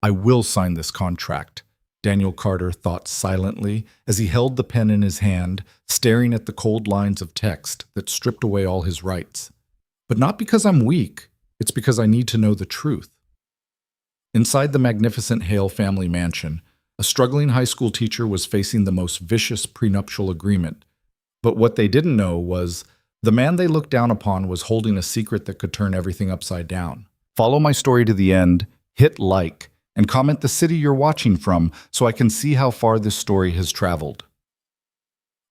I will sign this contract, Daniel Carter thought silently as he held the pen in his hand, staring at the cold lines of text that stripped away all his rights. But not because I'm weak, it's because I need to know the truth. Inside the magnificent Hale family mansion, a struggling high school teacher was facing the most vicious prenuptial agreement. But what they didn't know was the man they looked down upon was holding a secret that could turn everything upside down. Follow my story to the end, hit like, and comment the city you're watching from so I can see how far this story has traveled.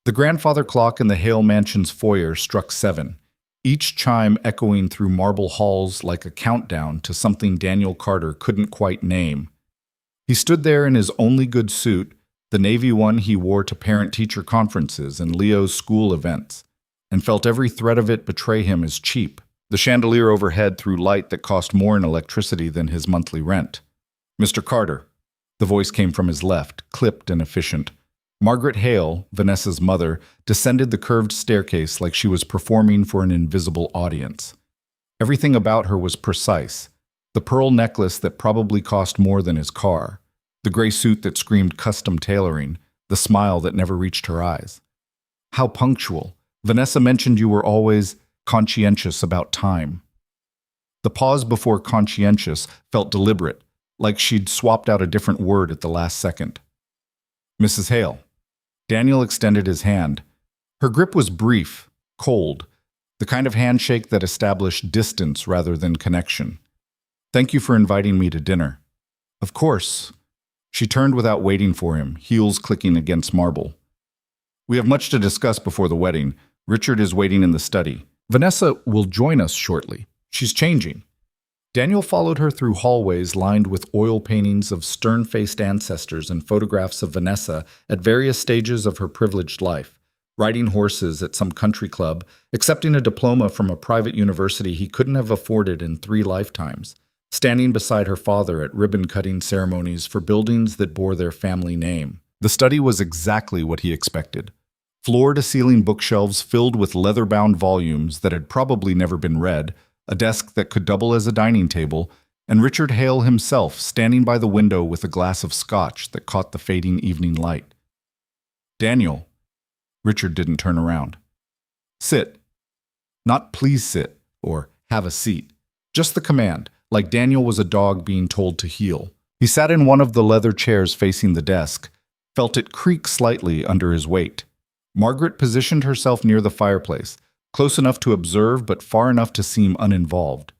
The grandfather clock in the Hale Mansion's foyer struck 7, each chime echoing through marble halls like a countdown to something Daniel Carter couldn't quite name. He stood there in his only good suit, the navy one he wore to parent-teacher conferences and Leo's school events, and felt every thread of it betray him as cheap. The chandelier overhead threw light that cost more in electricity than his monthly rent. Mr. Carter. The voice came from his left, clipped and efficient. Margaret Hale, Vanessa's mother, descended the curved staircase like she was performing for an invisible audience. Everything about her was precise. The pearl necklace that probably cost more than his car, the gray suit that screamed custom tailoring, the smile that never reached her eyes. How punctual. Vanessa mentioned you were always conscientious about time. The pause before conscientious felt deliberate, like she'd swapped out a different word at the last second. Mrs. Hale. Daniel extended his hand. Her grip was brief, cold, the kind of handshake that established distance rather than connection. Thank you for inviting me to dinner. Of course. She turned without waiting for him, heels clicking against marble. We have much to discuss before the wedding. Richard is waiting in the study. Vanessa will join us shortly. She's changing. Daniel followed her through hallways lined with oil paintings of stern-faced ancestors and photographs of Vanessa at various stages of her privileged life, riding horses at some country club, accepting a diploma from a private university he couldn't have afforded in 3 lifetimes, standing beside her father at ribbon-cutting ceremonies for buildings that bore their family name. The study was exactly what he expected. Floor-to-ceiling bookshelves filled with leather-bound volumes that had probably never been read, a desk that could double as a dining table, and Richard Hale himself standing by the window with a glass of scotch that caught the fading evening light. Daniel. Richard didn't turn around. Sit. Not please sit, or have a seat. Just the command, like Daniel was a dog being told to heel. He sat in one of the leather chairs facing the desk, felt it creak slightly under his weight. Margaret positioned herself near the fireplace, close enough to observe but far enough to seem uninvolved.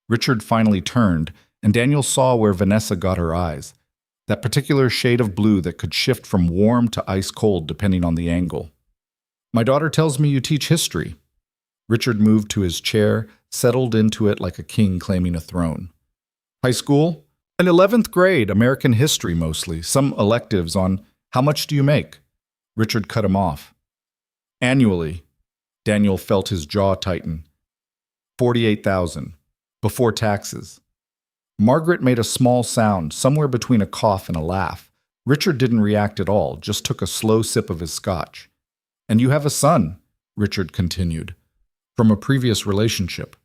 Richard finally turned, and Daniel saw where Vanessa got her eyes, that particular shade of blue that could shift from warm to ice-cold depending on the angle. My daughter tells me you teach history. Richard moved to his chair, settled into it like a king claiming a throne. High school? In 11th grade, American history mostly, some electives on how much do you make? Richard cut him off. Annually. Daniel felt his jaw tighten. 48,000, before taxes. Margaret made a small sound, somewhere between a cough and a laugh. Richard didn't react at all, just took a slow sip of his scotch. And you have a son, Richard continued, from a previous relationship.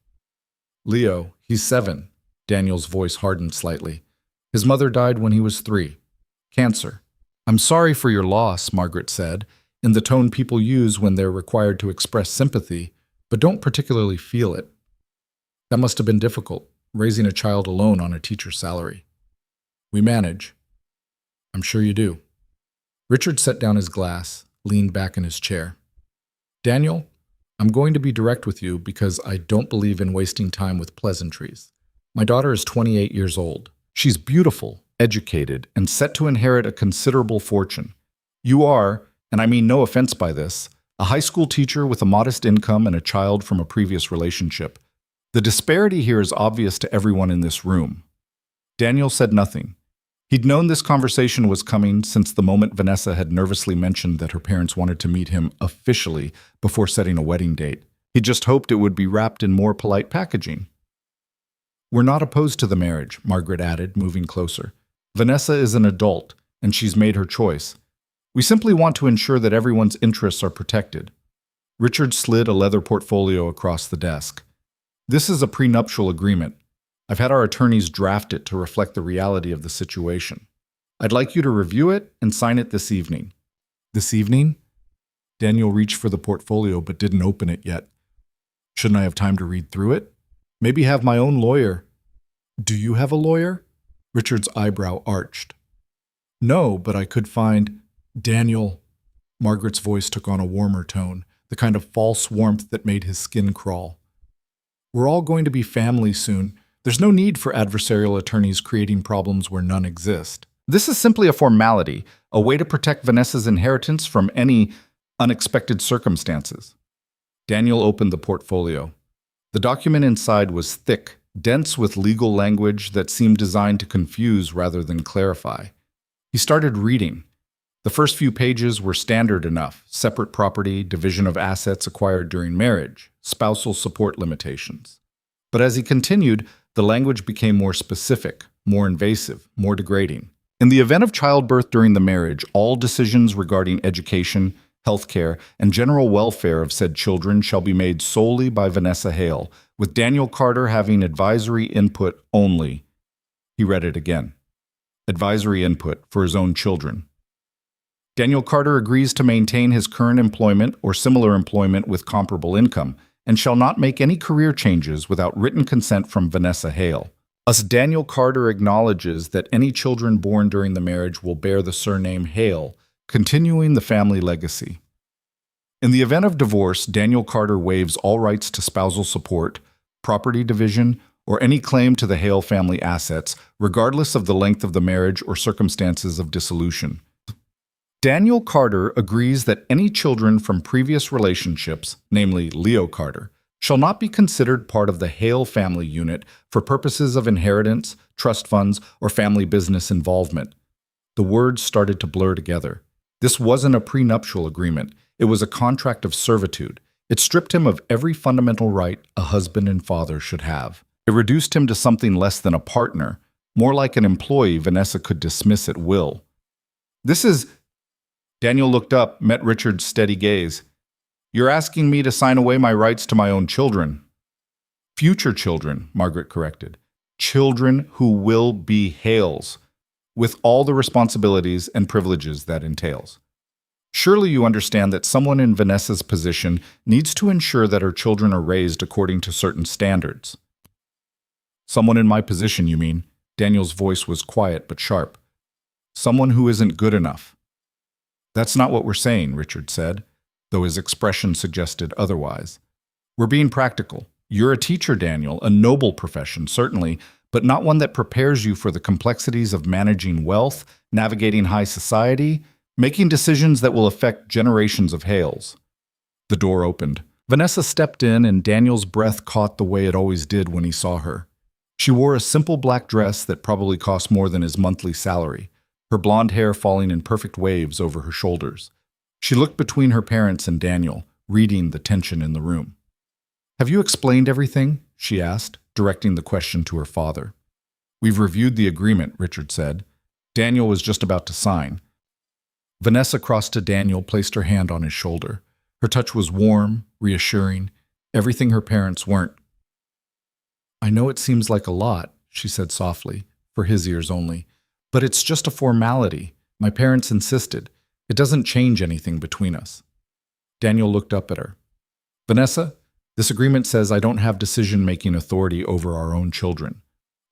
Leo, he's 7. Daniel's voice hardened slightly. His mother died when he was 3. Cancer. I'm sorry for your loss, Margaret said, in the tone people use when they're required to express sympathy, but don't particularly feel it. That must have been difficult, raising a child alone on a teacher's salary. We manage. I'm sure you do. Richard set down his glass, leaned back in his chair. Daniel, I'm going to be direct with you because I don't believe in wasting time with pleasantries. My daughter is 28 years old. She's beautiful, educated, and set to inherit a considerable fortune. You are, and I mean no offense by this, a high school teacher with a modest income and a child from a previous relationship. The disparity here is obvious to everyone in this room. Daniel said nothing. He'd known this conversation was coming since the moment Vanessa had nervously mentioned that her parents wanted to meet him officially before setting a wedding date. He just hoped it would be wrapped in more polite packaging. We're not opposed to the marriage, Margaret added, moving closer. Vanessa is an adult, and she's made her choice. We simply want to ensure that everyone's interests are protected. Richard slid a leather portfolio across the desk. This is a prenuptial agreement. I've had our attorneys draft it to reflect the reality of the situation. I'd like you to review it and sign it this evening." This evening? Daniel reached for the portfolio but didn't open it yet. Shouldn't I have time to read through it? Maybe have my own lawyer. Do you have a lawyer? Richard's eyebrow arched. No, but I could find... Daniel. Margaret's voice took on a warmer tone, the kind of false warmth that made his skin crawl. We're all going to be family soon. There's no need for adversarial attorneys creating problems where none exist. This is simply a formality, a way to protect Vanessa's inheritance from any unexpected circumstances. Daniel opened the portfolio. The document inside was thick, dense with legal language that seemed designed to confuse rather than clarify. He started reading. The first few pages were standard enough: separate property, division of assets acquired during marriage, spousal support limitations. But as he continued, the language became more specific, more invasive, more degrading. In the event of childbirth during the marriage, all decisions regarding education, healthcare, and general welfare of said children shall be made solely by Vanessa Hale, with Daniel Carter having advisory input only. He read it again. Advisory input for his own children. Daniel Carter agrees to maintain his current employment or similar employment with comparable income, and shall not make any career changes without written consent from Vanessa Hale. Thus, Daniel Carter acknowledges that any children born during the marriage will bear the surname Hale, continuing the family legacy. In the event of divorce, Daniel Carter waives all rights to spousal support, property division, or any claim to the Hale family assets, regardless of the length of the marriage or circumstances of dissolution. Daniel Carter agrees that any children from previous relationships, namely Leo Carter, shall not be considered part of the Hale family unit for purposes of inheritance, trust funds, or family business involvement. The words started to blur together. This wasn't a prenuptial agreement. It was a contract of servitude. It stripped him of every fundamental right a husband and father should have. It reduced him to something less than a partner, more like an employee Vanessa could dismiss at will. This is... Daniel looked up, met Richard's steady gaze. You're asking me to sign away my rights to my own children. Future children, Margaret corrected. Children who will be Hales, with all the responsibilities and privileges that entails. Surely you understand that someone in Vanessa's position needs to ensure that her children are raised according to certain standards. Someone in my position, you mean? Daniel's voice was quiet but sharp. Someone who isn't good enough. That's not what we're saying, Richard said, though his expression suggested otherwise. We're being practical. You're a teacher, Daniel, a noble profession, certainly, but not one that prepares you for the complexities of managing wealth, navigating high society, making decisions that will affect generations of Hales. The door opened. Vanessa stepped in, and Daniel's breath caught the way it always did when he saw her. She wore a simple black dress that probably cost more than his monthly salary, her blonde hair falling in perfect waves over her shoulders. She looked between her parents and Daniel, reading the tension in the room. Have you explained everything? She asked, directing the question to her father. We've reviewed the agreement, Richard said. Daniel was just about to sign. Vanessa crossed to Daniel, placed her hand on his shoulder. Her touch was warm, reassuring, everything her parents weren't. I know it seems like a lot, she said softly, for his ears only, but it's just a formality. My parents insisted. It doesn't change anything between us. Daniel looked up at her. Vanessa, this agreement says I don't have decision-making authority over our own children,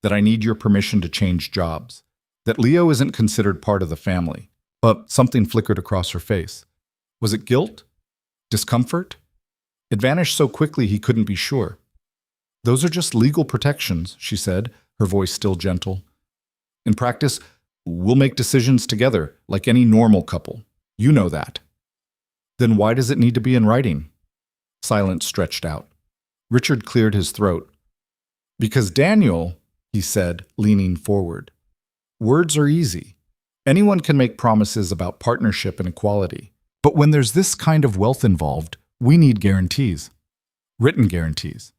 that I need your permission to change jobs, that Leo isn't considered part of the family. But something flickered across her face. Was it guilt? Discomfort? It vanished so quickly he couldn't be sure. Those are just legal protections, she said, her voice still gentle. In practice, we'll make decisions together, like any normal couple. You know that. Then why does it need to be in writing? Silence stretched out. Richard cleared his throat. Because Daniel, he said, leaning forward, words are easy. Anyone can make promises about partnership and equality. But when there's this kind of wealth involved, we need guarantees. Written guarantees.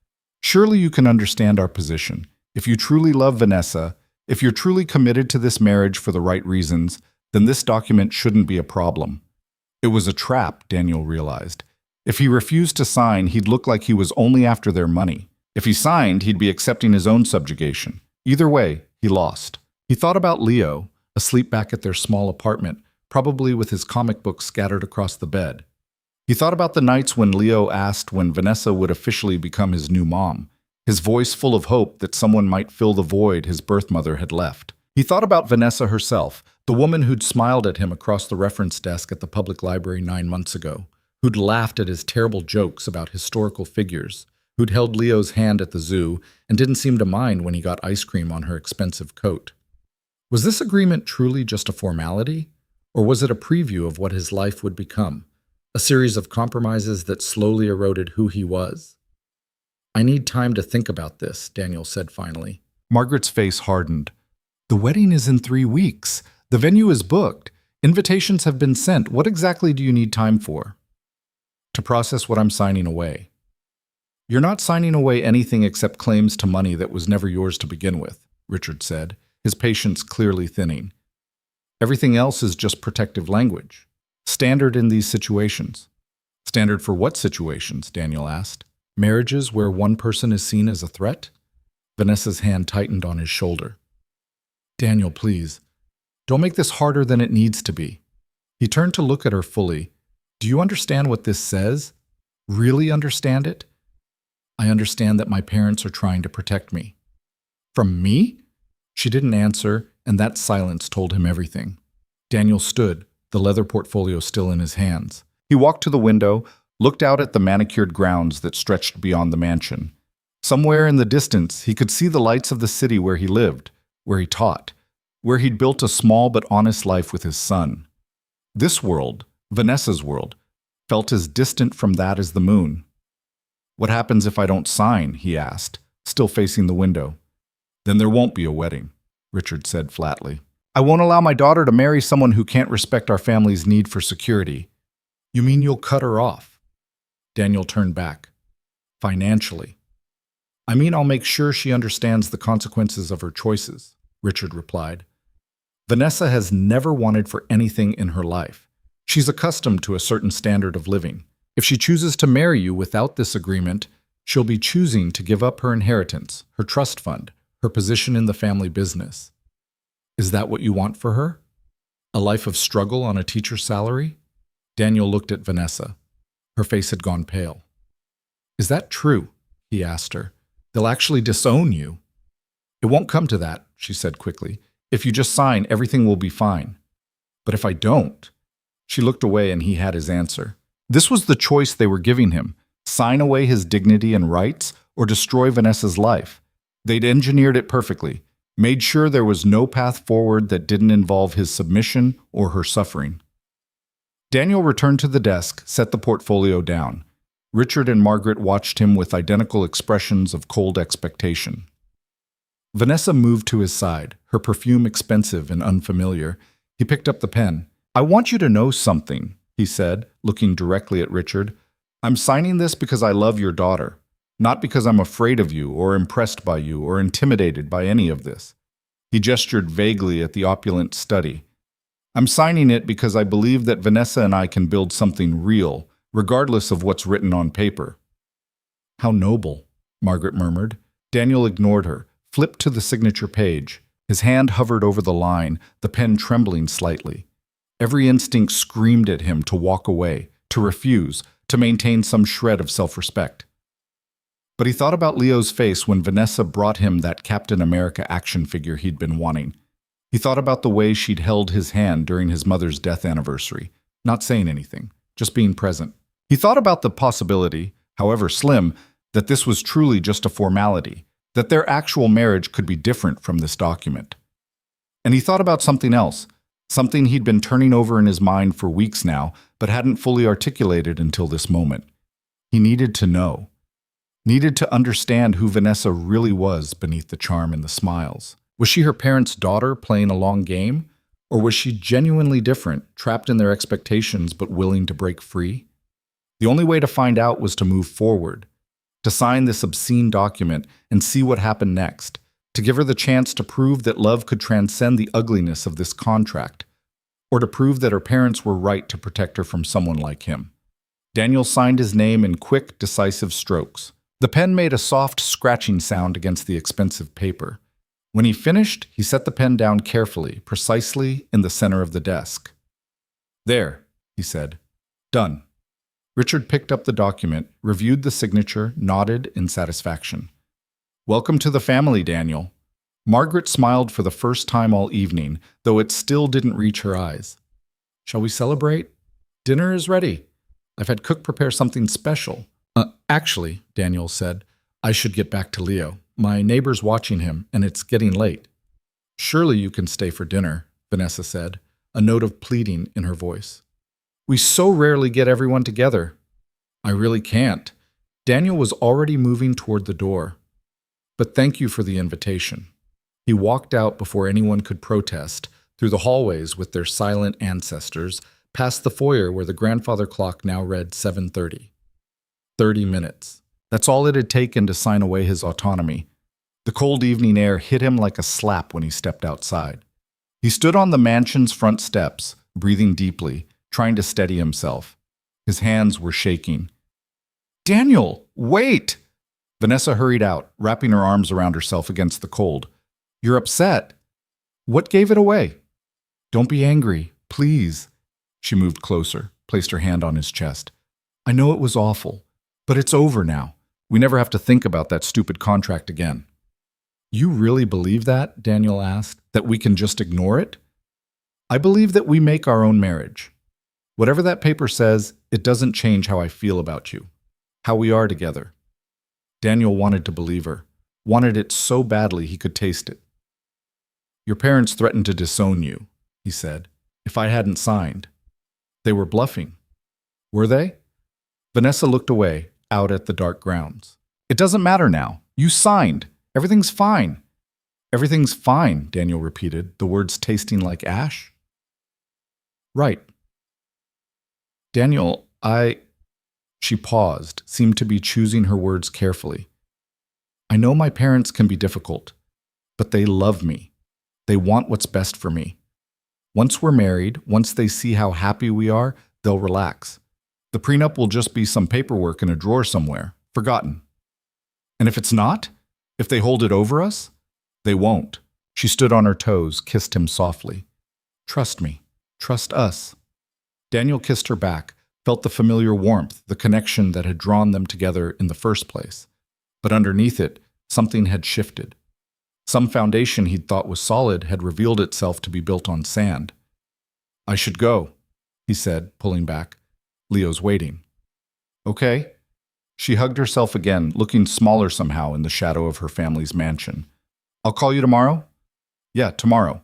Surely you can understand our position. If you truly love Vanessa, if you're truly committed to this marriage for the right reasons, then this document shouldn't be a problem. It was a trap, Daniel realized. If he refused to sign, he'd look like he was only after their money. If he signed, he'd be accepting his own subjugation. Either way, he lost. He thought about Leo, asleep back at their small apartment, probably with his comic book scattered across the bed. He thought about the nights when Leo asked when Vanessa would officially become his new mom, his voice full of hope that someone might fill the void his birth mother had left. He thought about Vanessa herself, the woman who'd smiled at him across the reference desk at the public library 9 months ago, who'd laughed at his terrible jokes about historical figures, who'd held Leo's hand at the zoo and didn't seem to mind when he got ice cream on her expensive coat. Was this agreement truly just a formality, or was it a preview of what his life would become? A series of compromises that slowly eroded who he was? "I need time to think about this," Daniel said finally. Margaret's face hardened. "The wedding is in 3 weeks. The venue is booked. Invitations have been sent. What exactly do you need time for?" "To process what I'm signing away." "You're not signing away anything except claims to money that was never yours to begin with," Richard said, his patience clearly thinning. "Everything else is just protective language. Standard in these situations." "Standard for what situations?" Daniel asked. "Marriages where one person is seen as a threat?" Vanessa's hand tightened on his shoulder. "Daniel, please, don't make this harder than it needs to be." He turned to look at her fully. "Do you understand what this says? Really understand it?" "I understand that my parents are trying to protect me." "From me?" She didn't answer, and that silence told him everything. Daniel stood, the leather portfolio still in his hands. He walked to the window, looked out at the manicured grounds that stretched beyond the mansion. Somewhere in the distance, he could see the lights of the city where he lived, where he taught, where he'd built a small but honest life with his son. This world, Vanessa's world, felt as distant from that as the moon. "What happens if I don't sign?" he asked, still facing the window. "Then there won't be a wedding," Richard said flatly. "I won't allow my daughter to marry someone who can't respect our family's need for security." "You mean you'll cut her off?" Daniel turned back. "Financially." "I mean I'll make sure she understands the consequences of her choices," Richard replied. "Vanessa has never wanted for anything in her life. She's accustomed to a certain standard of living. If she chooses to marry you without this agreement, she'll be choosing to give up her inheritance, her trust fund, her position in the family business. Is that what you want for her? A life of struggle on a teacher's salary?" Daniel looked at Vanessa. Her face had gone pale. "Is that true?" he asked her. "They'll actually disown you." "It won't come to that," she said quickly. "If you just sign, everything will be fine." "But if I don't?" She looked away and he had his answer. This was the choice they were giving him: sign away his dignity and rights or destroy Vanessa's life. They'd engineered it perfectly, made sure there was no path forward that didn't involve his submission or her suffering. Daniel returned to the desk, set the portfolio down. Richard and Margaret watched him with identical expressions of cold expectation. Vanessa moved to his side, her perfume expensive and unfamiliar. He picked up the pen. "I want you to know something," he said, looking directly at Richard. "I'm signing this because I love your daughter, not because I'm afraid of you or impressed by you or intimidated by any of this." He gestured vaguely at the opulent study. "I'm signing it because I believe that Vanessa and I can build something real, regardless of what's written on paper." "How noble," Margaret murmured. Daniel ignored her, flipped to the signature page. His hand hovered over the line, the pen trembling slightly. Every instinct screamed at him to walk away, to refuse, to maintain some shred of self-respect. But he thought about Leo's face when Vanessa brought him that Captain America action figure he'd been wanting. He thought about the way she'd held his hand during his mother's death anniversary, not saying anything, just being present. He thought about the possibility, however slim, that this was truly just a formality, that their actual marriage could be different from this document. And he thought about something else, something he'd been turning over in his mind for weeks now, but hadn't fully articulated until this moment. He needed to know. Needed to understand who Vanessa really was beneath the charm and the smiles. Was she her parents' daughter playing a long game? Or was she genuinely different, trapped in their expectations but willing to break free? The only way to find out was to move forward, to sign this obscene document and see what happened next, to give her the chance to prove that love could transcend the ugliness of this contract, or to prove that her parents were right to protect her from someone like him. Daniel signed his name in quick, decisive strokes. The pen made a soft scratching sound against the expensive paper. When he finished, he set the pen down carefully, precisely in the center of the desk. "There," he said. "Done." Richard picked up the document, reviewed the signature, nodded in satisfaction. "Welcome to the family, Daniel." Margaret smiled for the first time all evening, though it still didn't reach her eyes. "Shall we celebrate? Dinner is ready. I've had cook prepare something special." Actually," Daniel said, "I should get back to Leo. My neighbor's watching him, and it's getting late." "Surely you can stay for dinner," Vanessa said, a note of pleading in her voice. "We so rarely get everyone together." "I really can't." Daniel was already moving toward the door. "But thank you for the invitation." He walked out before anyone could protest, through the hallways with their silent ancestors, past the foyer where the grandfather clock now read 7:30. 30 minutes. That's all it had taken to sign away his autonomy. The cold evening air hit him like a slap when he stepped outside. He stood on the mansion's front steps, breathing deeply, trying to steady himself. His hands were shaking. "Daniel, wait!" Vanessa hurried out, wrapping her arms around herself against the cold. "You're upset. What gave it away?" "Don't be angry, please." She moved closer, placed her hand on his chest. "I know it was awful, but it's over now. We never have to think about that stupid contract again." "You really believe that?" Daniel asked. "That we can just ignore it?" "I believe that we make our own marriage. Whatever that paper says, it doesn't change how I feel about you, how we are together." Daniel wanted to believe her, wanted it so badly he could taste it. "Your parents threatened to disown you," he said, "if I hadn't signed." "They were bluffing." "Were they?" Vanessa looked away, out at the dark grounds. "It doesn't matter now. You signed. Everything's fine." "Everything's fine," Daniel repeated, the words tasting like ash. "Right." "Daniel, She paused, seemed to be choosing her words carefully. "I know my parents can be difficult, but they love me. They want what's best for me. Once we're married, once they see how happy we are, they'll relax. The prenup will just be some paperwork in a drawer somewhere, forgotten. And if it's not? If they hold it over us? They won't." She stood on her toes, kissed him softly. "Trust me. Trust us." Daniel kissed her back, felt the familiar warmth, the connection that had drawn them together in the first place. But underneath it, something had shifted. Some foundation he'd thought was solid had revealed itself to be built on sand. "I should go," he said, pulling back. "Leo's waiting." "Okay." She hugged herself again, looking smaller somehow in the shadow of her family's mansion. "I'll call you tomorrow?" "Yeah, tomorrow."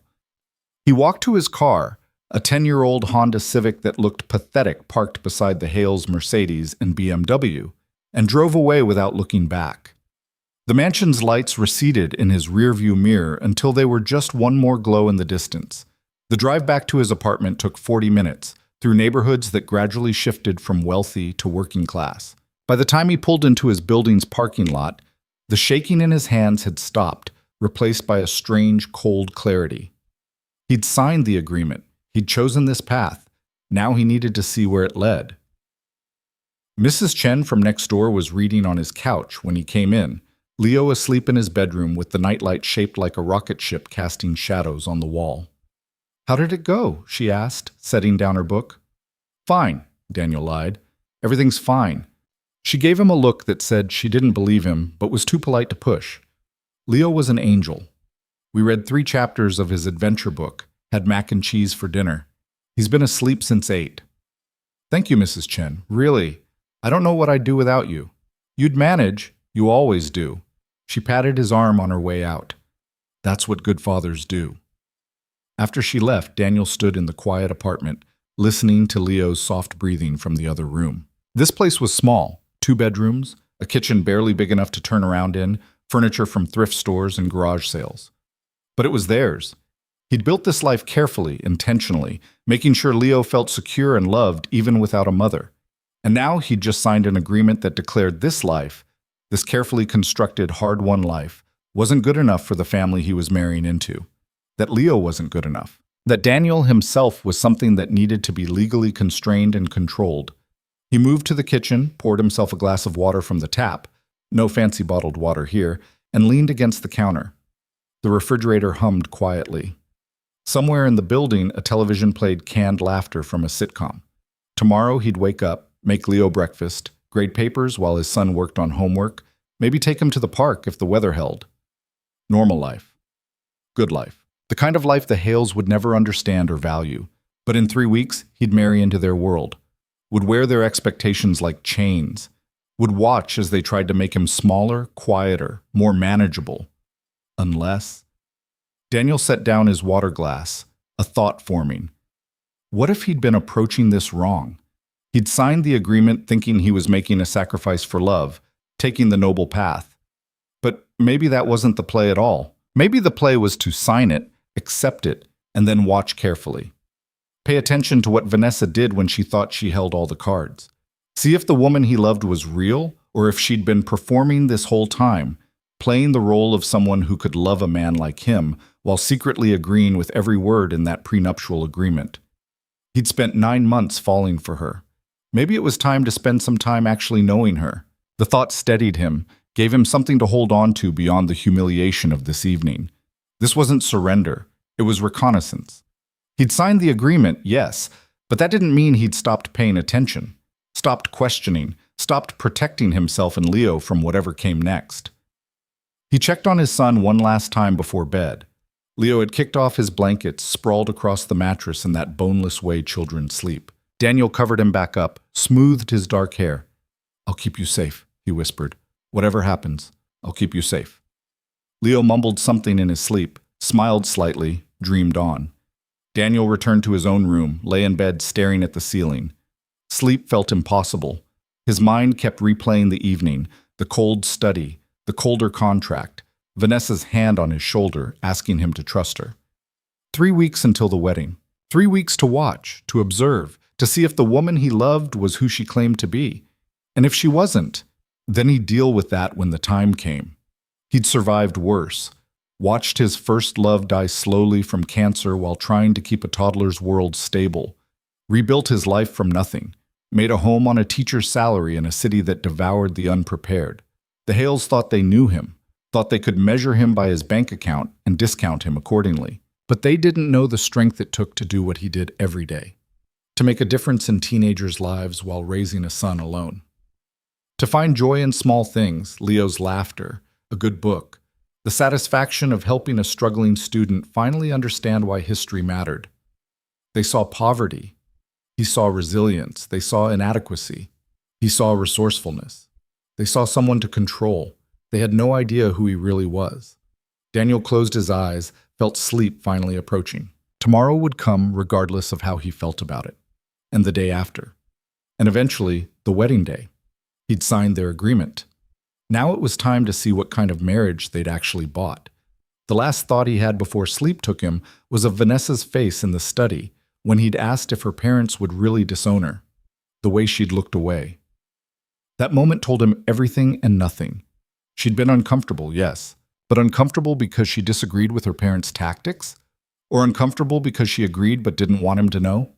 He walked to his car, a 10-year-old Honda Civic that looked pathetic parked beside the Hales Mercedes and BMW, and drove away without looking back. The mansion's lights receded in his rearview mirror until they were just one more glow in the distance. The drive back to his apartment took 40 minutes, through neighborhoods that gradually shifted from wealthy to working class. By the time he pulled into his building's parking lot, the shaking in his hands had stopped, replaced by a strange, cold clarity. He'd signed the agreement. He'd chosen this path. Now he needed to see where it led. Mrs. Chen from next door was reading on his couch when he came in, Leo asleep in his bedroom with the nightlight shaped like a rocket ship casting shadows on the wall. "How did it go?" she asked, setting down her book. "Fine," Daniel lied. "Everything's fine." She gave him a look that said she didn't believe him, but was too polite to push. Leo was an angel. We read 3 chapters of his adventure book, had mac and cheese for dinner. He's been asleep since 8. "Thank you, Mrs. Chen. Really, I don't know what I'd do without you. You'd manage. You always do." She patted his arm on her way out. "That's what good fathers do." After she left, Daniel stood in the quiet apartment, listening to Leo's soft breathing from the other room. This place was small, 2 bedrooms, a kitchen barely big enough to turn around in, furniture from thrift stores and garage sales. But it was theirs. He'd built this life carefully, intentionally, making sure Leo felt secure and loved even without a mother. And now he'd just signed an agreement that declared this life, this carefully constructed, hard-won life, wasn't good enough for the family he was marrying into. That Leo wasn't good enough. That Daniel himself was something that needed to be legally constrained and controlled. He moved to the kitchen, poured himself a glass of water from the tap, no fancy bottled water here, and leaned against the counter. The refrigerator hummed quietly. Somewhere in the building, a television played canned laughter from a sitcom. Tomorrow he'd wake up, make Leo breakfast, grade papers while his son worked on homework, maybe take him to the park if the weather held. Normal life. Good life. The kind of life the Hales would never understand or value. But in 3 weeks, he'd marry into their world. Would wear their expectations like chains. Would watch as they tried to make him smaller, quieter, more manageable. Unless... Daniel set down his water glass, a thought forming. What if he'd been approaching this wrong? He'd signed the agreement thinking he was making a sacrifice for love, taking the noble path. But maybe that wasn't the play at all. Maybe the play was to sign it, accept it, and then watch carefully. Pay attention to what Vanessa did when she thought she held all the cards. See if the woman he loved was real, or if she'd been performing this whole time, playing the role of someone who could love a man like him while secretly agreeing with every word in that prenuptial agreement. He'd spent 9 months falling for her. Maybe it was time to spend some time actually knowing her. The thought steadied him, gave him something to hold on to beyond the humiliation of this evening. This wasn't surrender. It was reconnaissance. He'd signed the agreement, yes, but that didn't mean he'd stopped paying attention, stopped questioning, stopped protecting himself and Leo from whatever came next. He checked on his son one last time before bed. Leo had kicked off his blankets, sprawled across the mattress in that boneless way children sleep. Daniel covered him back up, smoothed his dark hair. "I'll keep you safe," he whispered. "Whatever happens, I'll keep you safe." Leo mumbled something in his sleep, smiled slightly, dreamed on. Daniel returned to his own room, lay in bed staring at the ceiling. Sleep felt impossible. His mind kept replaying the evening, the cold study, the colder contract, Vanessa's hand on his shoulder, asking him to trust her. 3 weeks until the wedding. 3 weeks to watch, to observe, to see if the woman he loved was who she claimed to be. And if she wasn't, then he'd deal with that when the time came. He'd survived worse, watched his first love die slowly from cancer while trying to keep a toddler's world stable, rebuilt his life from nothing, made a home on a teacher's salary in a city that devoured the unprepared. The Hales thought they knew him, thought they could measure him by his bank account and discount him accordingly. But they didn't know the strength it took to do what he did every day, to make a difference in teenagers' lives while raising a son alone. To find joy in small things, Leo's laughter, a good book, the satisfaction of helping a struggling student finally understand why history mattered. They saw poverty. He saw resilience. They saw inadequacy. He saw resourcefulness. They saw someone to control. They had no idea who he really was. Daniel closed his eyes, felt sleep finally approaching. Tomorrow would come regardless of how he felt about it. And the day after. And eventually, the wedding day. He'd signed their agreement. Now it was time to see what kind of marriage they'd actually bought. The last thought he had before sleep took him was of Vanessa's face in the study when he'd asked if her parents would really disown her, the way she'd looked away. That moment told him everything and nothing. She'd been uncomfortable, yes, but uncomfortable because she disagreed with her parents' tactics? Or uncomfortable because she agreed but didn't want him to know?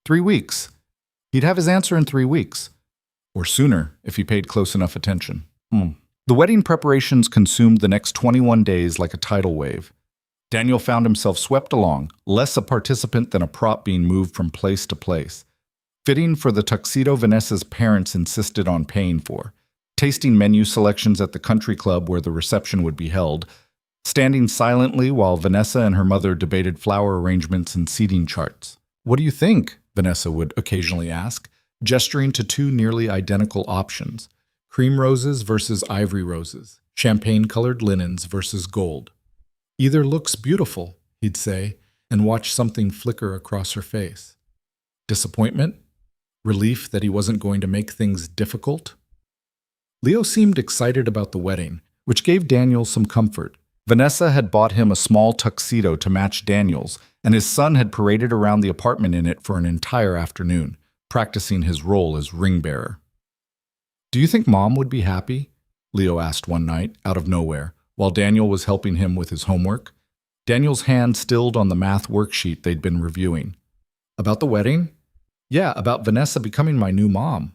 3 weeks. He'd have his answer in 3 weeks. Or sooner, if he paid close enough attention. The wedding preparations consumed the next 21 days like a tidal wave. Daniel found himself swept along, less a participant than a prop being moved from place to place, fitting for the tuxedo Vanessa's parents insisted on paying for, tasting menu selections at the country club where the reception would be held, standing silently while Vanessa and her mother debated flower arrangements and seating charts. "What do you think?" Vanessa would occasionally ask, gesturing to 2 nearly identical options, cream roses versus ivory roses, champagne-colored linens versus gold. "Either looks beautiful," he'd say, and watch something flicker across her face. Disappointment? Relief that he wasn't going to make things difficult? Leo seemed excited about the wedding, which gave Daniel some comfort. Vanessa had bought him a small tuxedo to match Daniel's, and his son had paraded around the apartment in it for an entire afternoon, practicing his role as ring bearer. "Do you think Mom would be happy?" Leo asked one night, out of nowhere, while Daniel was helping him with his homework. Daniel's hand stilled on the math worksheet they'd been reviewing. "About the wedding?" "Yeah, about Vanessa becoming my new mom."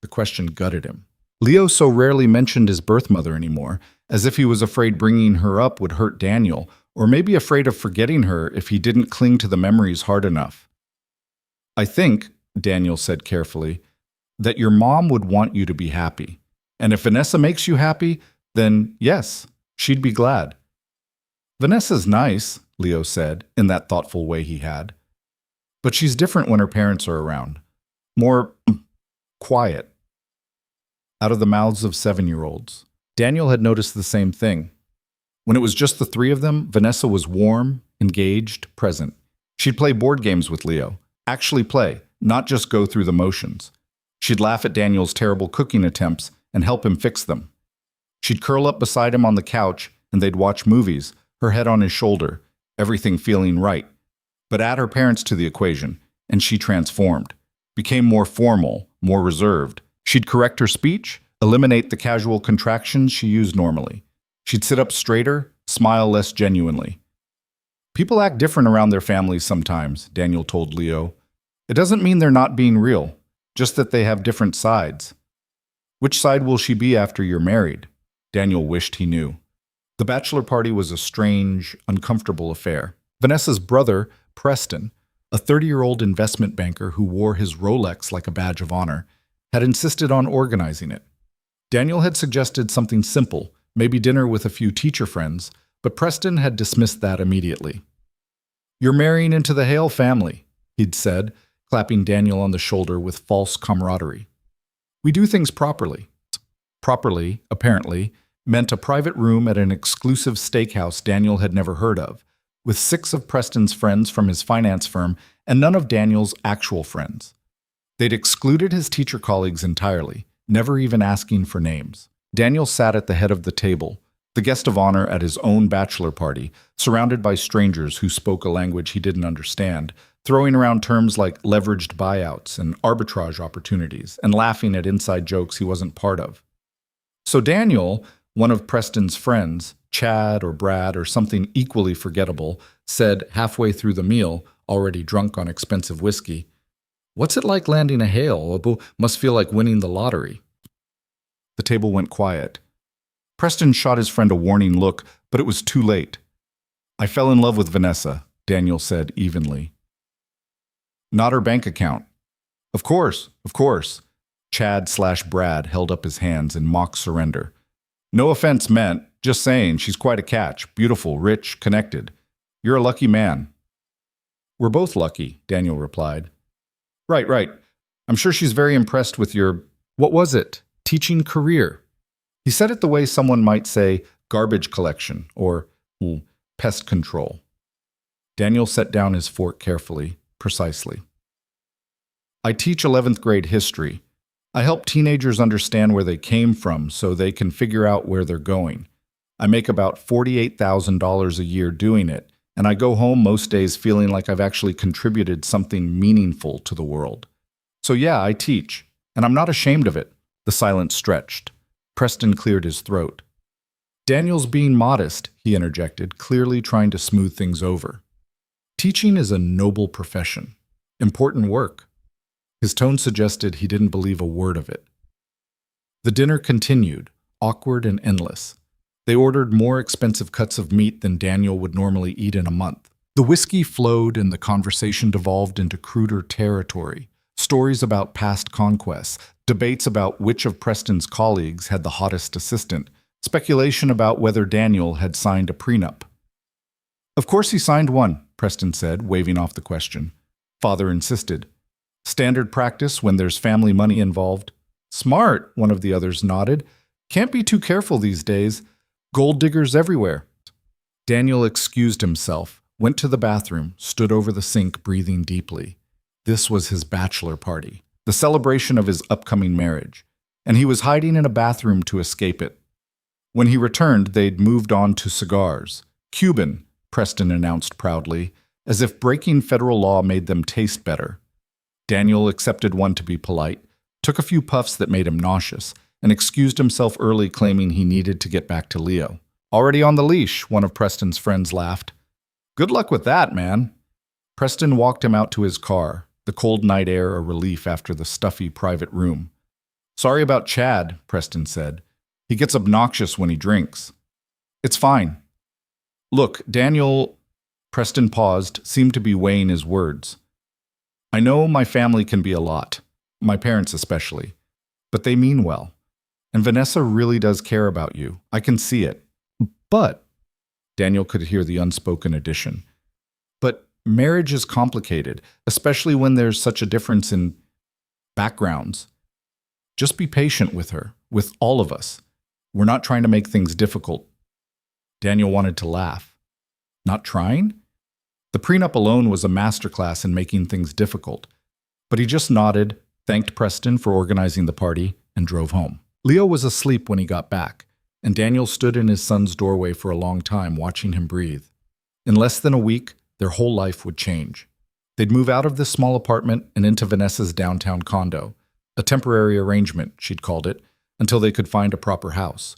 The question gutted him. Leo so rarely mentioned his birth mother anymore, as if he was afraid bringing her up would hurt Daniel, or maybe afraid of forgetting her if he didn't cling to the memories hard enough. I think, Daniel said carefully, that your mom would want you to be happy. And if Vanessa makes you happy, then yes, she'd be glad. Vanessa's nice, Leo said, in that thoughtful way he had. But she's different when her parents are around. More quiet. Out of the mouths of 7-year-olds. Daniel had noticed the same thing. When it was just the three of them, Vanessa was warm, engaged, present. She'd play board games with Leo. Actually play, not just go through the motions. She'd laugh at Daniel's terrible cooking attempts and help him fix them. She'd curl up beside him on the couch and they'd watch movies, her head on his shoulder, everything feeling right. But add her parents to the equation, and she transformed, became more formal, more reserved. She'd correct her speech, eliminate the casual contractions she used normally. She'd sit up straighter, smile less genuinely. People act different around their families sometimes, Daniel told Leo. It doesn't mean they're not being real, just that they have different sides. Which side will she be after you're married? Daniel wished he knew. The bachelor party was a strange, uncomfortable affair. Vanessa's brother, Preston, a 30-year-old investment banker who wore his Rolex like a badge of honor, had insisted on organizing it. Daniel had suggested something simple, maybe dinner with a few teacher friends, but Preston had dismissed that immediately. "You're marrying into the Hale family," he'd said, clapping Daniel on the shoulder with false camaraderie. "We do things properly." Properly, apparently, meant a private room at an exclusive steakhouse Daniel had never heard of, with 6 of Preston's friends from his finance firm and none of Daniel's actual friends. They'd excluded his teacher colleagues entirely, never even asking for names. Daniel sat at the head of the table, the guest of honor at his own bachelor party, surrounded by strangers who spoke a language he didn't understand, throwing around terms like leveraged buyouts and arbitrage opportunities, and laughing at inside jokes he wasn't part of. So Daniel, one of Preston's friends, Chad or Brad or something equally forgettable, said halfway through the meal, already drunk on expensive whiskey, "What's it like landing a Hale? Must feel like winning the lottery." The table went quiet. Preston shot his friend a warning look, but it was too late. "I fell in love with Vanessa," Daniel said evenly. "Not her bank account." Of course. Chad/Brad held up his hands in mock surrender. "No offense meant, just saying she's quite a catch, beautiful, rich, connected. You're a lucky man." "We're both lucky," Daniel replied. Right. I'm sure she's very impressed with your, what was it, teaching career." He said it the way someone might say garbage collection or pest control. Daniel set down his fork carefully, precisely. "I teach 11th grade history. I help teenagers understand where they came from so they can figure out where they're going. I make about $48,000 a year doing it, and I go home most days feeling like I've actually contributed something meaningful to the world. So yeah, I teach, and I'm not ashamed of it." The silence stretched. Preston cleared his throat. "Daniel's being modest," he interjected, clearly trying to smooth things over. "Teaching is a noble profession. Important work." His tone suggested he didn't believe a word of it. The dinner continued, awkward and endless. They ordered more expensive cuts of meat than Daniel would normally eat in a month. The whiskey flowed and the conversation devolved into cruder territory. Stories about past conquests, debates about which of Preston's colleagues had the hottest assistant, speculation about whether Daniel had signed a prenup. "Of course he signed one," Preston said, waving off the question. Father insisted. "Standard practice when there's family money involved." "Smart," one of the others nodded. "Can't be too careful these days. Gold diggers everywhere." Daniel excused himself, went to the bathroom, stood over the sink, breathing deeply. This was his bachelor party, the celebration of his upcoming marriage, and he was hiding in a bathroom to escape it. When he returned, they'd moved on to cigars. "Cuban," Preston announced proudly, as if breaking federal law made them taste better. Daniel accepted one to be polite, took a few puffs that made him nauseous, and excused himself early, claiming he needed to get back to Leo. "Already on the leash," one of Preston's friends laughed. "Good luck with that, man." Preston walked him out to his car, the cold night air a relief after the stuffy private room. Sorry about Chad, Preston said. He gets obnoxious when he drinks. It's fine. Look, Daniel, Preston paused, seemed to be weighing his words. I know my family can be a lot, my parents especially, but they mean well. And Vanessa really does care about you. I can see it. But, Daniel could hear the unspoken addition, but marriage is complicated, especially when there's such a difference in backgrounds. Just be patient with her, with all of us. We're not trying to make things difficult. Daniel wanted to laugh. Not trying? The prenup alone was a masterclass in making things difficult. But he just nodded, thanked Preston for organizing the party, and drove home. Leo was asleep when he got back, and Daniel stood in his son's doorway for a long time watching him breathe. In less than a week, their whole life would change. They'd move out of this small apartment and into Vanessa's downtown condo, a temporary arrangement, she'd called it, until they could find a proper house.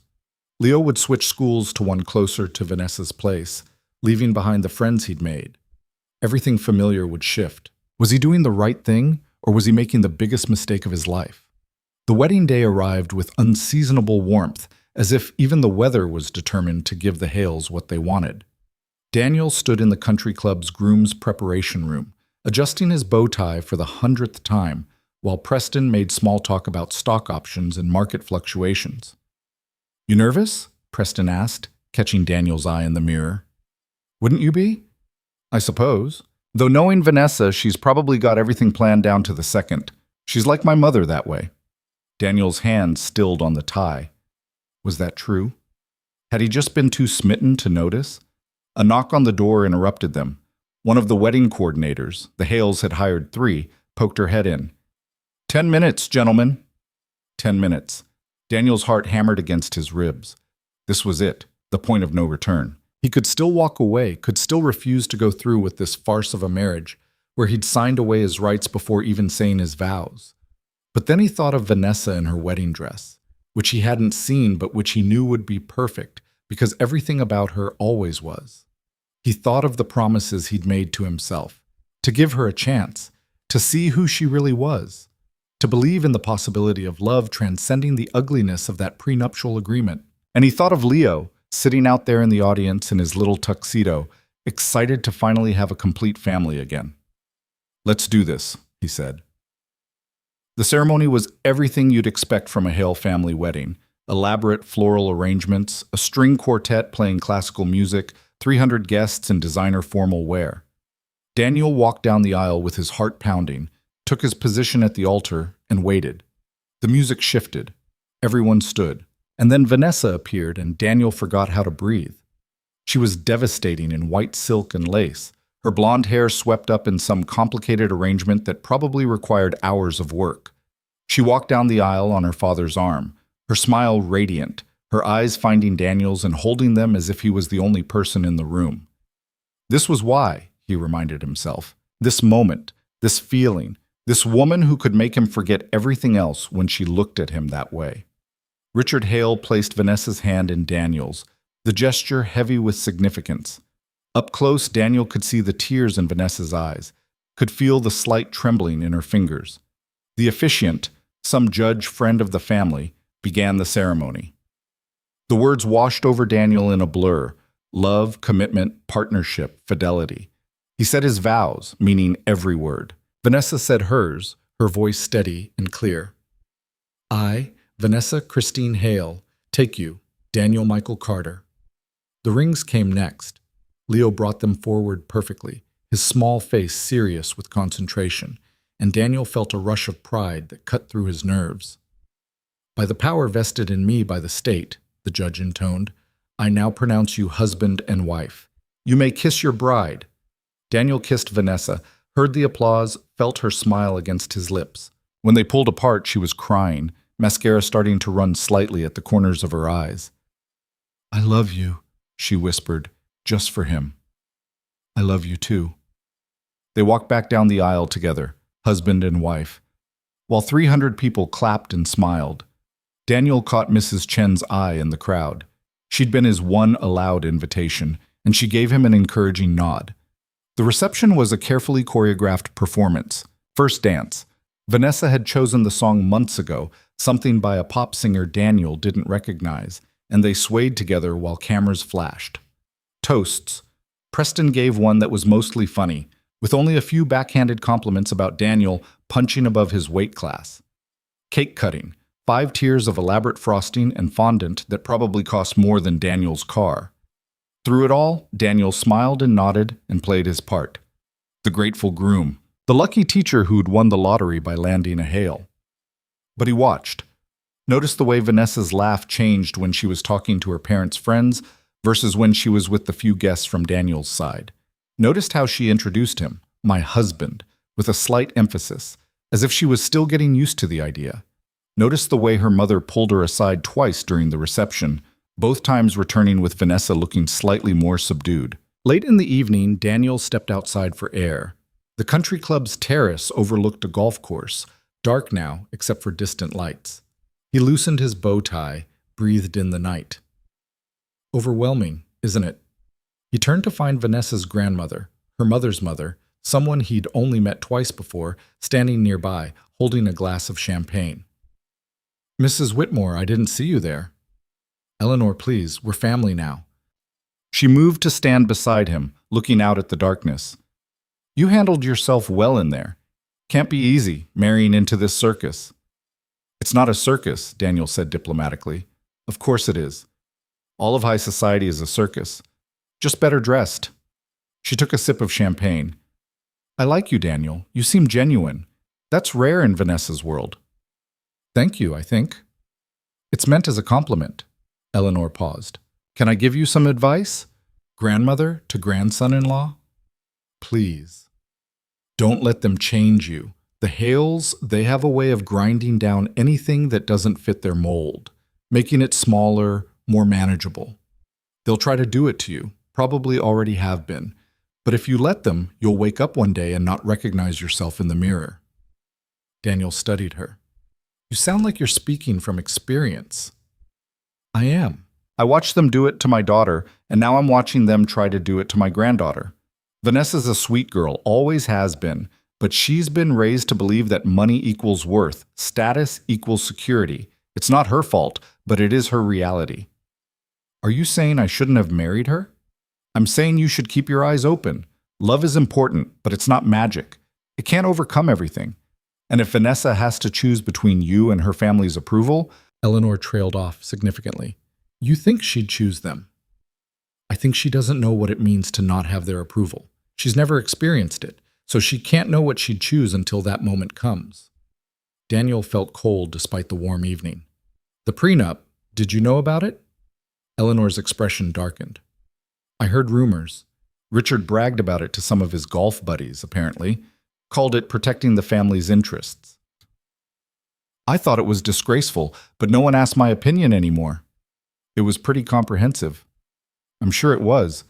Leo would switch schools to one closer to Vanessa's place, leaving behind the friends he'd made. Everything familiar would shift. Was he doing the right thing, or was he making the biggest mistake of his life? The wedding day arrived with unseasonable warmth, as if even the weather was determined to give the Hales what they wanted. Daniel stood in the country club's groom's preparation room, adjusting his bow tie for the 100th time, while Preston made small talk about stock options and market fluctuations. You nervous? Preston asked, catching Daniel's eye in the mirror. Wouldn't you be? I suppose. Though knowing Vanessa, she's probably got everything planned down to the second. She's like my mother that way. Daniel's hand stilled on the tie. Was that true? Had he just been too smitten to notice? A knock on the door interrupted them. One of the wedding coordinators, the Hales had hired 3, poked her head in. 10 minutes, gentlemen. 10 minutes. Daniel's heart hammered against his ribs. This was it, the point of no return. He could still walk away, could still refuse to go through with this farce of a marriage, where he'd signed away his rights before even saying his vows. But then he thought of Vanessa in her wedding dress, which he hadn't seen but which he knew would be perfect, because everything about her always was. He thought of the promises he'd made to himself, to give her a chance, to see who she really was, to believe in the possibility of love transcending the ugliness of that prenuptial agreement. And he thought of Leo, sitting out there in the audience in his little tuxedo, excited to finally have a complete family again. Let's do this, he said. The ceremony was everything you'd expect from a Hale family wedding. Elaborate floral arrangements, a string quartet playing classical music, 300 guests in designer formal wear. Daniel walked down the aisle with his heart pounding, took his position at the altar, and waited. The music shifted. Everyone stood. And then Vanessa appeared, and Daniel forgot how to breathe. She was devastating in white silk and lace, her blonde hair swept up in some complicated arrangement that probably required hours of work. She walked down the aisle on her father's arm, her smile radiant, her eyes finding Daniel's and holding them as if he was the only person in the room. This was why, he reminded himself, this moment, this feeling, this woman who could make him forget everything else when she looked at him that way. Richard Hale placed Vanessa's hand in Daniel's, the gesture heavy with significance. Up close, Daniel could see the tears in Vanessa's eyes, could feel the slight trembling in her fingers. The officiant, some judge friend of the family, began the ceremony. The words washed over Daniel in a blur: love, commitment, partnership, fidelity. He said his vows, meaning every word. Vanessa said hers, her voice steady and clear. I, Vanessa Christine Hale, take you, Daniel Michael Carter. The rings came next. Leo brought them forward perfectly, his small face serious with concentration, and Daniel felt a rush of pride that cut through his nerves. By the power vested in me by the state, the judge intoned, I now pronounce you husband and wife. You may kiss your bride. Daniel kissed Vanessa, heard the applause, felt her smile against his lips. When they pulled apart, she was crying, mascara starting to run slightly at the corners of her eyes. I love you, she whispered, just for him. I love you too. They walked back down the aisle together, husband and wife. While 300 people clapped and smiled, Daniel caught Mrs. Chen's eye in the crowd. She'd been his one allowed invitation, and she gave him an encouraging nod. The reception was a carefully choreographed performance. First dance. Vanessa had chosen the song months ago, something by a pop singer Daniel didn't recognize, and they swayed together while cameras flashed. Toasts. Preston gave one that was mostly funny, with only a few backhanded compliments about Daniel punching above his weight class. Cake cutting. 5 tiers of elaborate frosting and fondant that probably cost more than Daniel's car. Through it all, Daniel smiled and nodded and played his part. The grateful groom. The lucky teacher who'd won the lottery by landing a hail. But he watched. Noticed the way Vanessa's laugh changed when she was talking to her parents' friends versus when she was with the few guests from Daniel's side. Noticed how she introduced him, my husband, with a slight emphasis, as if she was still getting used to the idea. Noticed the way her mother pulled her aside twice during the reception, both times returning with Vanessa looking slightly more subdued. Late in the evening, Daniel stepped outside for air. The country club's terrace overlooked a golf course, dark now except for distant lights. He loosened his bow tie, breathed in the night. Overwhelming, isn't it? He turned to find Vanessa's grandmother, her mother's mother, someone he'd only met twice before, standing nearby, holding a glass of champagne. "Mrs. Whitmore, I didn't see you there." "Eleanor, please, we're family now." She moved to stand beside him, looking out at the darkness. "You handled yourself well in there. Can't be easy, marrying into this circus." "It's not a circus," Daniel said diplomatically. "Of course it is. All of high society is a circus. Just better dressed." She took a sip of champagne. "I like you, Daniel. You seem genuine. That's rare in Vanessa's world." "Thank you, I think." "It's meant as a compliment." Eleanor paused. "Can I give you some advice? Grandmother to grandson-in-law? Please. Don't let them change you. The Hales, they have a way of grinding down anything that doesn't fit their mold, making it smaller, more manageable. They'll try to do it to you, probably already have been. But if you let them, you'll wake up one day and not recognize yourself in the mirror." Daniel studied her. "You sound like you're speaking from experience." "I am. I watched them do it to my daughter, and now I'm watching them try to do it to my granddaughter. Vanessa's a sweet girl, always has been, but she's been raised to believe that money equals worth, status equals security. It's not her fault, but it is her reality." "Are you saying I shouldn't have married her?" "I'm saying you should keep your eyes open. Love is important, but it's not magic. It can't overcome everything. And if Vanessa has to choose between you and her family's approval," Eleanor trailed off significantly, "you think she'd choose them." "I think she doesn't know what it means to not have their approval. She's never experienced it, so she can't know what she'd choose until that moment comes." Daniel felt cold despite the warm evening. "The prenup, did you know about it?" Eleanor's expression darkened. "I heard rumors. Richard bragged about it to some of his golf buddies, apparently. Called it protecting the family's interests. I thought it was disgraceful, but no one asked my opinion anymore. It was pretty comprehensive." "I'm sure it was.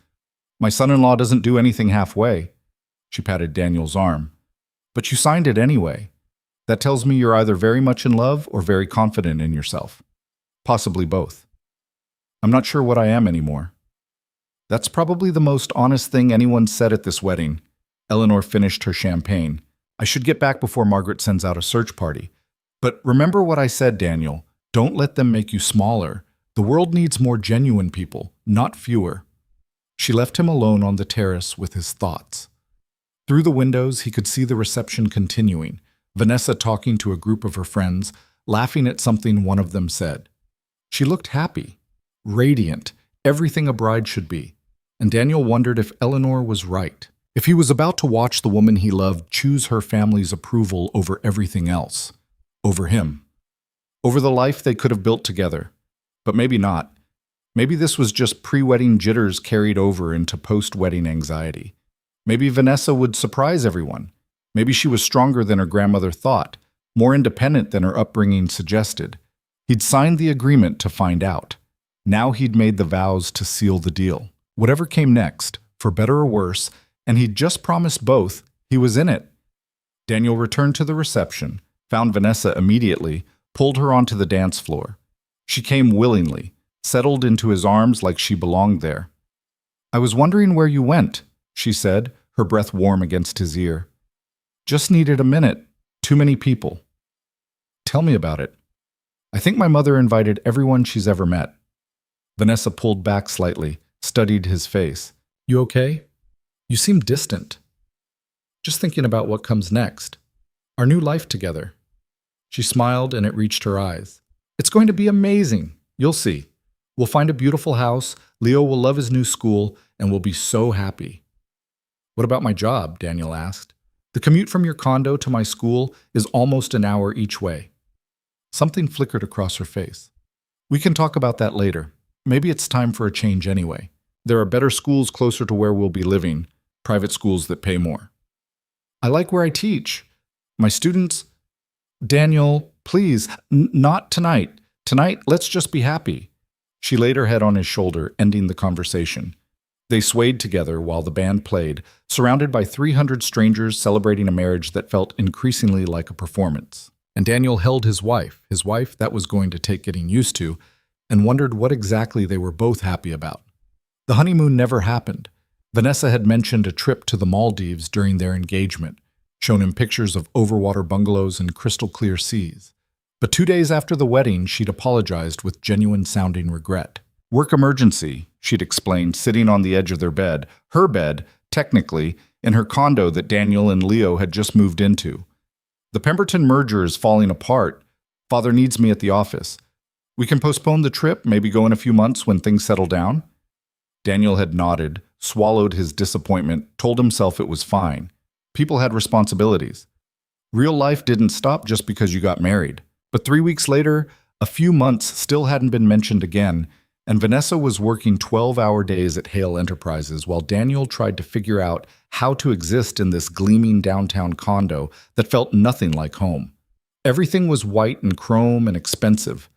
My son-in-law doesn't do anything halfway." She patted Daniel's arm. "But you signed it anyway. That tells me you're either very much in love or very confident in yourself. Possibly both." "I'm not sure what I am anymore." "That's probably the most honest thing anyone said at this wedding." Eleanor finished her champagne. "I should get back before Margaret sends out a search party. But remember what I said, Daniel. Don't let them make you smaller. The world needs more genuine people, not fewer." She left him alone on the terrace with his thoughts. Through the windows, he could see the reception continuing, Vanessa talking to a group of her friends, laughing at something one of them said. She looked happy, radiant, everything a bride should be, and Daniel wondered if Eleanor was right. If he was about to watch the woman he loved choose her family's approval over everything else. Over him. Over the life they could have built together. But maybe not. Maybe this was just pre-wedding jitters carried over into post-wedding anxiety. Maybe Vanessa would surprise everyone. Maybe she was stronger than her grandmother thought, more independent than her upbringing suggested. He'd signed the agreement to find out. Now he'd made the vows to seal the deal. Whatever came next, for better or worse, and he'd just promised both, he was in it. Daniel returned to the reception, found Vanessa immediately, pulled her onto the dance floor. She came willingly, settled into his arms like she belonged there. "I was wondering where you went," she said, her breath warm against his ear. "Just needed a minute. Too many people." "Tell me about it." I think my mother invited everyone she's ever met. Vanessa pulled back slightly, studied his face. You okay? You seem distant. Just thinking about what comes next. Our new life together. She smiled and it reached her eyes. It's going to be amazing. You'll see. We'll find a beautiful house, Leo will love his new school, and we'll be so happy. What about my job? Daniel asked. The commute from your condo to my school is almost an hour each way. Something flickered across her face. We can talk about that later. Maybe it's time for a change anyway. There are better schools closer to where we'll be living, private schools that pay more. I like where I teach. My students... Daniel, please, not tonight. Tonight, let's just be happy. She laid her head on his shoulder, ending the conversation. They swayed together while the band played, surrounded by 300 strangers celebrating a marriage that felt increasingly like a performance. And Daniel held his wife that was going to take getting used to, and wondered what exactly they were both happy about. The honeymoon never happened. Vanessa had mentioned a trip to the Maldives during their engagement, shown him pictures of overwater bungalows and crystal-clear seas. But 2 days after the wedding, she'd apologized with genuine-sounding regret. Work emergency, she'd explained, sitting on the edge of their bed, her bed, technically, in her condo that Daniel and Leo had just moved into. The Pemberton merger is falling apart. Father needs me at the office. We can postpone the trip, maybe go in a few months when things settle down? Daniel had nodded, swallowed his disappointment, told himself it was fine. People had responsibilities. Real life didn't stop just because you got married. But 3 weeks later, a few months still hadn't been mentioned again, and Vanessa was working 12-hour days at Hale Enterprises while Daniel tried to figure out how to exist in this gleaming downtown condo that felt nothing like home. Everything was white and chrome and expensive.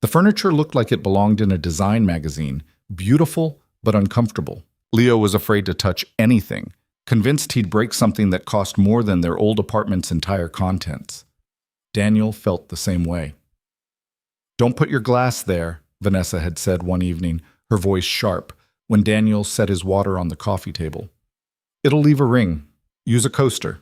The furniture looked like it belonged in a design magazine, beautiful but uncomfortable. Leo was afraid to touch anything, convinced he'd break something that cost more than their old apartment's entire contents. Daniel felt the same way. Don't put your glass there, Vanessa had said one evening, her voice sharp, when Daniel set his water on the coffee table. It'll leave a ring. Use a coaster.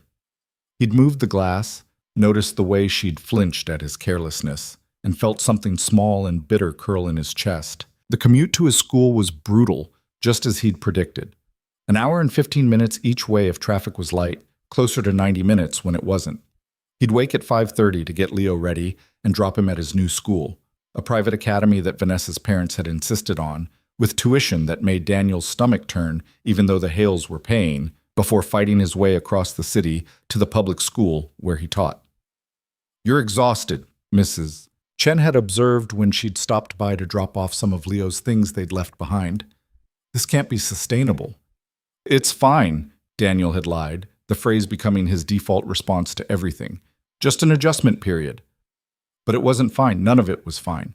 He'd moved the glass, noticed the way she'd flinched at his carelessness, and felt something small and bitter curl in his chest. The commute to his school was brutal, just as he'd predicted. An hour and 15 minutes each way if traffic was light, closer to 90 minutes when it wasn't. He'd wake at 5:30 to get Leo ready and drop him at his new school, a private academy that Vanessa's parents had insisted on, with tuition that made Daniel's stomach turn even though the Hales were paying, before fighting his way across the city to the public school where he taught. You're exhausted, Mrs. Chen had observed when she'd stopped by to drop off some of Leo's things they'd left behind. This can't be sustainable. It's fine, Daniel had lied, the phrase becoming his default response to everything. Just an adjustment period. But it wasn't fine. None of it was fine.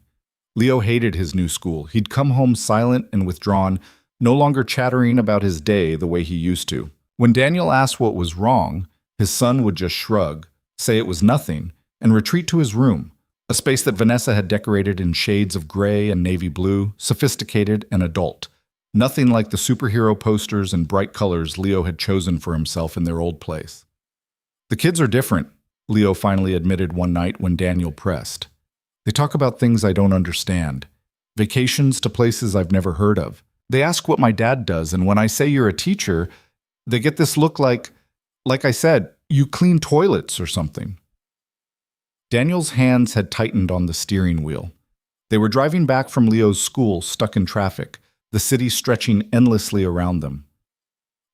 Leo hated his new school. He'd come home silent and withdrawn, no longer chattering about his day the way he used to. When Daniel asked what was wrong, his son would just shrug, say it was nothing, and retreat to his room, a space that Vanessa had decorated in shades of gray and navy blue, sophisticated and adult. Nothing like the superhero posters and bright colors Leo had chosen for himself in their old place. The kids are different, Leo finally admitted one night when Daniel pressed. They talk about things I don't understand. Vacations to places I've never heard of. They ask what my dad does, and when I say you're a teacher, they get this look like I said, you clean toilets or something. Daniel's hands had tightened on the steering wheel. They were driving back from Leo's school, stuck in traffic, the city stretching endlessly around them.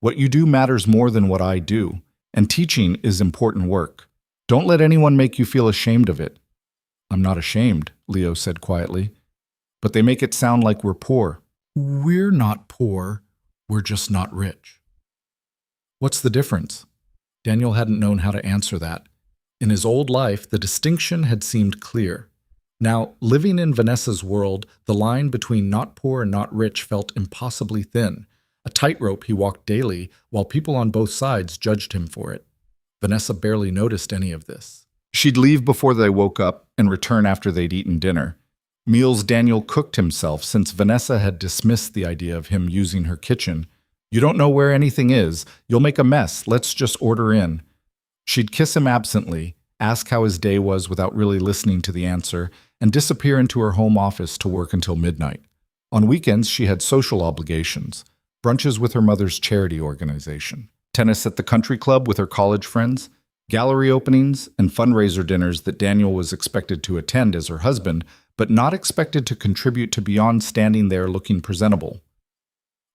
What you do matters more than what I do, and teaching is important work. Don't let anyone make you feel ashamed of it. I'm not ashamed, Leo said quietly, but they make it sound like we're poor. We're not poor, we're just not rich. What's the difference? Daniel hadn't known how to answer that. In his old life, the distinction had seemed clear. Now, living in Vanessa's world, the line between not poor and not rich felt impossibly thin, a tightrope he walked daily while people on both sides judged him for it. Vanessa barely noticed any of this. She'd leave before they woke up and return after they'd eaten dinner. Meals Daniel cooked himself since Vanessa had dismissed the idea of him using her kitchen. You don't know where anything is. You'll make a mess. Let's just order in. She'd kiss him absently, ask how his day was without really listening to the answer, and disappear into her home office to work until midnight. On weekends, she had social obligations, brunches with her mother's charity organization, tennis at the country club with her college friends, gallery openings, and fundraiser dinners that Daniel was expected to attend as her husband, but not expected to contribute to beyond standing there looking presentable.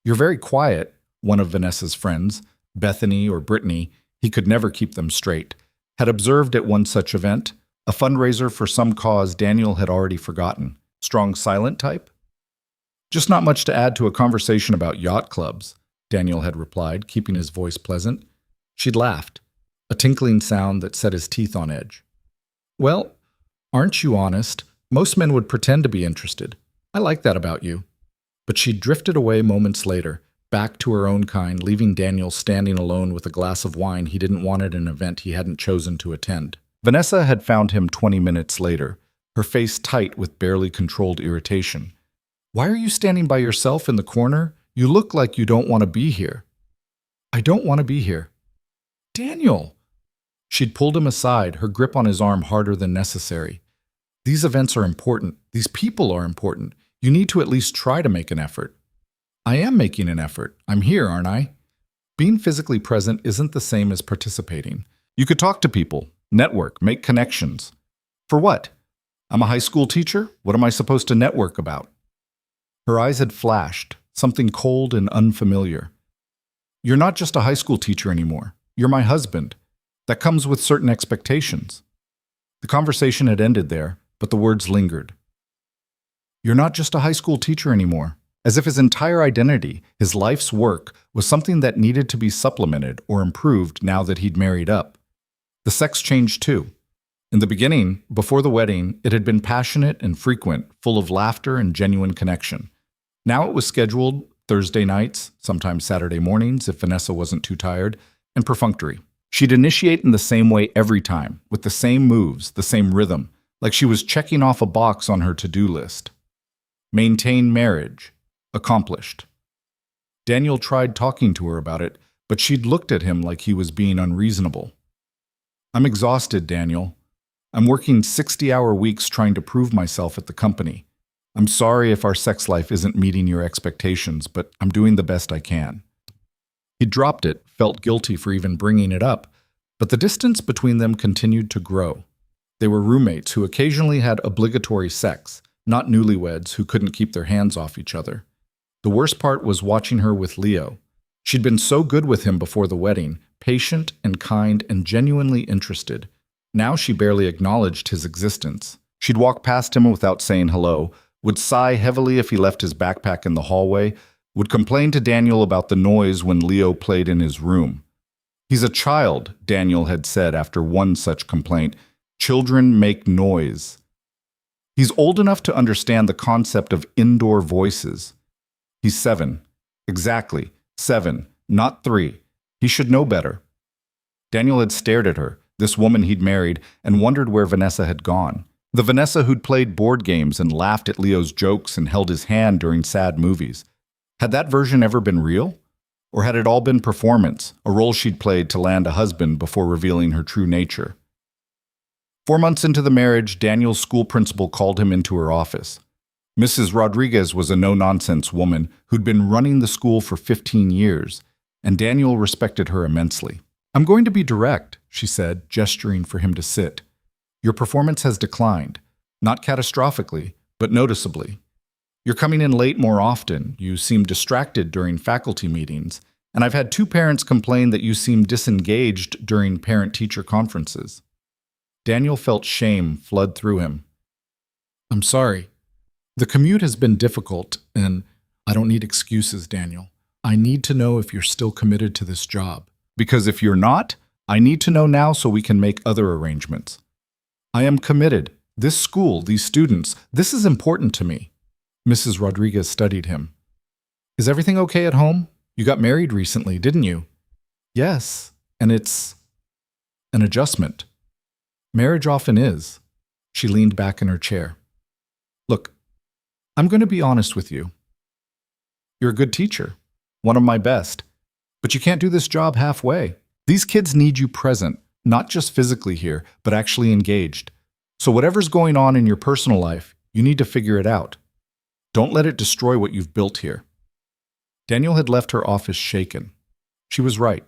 "You're very quiet," one of Vanessa's friends, Bethany or Brittany, he could never keep them straight, had observed at one such event, a fundraiser for some cause Daniel had already forgotten. Strong silent type? "Just not much to add to a conversation about yacht clubs," Daniel had replied, keeping his voice pleasant. She'd laughed, a tinkling sound that set his teeth on edge. "Well, aren't you honest? Most men would pretend to be interested. I like that about you." But she'd drifted away moments later, back to her own kind, leaving Daniel standing alone with a glass of wine he didn't want at an event he hadn't chosen to attend. Vanessa had found him 20 minutes later, her face tight with barely controlled irritation. "Why are you standing by yourself in the corner? You look like you don't want to be here." "I don't want to be here." "Daniel!" She'd pulled him aside, her grip on his arm harder than necessary. "These events are important. These people are important. You need to at least try to make an effort." "I am making an effort. I'm here, aren't I?" Being physically present isn't the same as participating. You could talk to people, network, make connections. For what? "I'm a high school teacher. What am I supposed to network about?" Her eyes had flashed, something cold and unfamiliar. "You're not just a high school teacher anymore. You're my husband. That comes with certain expectations." The conversation had ended there, but the words lingered. "You're not just a high school teacher anymore," as if his entire identity, his life's work, was something that needed to be supplemented or improved now that he'd married up. The sex changed too. In the beginning, before the wedding, it had been passionate and frequent, full of laughter and genuine connection. Now it was scheduled Thursday nights, sometimes Saturday mornings if Vanessa wasn't too tired, and perfunctory. She'd initiate in the same way every time, with the same moves, the same rhythm, like she was checking off a box on her to-do list. Maintain marriage. Accomplished. Daniel tried talking to her about it, but she'd looked at him like he was being unreasonable. "I'm exhausted, Daniel. I'm working 60-hour weeks trying to prove myself at the company. I'm sorry if our sex life isn't meeting your expectations, but I'm doing the best I can." He dropped it, felt guilty for even bringing it up, but the distance between them continued to grow. They were roommates who occasionally had obligatory sex, not newlyweds who couldn't keep their hands off each other. The worst part was watching her with Leo. She'd been so good with him before the wedding, patient and kind and genuinely interested. Now she barely acknowledged his existence. She'd walk past him without saying hello, would sigh heavily if he left his backpack in the hallway, would complain to Daniel about the noise when Leo played in his room. "He's a child," Daniel had said after one such complaint. "Children make noise." "He's old enough to understand the concept of indoor voices." "He's 7. Exactly, 7, not 3. He should know better." Daniel had stared at her, this woman he'd married, and wondered where Vanessa had gone. The Vanessa who'd played board games and laughed at Leo's jokes and held his hand during sad movies. Had that version ever been real? Or had it all been performance, a role she'd played to land a husband before revealing her true nature? 4 months into the marriage, Daniel's school principal called him into her office. Mrs. Rodriguez was a no-nonsense woman who'd been running the school for 15 years, and Daniel respected her immensely. "I'm going to be direct," she said, gesturing for him to sit. "Your performance has declined, not catastrophically, but noticeably. You're coming in late more often, you seem distracted during faculty meetings, and I've had 2 parents complain that you seem disengaged during parent-teacher conferences." Daniel felt shame flood through him. "I'm sorry. The commute has been difficult, and I don't need excuses, Daniel. I need to know if you're still committed to this job. Because if you're not, I need to know now so we can make other arrangements. I am committed. This school, these students, this is important to me." Mrs. Rodriguez studied him. "Is everything okay at home? You got married recently, didn't you?" "Yes, and it's an adjustment. Marriage often is." She leaned back in her chair. "Look, I'm going to be honest with you. You're a good teacher, one of my best, but you can't do this job halfway. These kids need you present, not just physically here, but actually engaged. So whatever's going on in your personal life, you need to figure it out. Don't let it destroy what you've built here. Daniel had left her office shaken. She was right.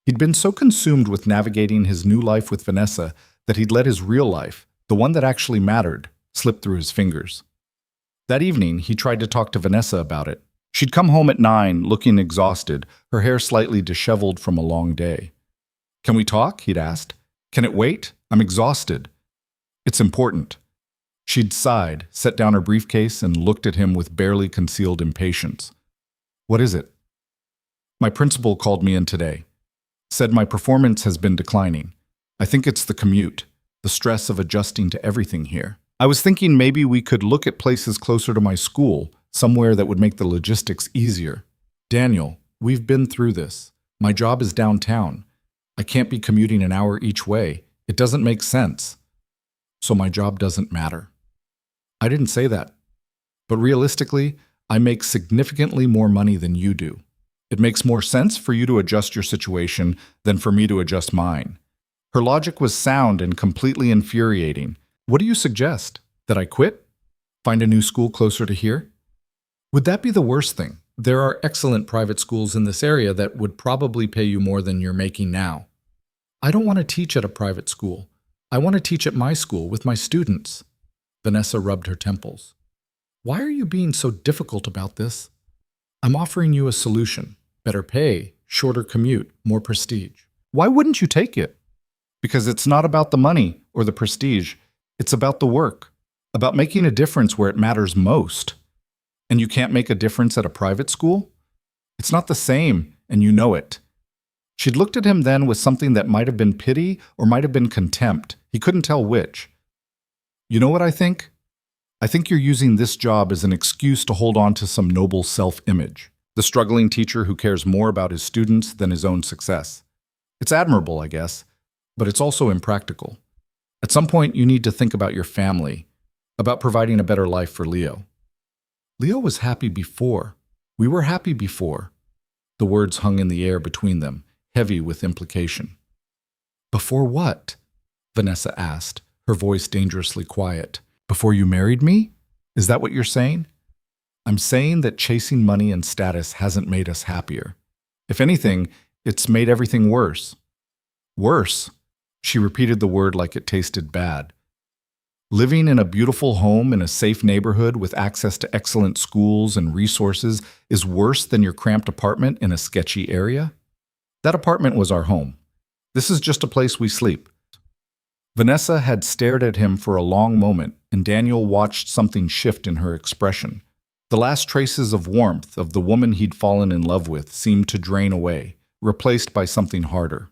He'd been so consumed with navigating his new life with Vanessa that he'd let his real life, the one that actually mattered, slip through his fingers. That evening, he tried to talk to Vanessa about it. She'd come home at 9, looking exhausted, her hair slightly disheveled from a long day. "Can we talk?" he'd asked. "Can it wait? I'm exhausted." "It's important." She'd sighed, set down her briefcase, and looked at him with barely concealed impatience. "What is it?" "My principal called me in today. Said my performance has been declining. I think it's the commute, the stress of adjusting to everything here. I was thinking maybe we could look at places closer to my school, somewhere that would make the logistics easier. Daniel, we've been through this. My job is downtown. I can't be commuting an hour each way. It doesn't make sense. So my job doesn't matter." "I didn't say that. But realistically, I make significantly more money than you do. It makes more sense for you to adjust your situation than for me to adjust mine." Her logic was sound and completely infuriating. "What do you suggest? That I quit? Find a new school closer to here?" "Would that be the worst thing? There are excellent private schools in this area that would probably pay you more than you're making now." "I don't want to teach at a private school. I want to teach at my school with my students." Vanessa rubbed her temples. "Why are you being so difficult about this? I'm offering you a solution. Better pay, shorter commute, more prestige. Why wouldn't you take it?" "Because it's not about the money or the prestige. It's about the work, about making a difference where it matters most. And you can't make a difference at a private school? It's not the same, and you know it." She'd looked at him then with something that might have been pity or might have been contempt. He couldn't tell which. "You know what I think? I think you're using this job as an excuse to hold on to some noble self-image. The struggling teacher who cares more about his students than his own success. It's admirable, I guess, but it's also impractical. At some point, you need to think about your family, about providing a better life for Leo." "Leo was happy before. We were happy before." The words hung in the air between them, heavy with implication. "Before what?" Vanessa asked, her voice dangerously quiet. "Before you married me? Is that what you're saying?" "I'm saying that chasing money and status hasn't made us happier. If anything, it's made everything worse." "Worse?" She repeated the word like it tasted bad. "Living in a beautiful home in a safe neighborhood with access to excellent schools and resources is worse than your cramped apartment in a sketchy area?" "That apartment was our home. This is just a place we sleep." Vanessa had stared at him for a long moment, and Daniel watched something shift in her expression. The last traces of warmth of the woman he'd fallen in love with seemed to drain away, replaced by something harder.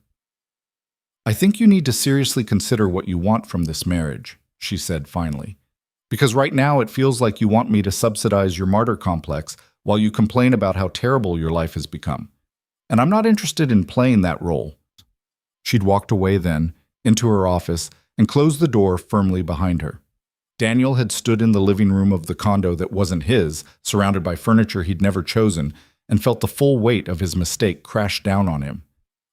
"I think you need to seriously consider what you want from this marriage," she said finally. "Because right now it feels like you want me to subsidize your martyr complex while you complain about how terrible your life has become. And I'm not interested in playing that role." She'd walked away then, into her office, and closed the door firmly behind her. Daniel had stood in the living room of the condo that wasn't his, surrounded by furniture he'd never chosen, and felt the full weight of his mistake crash down on him.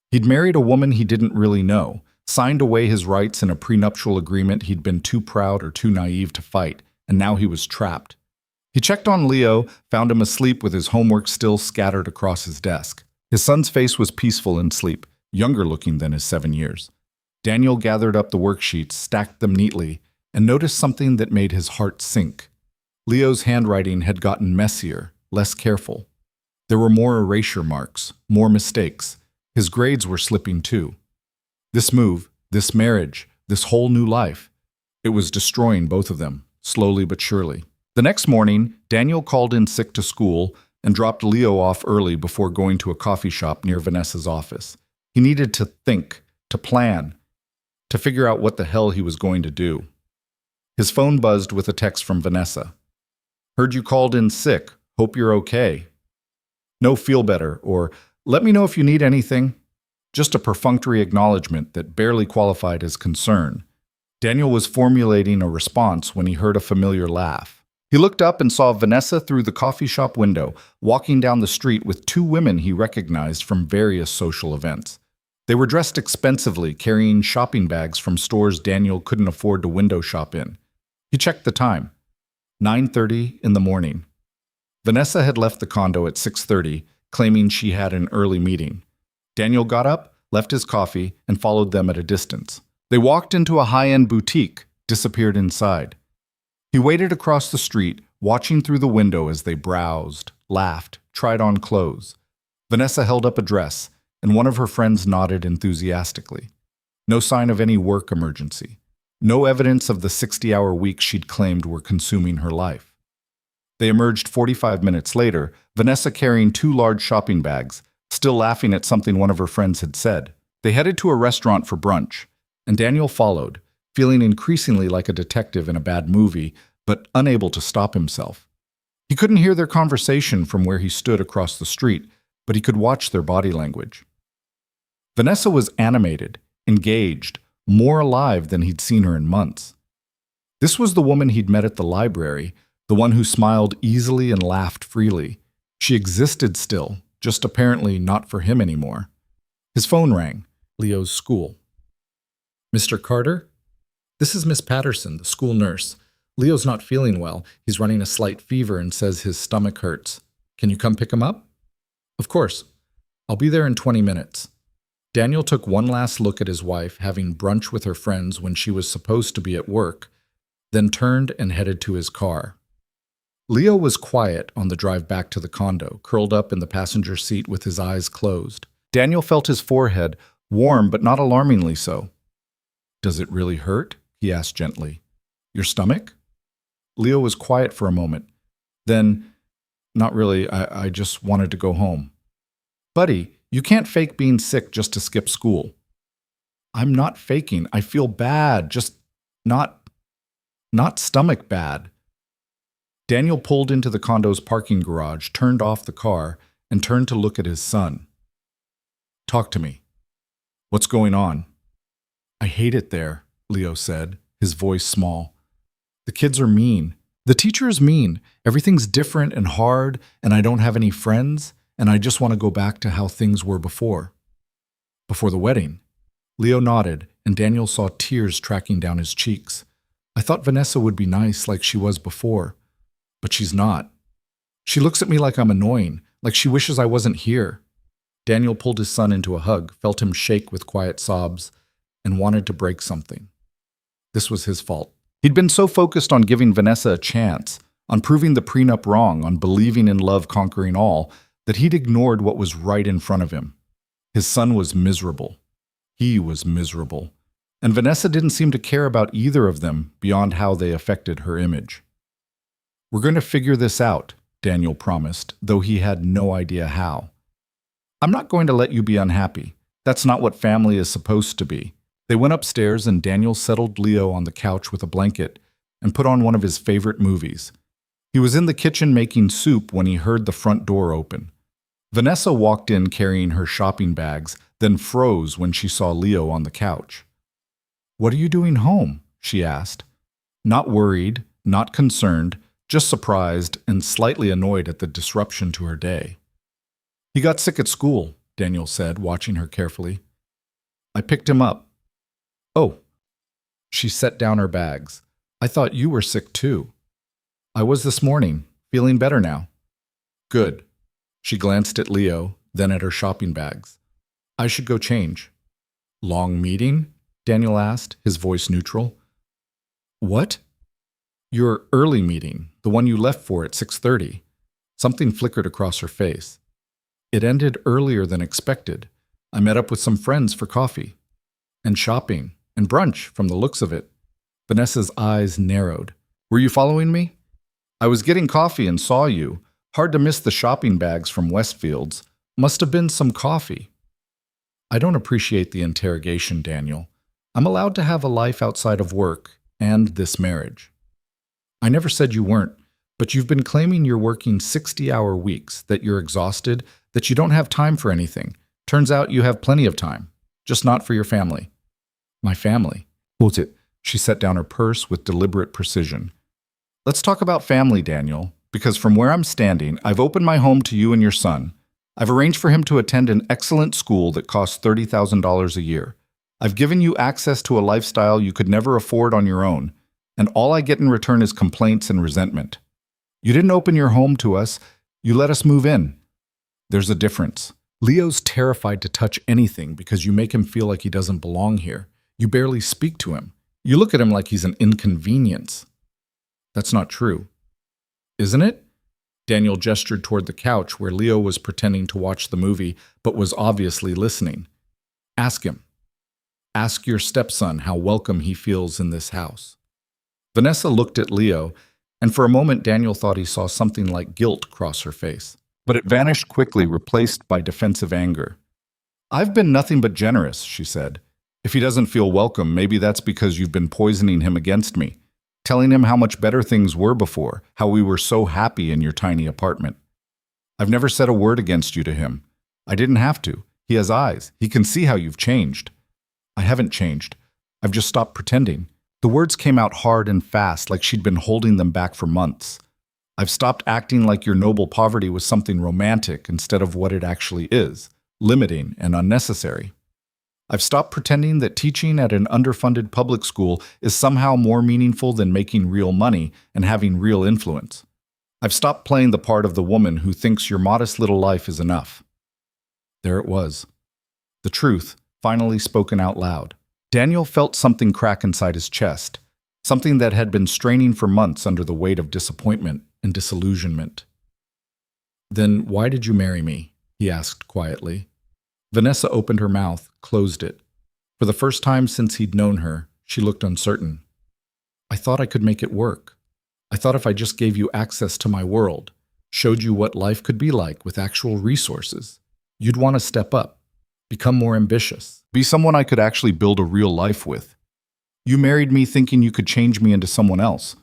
He'd married a woman he didn't really know, signed away his rights in a prenuptial agreement he'd been too proud or too naive to fight, and now he was trapped. He checked on Leo, found him asleep with his homework still scattered across his desk. His son's face was peaceful in sleep, younger looking than his 7 years. Daniel gathered up the worksheets, stacked them neatly, and noticed something that made his heart sink. Leo's handwriting had gotten messier, less careful. There were more erasure marks, more mistakes. His grades were slipping too. This move, this marriage, this whole new life, it was destroying both of them, slowly but surely. The next morning, Daniel called in sick to school and dropped Leo off early before going to a coffee shop near Vanessa's office. He needed to think, to plan, to figure out what the hell he was going to do. His phone buzzed with a text from Vanessa. "Heard you called in sick. Hope you're okay. No, feel better," or "let me know if you need anything." Just a perfunctory acknowledgement that barely qualified as concern. Daniel was formulating a response when he heard a familiar laugh. He looked up and saw Vanessa through the coffee shop window, walking down the street with two women he recognized from various social events. They were dressed expensively, carrying shopping bags from stores Daniel couldn't afford to window shop in. He checked the time. 9:30 in the morning. Vanessa had left the condo at 6:30, claiming she had an early meeting. Daniel got up, left his coffee, and followed them at a distance. They walked into a high-end boutique, disappeared inside. He waited across the street, watching through the window as they browsed, laughed, tried on clothes. Vanessa held up a dress, and one of her friends nodded enthusiastically. No sign of any work emergency. No evidence of the 60-hour week she'd claimed were consuming her life. They emerged 45 minutes later, Vanessa carrying 2 large shopping bags, still laughing at something one of her friends had said. They headed to a restaurant for brunch, and Daniel followed, feeling increasingly like a detective in a bad movie, but unable to stop himself. He couldn't hear their conversation from where he stood across the street, but he could watch their body language. Vanessa was animated, engaged, more alive than he'd seen her in months. This was the woman he'd met at the library, the one who smiled easily and laughed freely. She existed still, just apparently not for him anymore. His phone rang. Leo's school. "Mr. Carter? This is Miss Patterson, the school nurse. Leo's not feeling well. He's running a slight fever and says his stomach hurts. Can you come pick him up?" "Of course. I'll be there in 20 minutes." Daniel took one last look at his wife having brunch with her friends when she was supposed to be at work, then turned and headed to his car. Leo was quiet on the drive back to the condo, curled up in the passenger seat with his eyes closed. Daniel felt his forehead, warm but not alarmingly so. "Does it really hurt?" he asked gently. "Your stomach?" Leo was quiet for a moment. Then, "Not really, I just wanted to go home." "Buddy, you can't fake being sick just to skip school." "I'm not faking. I feel bad, just not stomach bad." Daniel pulled into the condo's parking garage, turned off the car, and turned to look at his son. "Talk to me. What's going on?" "I hate it there," Leo said, his voice small. "The kids are mean. The teacher is mean. Everything's different and hard, and I don't have any friends, and I just want to go back to how things were before." "Before the wedding?" Leo nodded, and Daniel saw tears tracking down his cheeks. "I thought Vanessa would be nice like she was before. But she's not. She looks at me like I'm annoying, like she wishes I wasn't here." Daniel pulled his son into a hug, felt him shake with quiet sobs, and wanted to break something. This was his fault. He'd been so focused on giving Vanessa a chance, on proving the prenup wrong, on believing in love conquering all, that he'd ignored what was right in front of him. His son was miserable. He was miserable. And Vanessa didn't seem to care about either of them beyond how they affected her image. "We're going to figure this out," Daniel promised, though he had no idea how. "I'm not going to let you be unhappy. That's not what family is supposed to be." They went upstairs and Daniel settled Leo on the couch with a blanket and put on one of his favorite movies. He was in the kitchen making soup when he heard the front door open. Vanessa walked in carrying her shopping bags, then froze when she saw Leo on the couch. "What are you doing home?" she asked. Not worried, not concerned, just surprised and slightly annoyed at the disruption to her day. "He got sick at school," Daniel said, watching her carefully. "I picked him up." "Oh." She set down her bags. "I thought you were sick too." "I was this morning, feeling better now." "Good." She glanced at Leo, then at her shopping bags. "I should go change." "Long meeting?" Daniel asked, his voice neutral. "What?" "Your early meeting, the one you left for at 6:30. Something flickered across her face. "It ended earlier than expected. I met up with some friends for coffee. And shopping, and brunch, from the looks of it." Vanessa's eyes narrowed. "Were you following me?" "I was getting coffee and saw you. Hard to miss the shopping bags from Westfields. Must have been some coffee." "I don't appreciate the interrogation, Daniel. I'm allowed to have a life outside of work and this marriage." "I never said you weren't, but you've been claiming you're working 60-hour weeks, that you're exhausted, that you don't have time for anything. Turns out you have plenty of time, just not for your family." "My family?" "What's it?" She set down her purse with deliberate precision. "Let's talk about family, Daniel, because from where I'm standing, I've opened my home to you and your son. I've arranged for him to attend an excellent school that costs $30,000 a year. I've given you access to a lifestyle you could never afford on your own, and all I get in return is complaints and resentment. You didn't open your home to us, you let us move in. There's a difference. Leo's terrified to touch anything because you make him feel like he doesn't belong here. You barely speak to him. You look at him like he's an inconvenience. That's not true. Isn't it? Daniel gestured toward the couch where Leo was pretending to watch the movie, but was obviously listening. Ask him. Ask your stepson how welcome he feels in this house. Vanessa looked at Leo, and for a moment Daniel thought he saw something like guilt cross her face. But it vanished quickly, replaced by defensive anger. I've been nothing but generous, she said. If he doesn't feel welcome, maybe that's because you've been poisoning him against me, telling him how much better things were before, how we were so happy in your tiny apartment. I've never said a word against you to him. I didn't have to. He has eyes. He can see how you've changed. I haven't changed. I've just stopped pretending. The words came out hard and fast, like she'd been holding them back for months. I've stopped acting like your noble poverty was something romantic instead of what it actually is, limiting and unnecessary. I've stopped pretending that teaching at an underfunded public school is somehow more meaningful than making real money and having real influence. I've stopped playing the part of the woman who thinks your modest little life is enough. There it was. The truth, finally spoken out loud. Daniel felt something crack inside his chest, something that had been straining for months under the weight of disappointment and disillusionment. Then why did you marry me? He asked quietly. Vanessa opened her mouth, closed it. For the first time since he'd known her, she looked uncertain. I thought I could make it work. I thought if I just gave you access to my world, showed you what life could be like with actual resources, you'd want to step up, become more ambitious, be someone I could actually build a real life with. You married me thinking you could change me into someone else.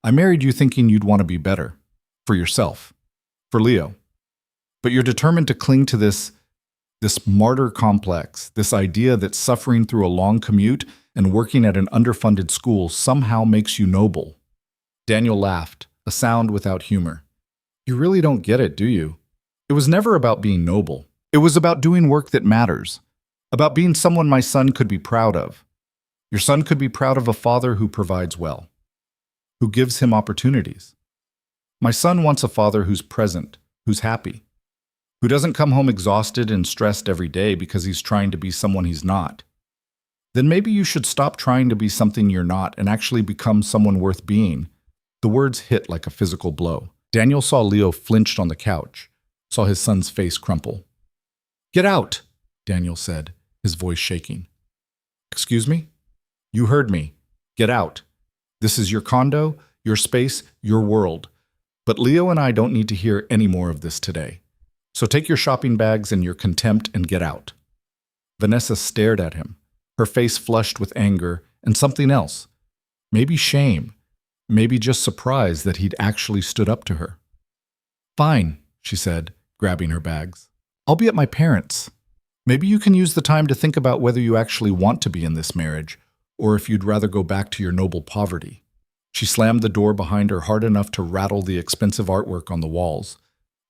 I married you thinking you'd want to be better. For yourself. For Leo. But you're determined to cling to this martyr complex, this idea that suffering through a long commute and working at an underfunded school somehow makes you noble. Daniel laughed, a sound without humor. You really don't get it, do you? It was never about being noble. It was about doing work that matters. About being someone my son could be proud of. Your son could be proud of a father who provides well, who gives him opportunities. My son wants a father who's present, who's happy, who doesn't come home exhausted and stressed every day because he's trying to be someone he's not. Then maybe you should stop trying to be something you're not and actually become someone worth being. The words hit like a physical blow. Daniel saw Leo flinched on the couch, saw his son's face crumple. Get out, Daniel said, his voice shaking. Excuse me? You heard me. Get out. This is your condo, your space, your world. But Leo and I don't need to hear any more of this today. So take your shopping bags and your contempt and get out. Vanessa stared at him, her face flushed with anger and something else. Maybe shame. Maybe just surprise that he'd actually stood up to her. Fine, she said, grabbing her bags. I'll be at my parents'. Maybe you can use the time to think about whether you actually want to be in this marriage, or if you'd rather go back to your noble poverty. She slammed the door behind her hard enough to rattle the expensive artwork on the walls.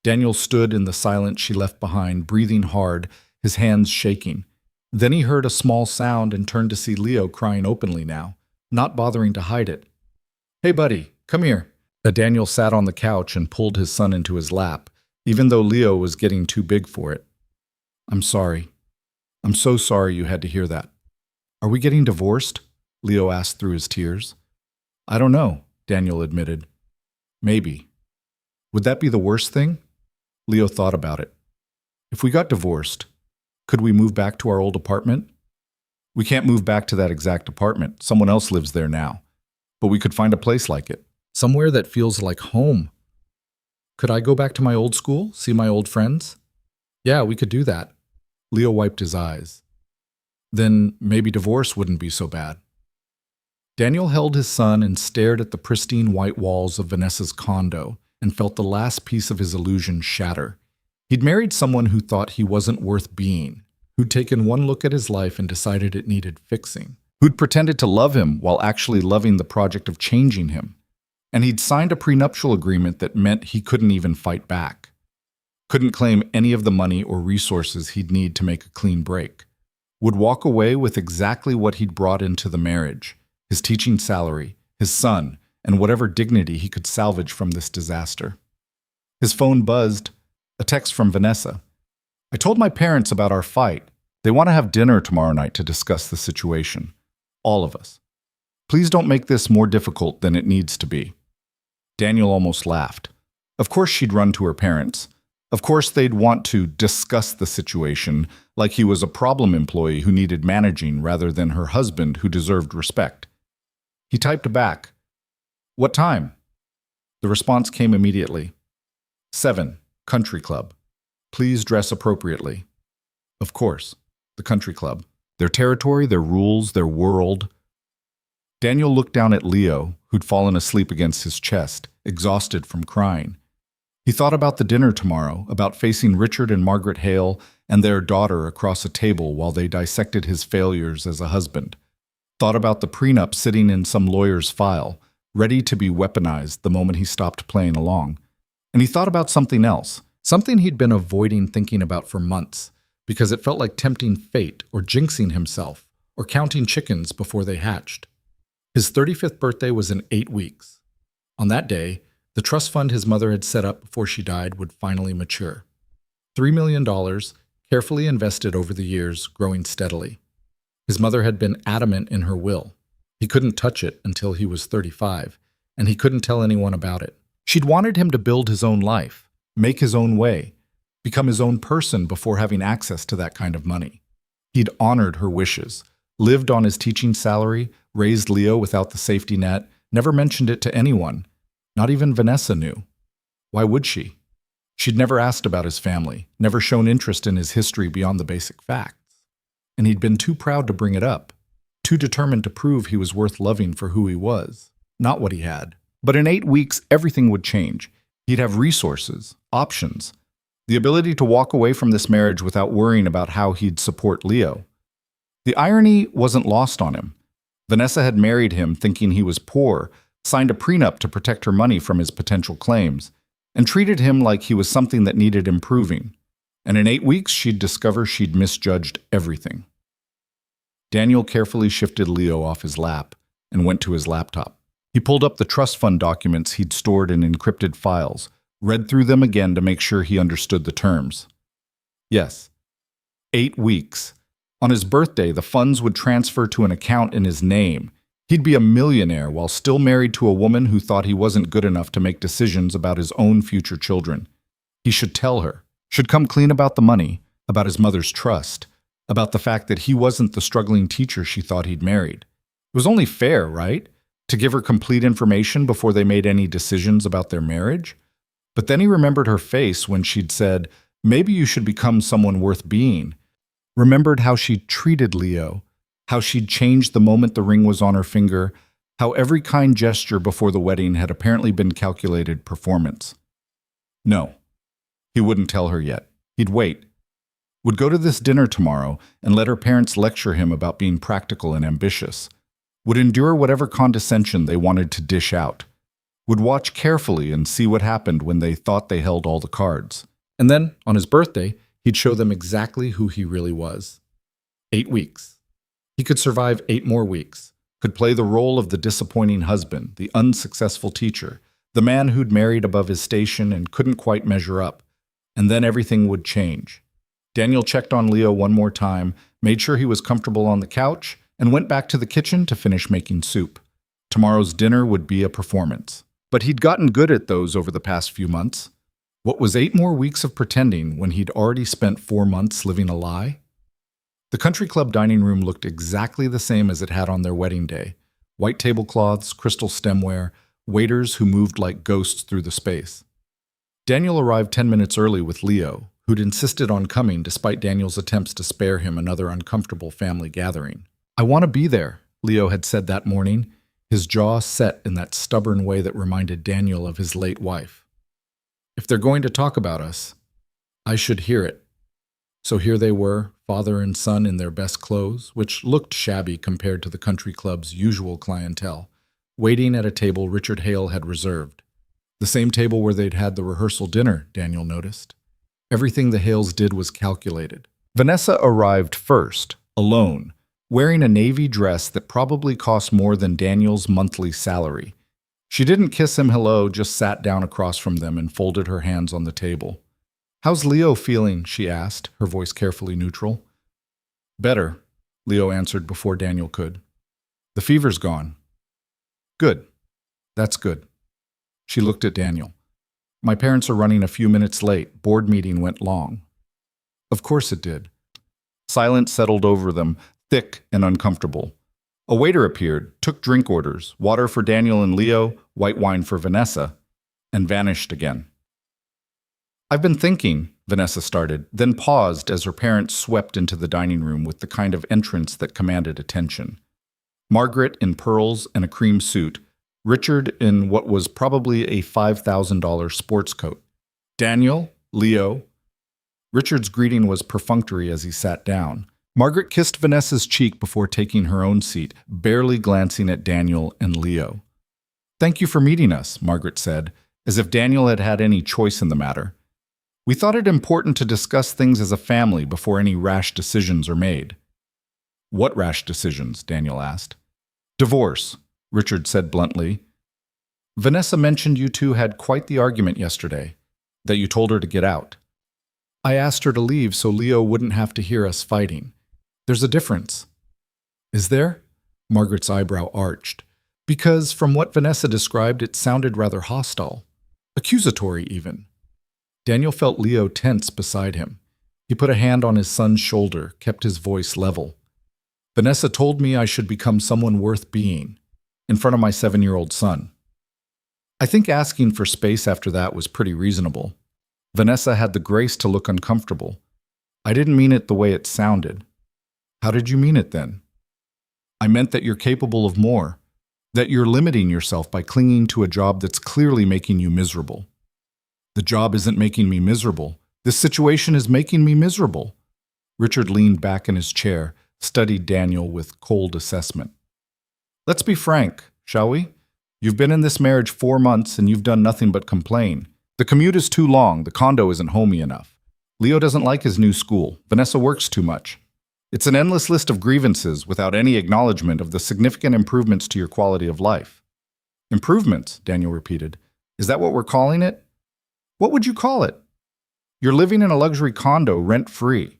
Daniel stood in the silence she left behind, breathing hard, his hands shaking. Then he heard a small sound and turned to see Leo crying openly now, not bothering to hide it. Hey buddy, come here. Daniel sat on the couch and pulled his son into his lap, even though Leo was getting too big for it. I'm sorry. I'm so sorry you had to hear that. Are we getting divorced? Leo asked through his tears. I don't know, Daniel admitted. Maybe. Would that be the worst thing? Leo thought about it. If we got divorced, could we move back to our old apartment? We can't move back to that exact apartment. Someone else lives there now. But we could find a place like it. Somewhere that feels like home. Could I go back to my old school, see my old friends? Yeah, we could do that. Leo wiped his eyes. Then maybe divorce wouldn't be so bad. Daniel held his son and stared at the pristine white walls of Vanessa's condo and felt the last piece of his illusion shatter. He'd married someone who thought he wasn't worth being, who'd taken one look at his life and decided it needed fixing, who'd pretended to love him while actually loving the project of changing him. And he'd signed a prenuptial agreement that meant he couldn't even fight back. Couldn't claim any of the money or resources he'd need to make a clean break. Would walk away with exactly what he'd brought into the marriage, his teaching salary, his son, and whatever dignity he could salvage from this disaster. His phone buzzed, a text from Vanessa. I told my parents about our fight. They want to have dinner tomorrow night to discuss the situation. All of us. Please don't make this more difficult than it needs to be. Daniel almost laughed. Of course she'd run to her parents. Of course they'd want to discuss the situation like he was a problem employee who needed managing rather than her husband who deserved respect. He typed back, "What time?" The response came immediately. 7, Country Club. Please dress appropriately. Of course, the country club. Their territory, their rules, their world. Daniel looked down at Leo, who'd fallen asleep against his chest, exhausted from crying. He thought about the dinner tomorrow, about facing Richard and Margaret Hale and their daughter across a table while they dissected his failures as a husband. Thought about the prenup sitting in some lawyer's file, ready to be weaponized the moment he stopped playing along. And he thought about something else, something he'd been avoiding thinking about for months, because it felt like tempting fate or jinxing himself or counting chickens before they hatched. His 35th birthday was in 8 weeks. On that day, the trust fund his mother had set up before she died would finally mature. $3 million, carefully invested over the years, growing steadily. His mother had been adamant in her will. He couldn't touch it until he was 35, and he couldn't tell anyone about it. She'd wanted him to build his own life, make his own way, become his own person before having access to that kind of money. He'd honored her wishes, lived on his teaching salary, raised Leo without the safety net, never mentioned it to anyone. Not even Vanessa knew. Why would she? She'd never asked about his family, never shown interest in his history beyond the basic facts. And he'd been too proud to bring it up, too determined to prove he was worth loving for who he was, not what he had. But in 8 weeks, everything would change. He'd have resources, options, the ability to walk away from this marriage without worrying about how he'd support Leo. The irony wasn't lost on him. Vanessa had married him thinking he was poor, signed a prenup to protect her money from his potential claims, and treated him like he was something that needed improving. And in 8 weeks, she'd discover she'd misjudged everything. Daniel carefully shifted Leo off his lap and went to his laptop. He pulled up the trust fund documents he'd stored in encrypted files, read through them again to make sure he understood the terms. Yes, 8 weeks. On his birthday, the funds would transfer to an account in his name. He'd be a millionaire while still married to a woman who thought he wasn't good enough to make decisions about his own future children. He should tell her, should come clean about the money, about his mother's trust, about the fact that he wasn't the struggling teacher she thought he'd married. It was only fair, right? To give her complete information before they made any decisions about their marriage? But then he remembered her face when she'd said, "Maybe you should become someone worth being." Remembered how she'd treated Leo, how she'd changed the moment the ring was on her finger, how every kind gesture before the wedding had apparently been calculated performance. No, he wouldn't tell her yet. He'd wait. Would go to this dinner tomorrow and let her parents lecture him about being practical and ambitious. Would endure whatever condescension they wanted to dish out. Would watch carefully and see what happened when they thought they held all the cards. And then, on his birthday, he'd show them exactly who he really was. 8 weeks. He could survive 8 more weeks, could play the role of the disappointing husband, the unsuccessful teacher, the man who'd married above his station and couldn't quite measure up. And then everything would change. Daniel checked on Leo one more time, made sure he was comfortable on the couch, and went back to the kitchen to finish making soup. Tomorrow's dinner would be a performance. But he'd gotten good at those over the past few months. What was 8 more weeks of pretending when he'd already spent 4 months living a lie? The country club dining room looked exactly the same as it had on their wedding day. White tablecloths, crystal stemware, waiters who moved like ghosts through the space. Daniel arrived 10 minutes early with Leo, who'd insisted on coming despite Daniel's attempts to spare him another uncomfortable family gathering. "I want to be there," Leo had said that morning, his jaw set in that stubborn way that reminded Daniel of his late wife. "If they're going to talk about us, I should hear it." So here they were, father and son in their best clothes, which looked shabby compared to the country club's usual clientele, waiting at a table Richard Hale had reserved. The same table where they'd had the rehearsal dinner, Daniel noticed. Everything the Hales did was calculated. Vanessa arrived first, alone, wearing a navy dress that probably cost more than Daniel's monthly salary. She didn't kiss him hello, just sat down across from them and folded her hands on the table. "How's Leo feeling?" she asked, her voice carefully neutral. "Better," Leo answered before Daniel could. "The fever's gone." "Good. That's good." She looked at Daniel. "My parents are running a few minutes late. Board meeting went long." Of course it did. Silence settled over them, thick and uncomfortable. A waiter appeared, took drink orders, water for Daniel and Leo, white wine for Vanessa, and vanished again. "I've been thinking," Vanessa started, then paused as her parents swept into the dining room with the kind of entrance that commanded attention. Margaret in pearls and a cream suit, Richard in what was probably a $5,000 sports coat. Daniel, Leo. Richard's greeting was perfunctory as he sat down. Margaret kissed Vanessa's cheek before taking her own seat, barely glancing at Daniel and Leo. "Thank you for meeting us," Margaret said, as if Daniel had had any choice in the matter. "We thought it important to discuss things as a family before any rash decisions are made." "What rash decisions?" Daniel asked. "Divorce," Richard said bluntly. "Vanessa mentioned you two had quite the argument yesterday, that you told her to get out. I asked her to leave so Leo wouldn't have to hear us fighting. There's a difference." "Is there?" Margaret's eyebrow arched. Because from what Vanessa described, it sounded rather hostile. Accusatory, even. Daniel felt Leo tense beside him. He put a hand on his son's shoulder, kept his voice level. "Vanessa told me I should become someone worth being, in front of my 7-year-old son." I think asking for space after that was pretty reasonable. Vanessa had the grace to look uncomfortable. "I didn't mean it the way it sounded." "How did you mean it then?" "I meant that you're capable of more, that you're limiting yourself by clinging to a job that's clearly making you miserable." "The job isn't making me miserable. This situation is making me miserable." Richard leaned back in his chair, studied Daniel with cold assessment. "Let's be frank, shall we? You've been in this marriage 4 months and you've done nothing but complain. The commute is too long, the condo isn't homey enough. Leo doesn't like his new school, Vanessa works too much. It's an endless list of grievances without any acknowledgement of the significant improvements to your quality of life." "Improvements," Daniel repeated. "Is that what we're calling it?" "What would you call it?" "You're living in a luxury condo, rent-free.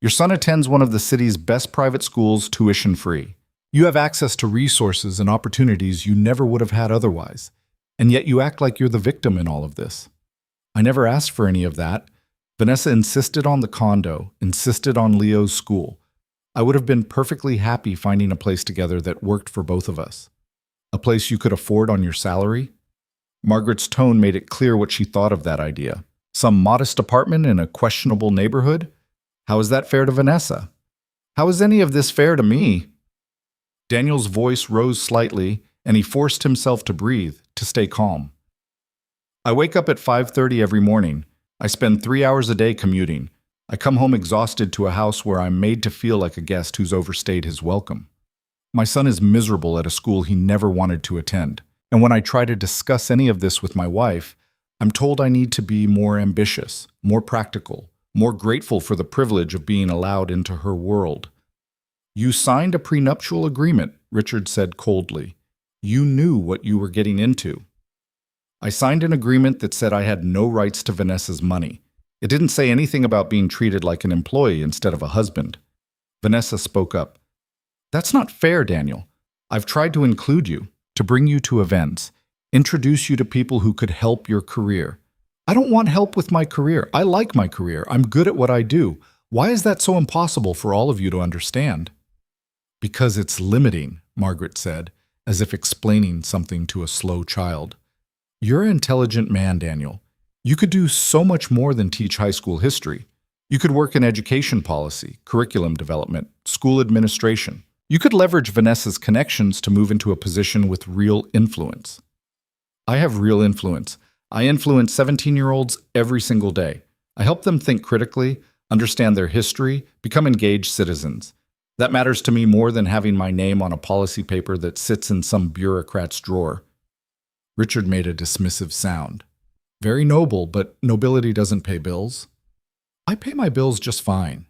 Your son attends one of the city's best private schools, tuition-free. You have access to resources and opportunities you never would have had otherwise. And yet you act like you're the victim in all of this." "I never asked for any of that." Vanessa insisted on the condo, insisted on Leo's school. "I would have been perfectly happy finding a place together that worked for both of us. A place you could afford on your salary." Margaret's tone made it clear what she thought of that idea. Some modest apartment in a questionable neighborhood? How is that fair to Vanessa? How is any of this fair to me? Daniel's voice rose slightly, and he forced himself to breathe, to stay calm. "I wake up at 5:30 every morning. I spend 3 hours a day commuting. I come home exhausted to a house where I'm made to feel like a guest who's overstayed his welcome. My son is miserable at a school he never wanted to attend. And when I try to discuss any of this with my wife, I'm told I need to be more ambitious, more practical, more grateful for the privilege of being allowed into her world." "You signed a prenuptial agreement," Richard said coldly. "You knew what you were getting into." "I signed an agreement that said I had no rights to Vanessa's money. It didn't say anything about being treated like an employee instead of a husband." Vanessa spoke up. "That's not fair, Daniel. I've tried to include you, to bring you to events, introduce you to people who could help your career. I don't want help with my career. I like my career. I'm good at what I do. Why is that so impossible for all of you to understand?" "Because it's limiting," Margaret said, as if explaining something to a slow child. "You're an intelligent man, Daniel. You could do so much more than teach high school history. You could work in education policy, curriculum development, school administration. You could leverage Vanessa's connections to move into a position with real influence." "I have real influence. I influence 17-year-olds every single day. I help them think critically, understand their history, become engaged citizens. That matters to me more than having my name on a policy paper that sits in some bureaucrat's drawer." Richard made a dismissive sound. "Very noble, but nobility doesn't pay bills." I pay my bills just fine.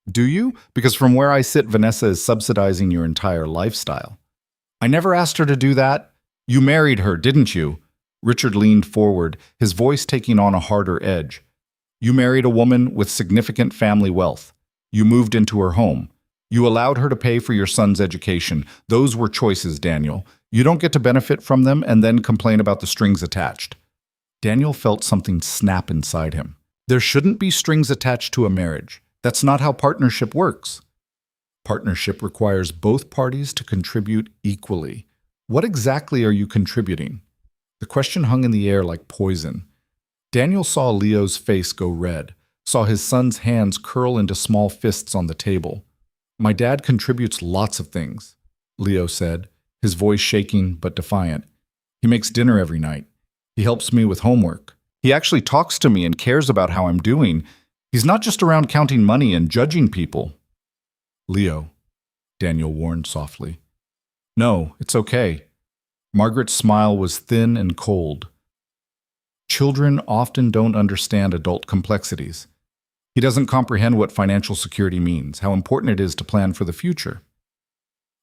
Do you? Because from where I sit, Vanessa is subsidizing your entire lifestyle. I never asked her to do that. You married her, didn't you? Richard leaned forward, his voice taking on a harder edge. You married a woman with significant family wealth. You moved into her home. You allowed her to pay for your son's education. Those were choices, Daniel. You don't get to benefit from them and then complain about the strings attached. Daniel felt something snap inside him. There shouldn't be strings attached to a marriage. That's not how partnership works. Partnership requires both parties to contribute equally. What exactly are you contributing? The question hung in the air like poison. Daniel saw Leo's face go red, saw his son's hands curl into small fists on the table. My dad contributes lots of things, Leo said, his voice shaking but defiant. He makes dinner every night. He helps me with homework. He actually talks to me and cares about how I'm doing. He's not just around counting money and judging people. Leo, Daniel warned softly. No, it's okay. Margaret's smile was thin and cold. Children often don't understand adult complexities. He doesn't comprehend what financial security means, how important it is to plan for the future.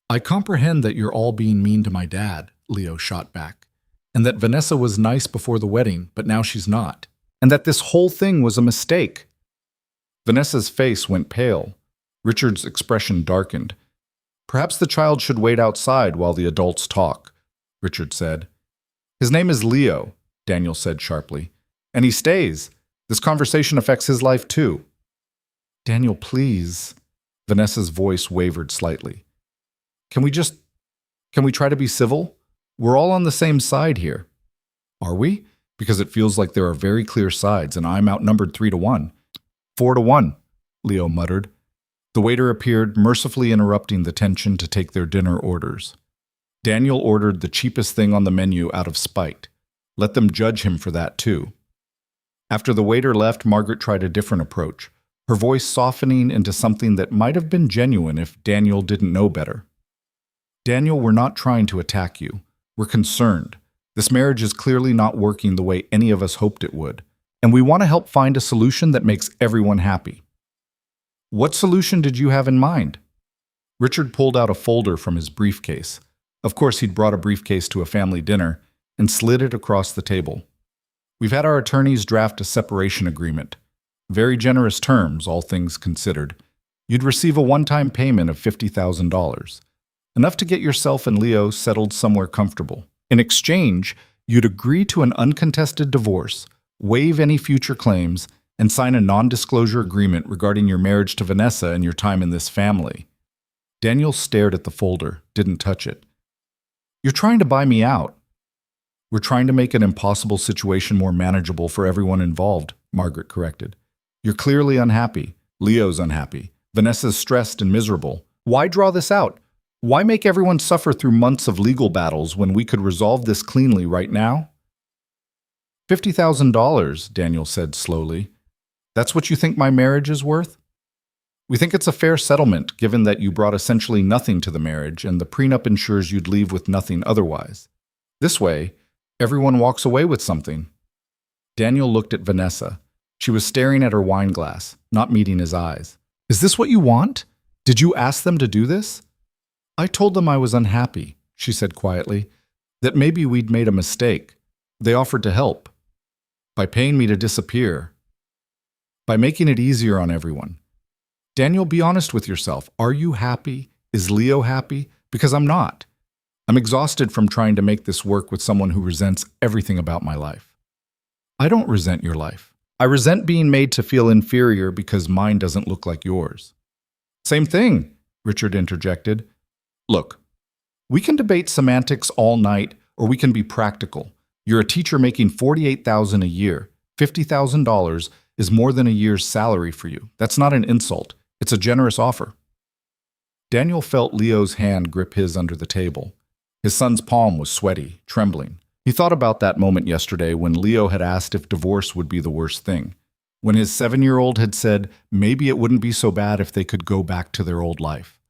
I comprehend that you're all being mean to my dad, Leo shot back, and that Vanessa was nice before the wedding, but now she's not, and that this whole thing was a mistake. Vanessa's face went pale. Richard's expression darkened. Perhaps the child should wait outside while the adults talk, Richard said. His name is Leo, Daniel said sharply, and he stays. This conversation affects his life too. Daniel, please. Vanessa's voice wavered slightly. Can we try to be civil? We're all on the same side here. Are we? Because it feels like there are very clear sides, and I'm outnumbered 3-1. 4-1, Leo muttered. The waiter appeared, mercifully interrupting the tension to take their dinner orders. Daniel ordered the cheapest thing on the menu out of spite. Let them judge him for that too. After the waiter left, Margaret tried a different approach, her voice softening into something that might have been genuine if Daniel didn't know better. Daniel, we're not trying to attack you. We're concerned. This marriage is clearly not working the way any of us hoped it would, and we want to help find a solution that makes everyone happy. What solution did you have in mind? Richard pulled out a folder from his briefcase. Of course, he'd brought a briefcase to a family dinner and slid it across the table. We've had our attorneys draft a separation agreement. Very generous terms, all things considered. You'd receive a one-time payment of $50,000. Enough to get yourself and Leo settled somewhere comfortable. In exchange, you'd agree to an uncontested divorce, waive any future claims, and sign a non-disclosure agreement regarding your marriage to Vanessa and your time in this family. Daniel stared at the folder, didn't touch it. You're trying to buy me out. We're trying to make an impossible situation more manageable for everyone involved, Margaret corrected. You're clearly unhappy. Leo's unhappy. Vanessa's stressed and miserable. Why draw this out? Why make everyone suffer through months of legal battles when we could resolve this cleanly right now? $50,000, Daniel said slowly. That's what you think my marriage is worth? We think it's a fair settlement, given that you brought essentially nothing to the marriage, and the prenup ensures you'd leave with nothing otherwise. This way, everyone walks away with something. Daniel looked at Vanessa. She was staring at her wine glass, not meeting his eyes. Is this what you want? Did you ask them to do this? I told them I was unhappy, she said quietly, that maybe we'd made a mistake. They offered to help. By paying me to disappear. By making it easier on everyone. Daniel, be honest with yourself. Are you happy? Is Leo happy? Because I'm not. I'm exhausted from trying to make this work with someone who resents everything about my life. I don't resent your life. I resent being made to feel inferior because mine doesn't look like yours. Same thing, Richard interjected. Look, we can debate semantics all night, or we can be practical. You're a teacher making $48,000 a year. $50,000 is more than a year's salary for you. That's not an insult. It's a generous offer. Daniel felt Leo's hand grip his under the table. His son's palm was sweaty, trembling. He thought about that moment yesterday when Leo had asked if divorce would be the worst thing. When his 7-year-old had said maybe it wouldn't be so bad if they could go back to their old life.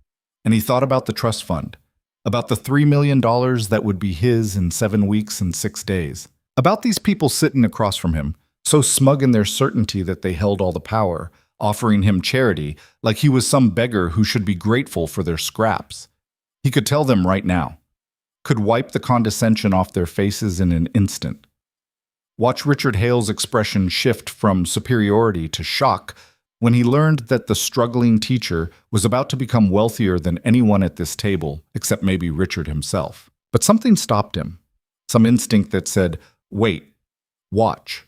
And he thought about the trust fund, about the $3 million that would be his in 7 weeks and 6 days, about these people sitting across from him, so smug in their certainty that they held all the power, offering him charity like he was some beggar who should be grateful for their scraps. He could tell them right now, could wipe the condescension off their faces in an instant. Watch Richard Hale's expression shift from superiority to shock when he learned that the struggling teacher was about to become wealthier than anyone at this table, except maybe Richard himself. But something stopped him. Some instinct that said, wait, watch,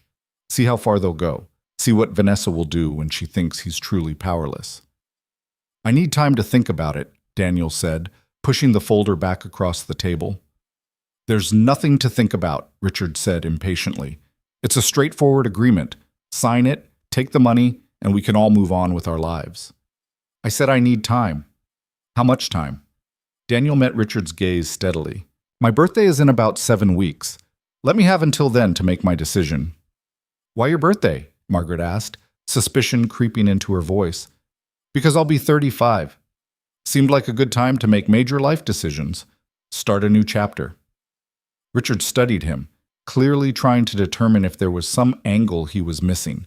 see how far they'll go, see what Vanessa will do when she thinks he's truly powerless. I need time to think about it, Daniel said, pushing the folder back across the table. There's nothing to think about, Richard said impatiently. It's a straightforward agreement. Sign it, take the money, and we can all move on with our lives. I said I need time. How much time? Daniel met Richard's gaze steadily. My birthday is in about 7 weeks. Let me have until then to make my decision. Why your birthday? Margaret asked, suspicion creeping into her voice. Because I'll be 35. Seemed like a good time to make major life decisions. Start a new chapter. Richard studied him, clearly trying to determine if there was some angle he was missing.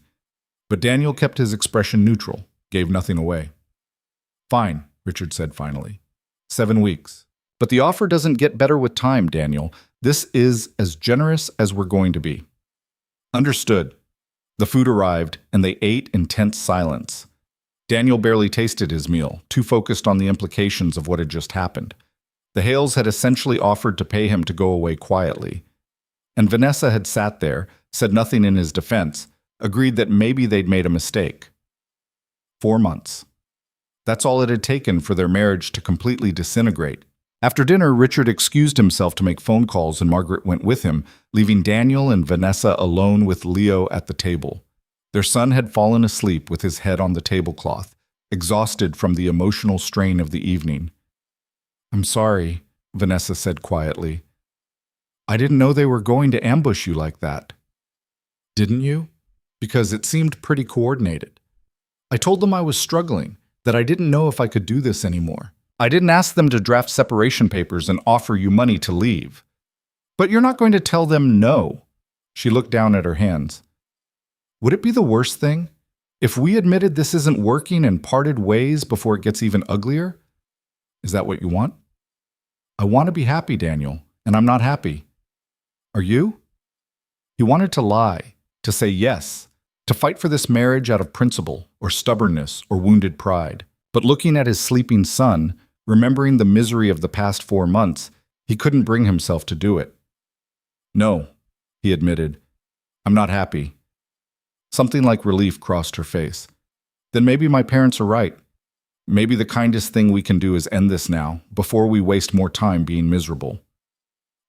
But Daniel kept his expression neutral, gave nothing away. Fine, Richard said finally. 7 weeks. But the offer doesn't get better with time, Daniel. This is as generous as we're going to be. Understood. The food arrived, and they ate in tense silence. Daniel barely tasted his meal, too focused on the implications of what had just happened. The Hales had essentially offered to pay him to go away quietly. And Vanessa had sat there, said nothing in his defense, agreed that maybe they'd made a mistake. 4 months. That's all it had taken for their marriage to completely disintegrate. After dinner, Richard excused himself to make phone calls and Margaret went with him, leaving Daniel and Vanessa alone with Leo at the table. Their son had fallen asleep with his head on the tablecloth, exhausted from the emotional strain of the evening. I'm sorry, Vanessa said quietly. I didn't know they were going to ambush you like that. Didn't you? Because it seemed pretty coordinated. I told them I was struggling, that I didn't know if I could do this anymore. I didn't ask them to draft separation papers and offer you money to leave. But you're not going to tell them no. She looked down at her hands. Would it be the worst thing if we admitted this isn't working and parted ways before it gets even uglier? Is that what you want? I want to be happy, Daniel, and I'm not happy. Are you? He wanted to lie, to say yes, to fight for this marriage out of principle or stubbornness or wounded pride. But looking at his sleeping son, remembering the misery of the past 4 months, he couldn't bring himself to do it. No, he admitted. I'm not happy. Something like relief crossed her face. Then maybe my parents are right. Maybe the kindest thing we can do is end this now, before we waste more time being miserable.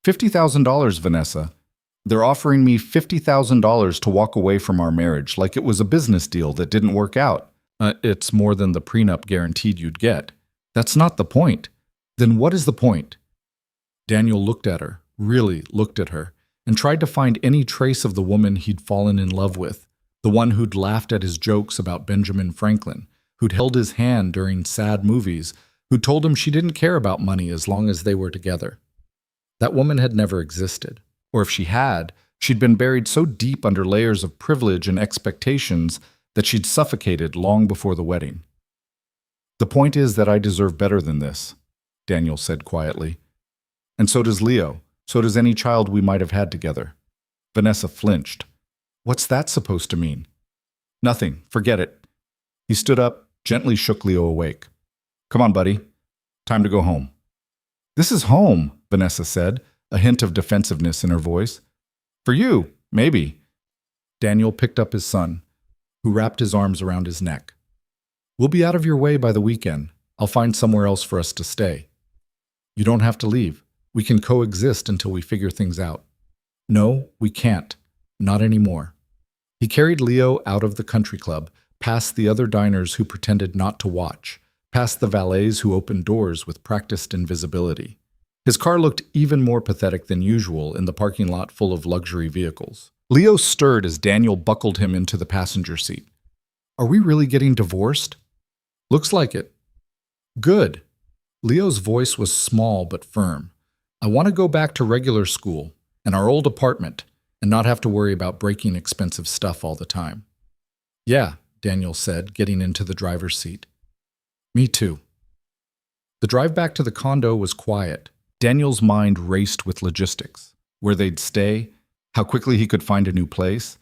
$50,000, Vanessa. They're offering me $50,000 to walk away from our marriage like it was a business deal that didn't work out. It's more than the prenup guaranteed you'd get. That's not the point. Then what is the point? Daniel looked at her, really looked at her, and tried to find any trace of the woman he'd fallen in love with, the one who'd laughed at his jokes about Benjamin Franklin, who'd held his hand during sad movies, who told him she didn't care about money as long as they were together. That woman had never existed. Or if she had, she'd been buried so deep under layers of privilege and expectations that she'd suffocated long before the wedding. The point is that I deserve better than this, Daniel said quietly. And so does Leo. So does any child we might have had together. Vanessa flinched. What's that supposed to mean? Nothing. Forget it. He stood up, gently shook Leo awake. Come on, buddy. Time to go home. This is home, Vanessa said, a hint of defensiveness in her voice. For you, maybe. Daniel picked up his son, who wrapped his arms around his neck. We'll be out of your way by the weekend. I'll find somewhere else for us to stay. You don't have to leave. We can coexist until we figure things out. No, we can't. Not anymore. He carried Leo out of the country club, past the other diners who pretended not to watch, past the valets who opened doors with practiced invisibility. His car looked even more pathetic than usual in the parking lot full of luxury vehicles. Leo stirred as Daniel buckled him into the passenger seat. Are we really getting divorced? Looks like it. Good. Leo's voice was small but firm. I want to go back to regular school and our old apartment and not have to worry about breaking expensive stuff all the time. Yeah, Daniel said, getting into the driver's seat. Me too. The drive back to the condo was quiet. Daniel's mind raced with logistics. Where they'd stay, how quickly he could find a new place,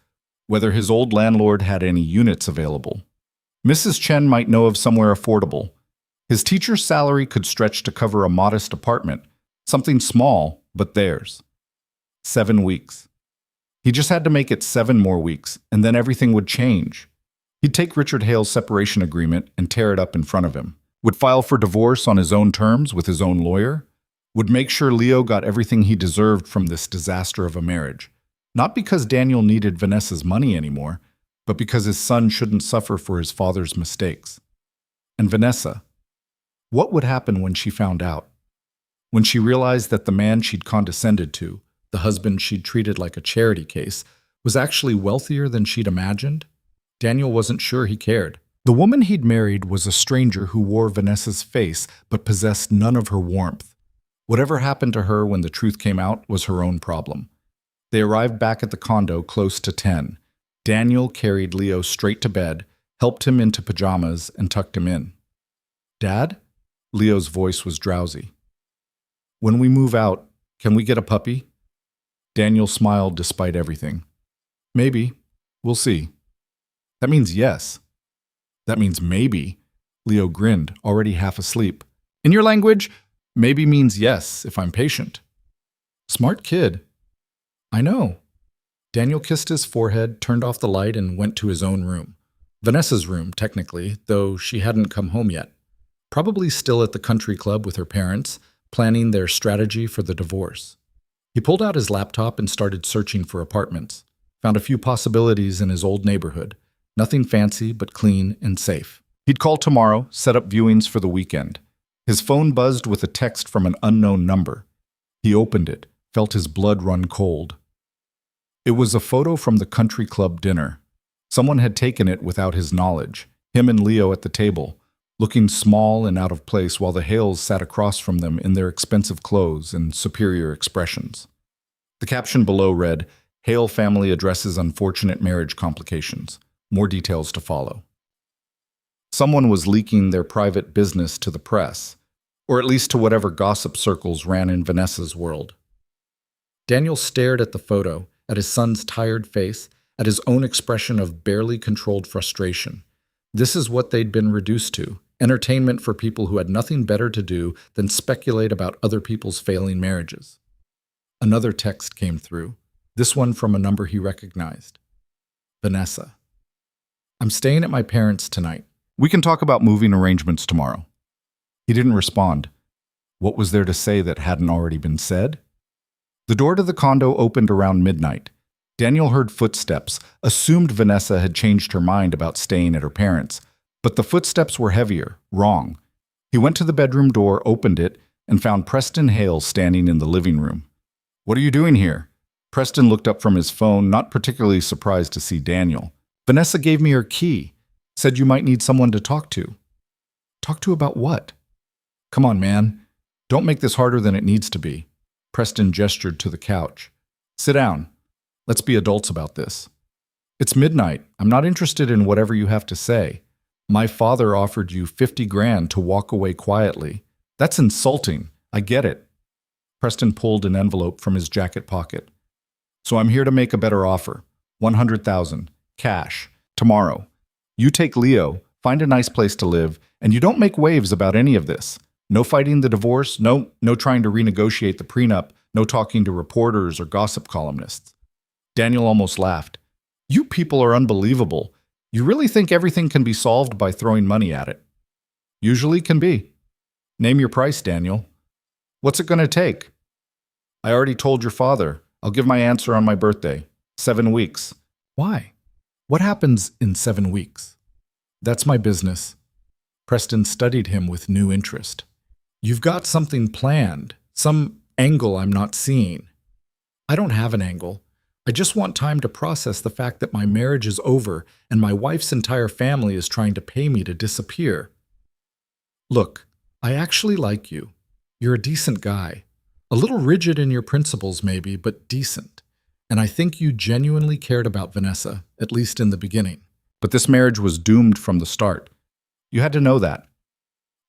whether his old landlord had any units available. Mrs. Chen might know of somewhere affordable. His teacher's salary could stretch to cover a modest apartment, something small, but theirs. 7 weeks. He just had to make it 7 more weeks, and then everything would change. He'd take Richard Hale's separation agreement and tear it up in front of him. Would file for divorce on his own terms with his own lawyer. Would make sure Leo got everything he deserved from this disaster of a marriage. Not because Daniel needed Vanessa's money anymore, but because his son shouldn't suffer for his father's mistakes. And Vanessa, what would happen when she found out? When she realized that the man she'd condescended to, the husband she'd treated like a charity case, was actually wealthier than she'd imagined? Daniel wasn't sure he cared. The woman he'd married was a stranger who wore Vanessa's face but possessed none of her warmth. Whatever happened to her when the truth came out was her own problem. They arrived back at the condo close to 10. Daniel carried Leo straight to bed, helped him into pajamas, and tucked him in. "Dad?" Leo's voice was drowsy. "When we move out, can we get a puppy?" Daniel smiled despite everything. "Maybe. We'll see." "That means yes." "That means maybe." Leo grinned, already half asleep. "In your language, maybe means yes, if I'm patient." "Smart kid." "I know." Daniel kissed his forehead, turned off the light, and went to his own room. Vanessa's room, technically, though she hadn't come home yet. Probably still at the country club with her parents, planning their strategy for the divorce. He pulled out his laptop and started searching for apartments. Found a few possibilities in his old neighborhood. Nothing fancy, but clean and safe. He'd call tomorrow, set up viewings for the weekend. His phone buzzed with a text from an unknown number. He opened it, felt his blood run cold. It was a photo from the country club dinner. Someone had taken it without his knowledge, him and Leo at the table, looking small and out of place while the Hales sat across from them in their expensive clothes and superior expressions. The caption below read, "Hale family addresses unfortunate marriage complications. More details to follow." Someone was leaking their private business to the press, or at least to whatever gossip circles ran in Vanessa's world. Daniel stared at the photo, at his son's tired face, at his own expression of barely controlled frustration. This is what they'd been reduced to, entertainment for people who had nothing better to do than speculate about other people's failing marriages. Another text came through, this one from a number he recognized. "Vanessa. I'm staying at my parents' tonight. We can talk about moving arrangements tomorrow." He didn't respond. What was there to say that hadn't already been said? The door to the condo opened around midnight. Daniel heard footsteps, assumed Vanessa had changed her mind about staying at her parents', but the footsteps were heavier, wrong. He went to the bedroom door, opened it, and found Preston Hale standing in the living room. "What are you doing here?" Preston looked up from his phone, not particularly surprised to see Daniel. "Vanessa gave me her key. Said you might need someone to talk to." "Talk to about what?" "Come on, man. Don't make this harder than it needs to be." Preston gestured to the couch. "Sit down. Let's be adults about this." "It's midnight. I'm not interested in whatever you have to say. My father offered you 50 grand to walk away quietly. That's insulting. I get it." Preston pulled an envelope from his jacket pocket. "So I'm here to make a better offer. 100,000. Cash. Tomorrow. You take Leo, find a nice place to live, and you don't make waves about any of this. No fighting the divorce, no trying to renegotiate the prenup, no talking to reporters or gossip columnists." Daniel almost laughed. "You people are unbelievable. You really think everything can be solved by throwing money at it?" "Usually can be." "Name your price, Daniel." "What's it going to take?" "I already told your father. I'll give my answer on my birthday. 7 weeks. "Why? What happens in 7 weeks?" "That's my business." Preston studied him with new interest. "You've got something planned, some angle I'm not seeing." "I don't have an angle. I just want time to process the fact that my marriage is over and my wife's entire family is trying to pay me to disappear." "Look, I actually like you. You're a decent guy. A little rigid in your principles maybe, but decent. And I think you genuinely cared about Vanessa, at least in the beginning. But this marriage was doomed from the start. You had to know that.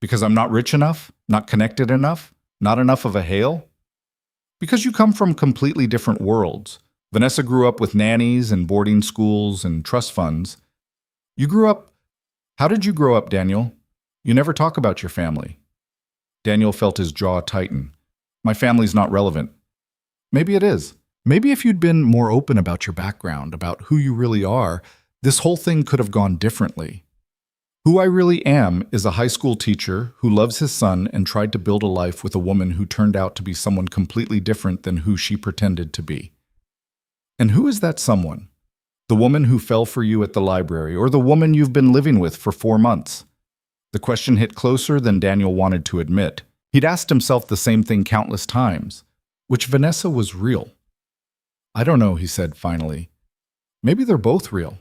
Because I'm not rich enough, not connected enough, not enough of a Hale? Because you come from completely different worlds. Vanessa grew up with nannies and boarding schools and trust funds. You grew up... How did you grow up, Daniel? You never talk about your family. Daniel felt his jaw tighten. My family's not relevant. Maybe it is. Maybe if you'd been more open about your background, about who you really are, this whole thing could have gone differently. Who I really am is a high school teacher who loves his son and tried to build a life with a woman who turned out to be someone completely different than who she pretended to be. And who is that someone? The woman who fell for you at the library, or the woman you've been living with for 4 months? The question hit closer than Daniel wanted to admit. He'd asked himself the same thing countless times. Which Vanessa was real? I don't know, he said finally. Maybe they're both real.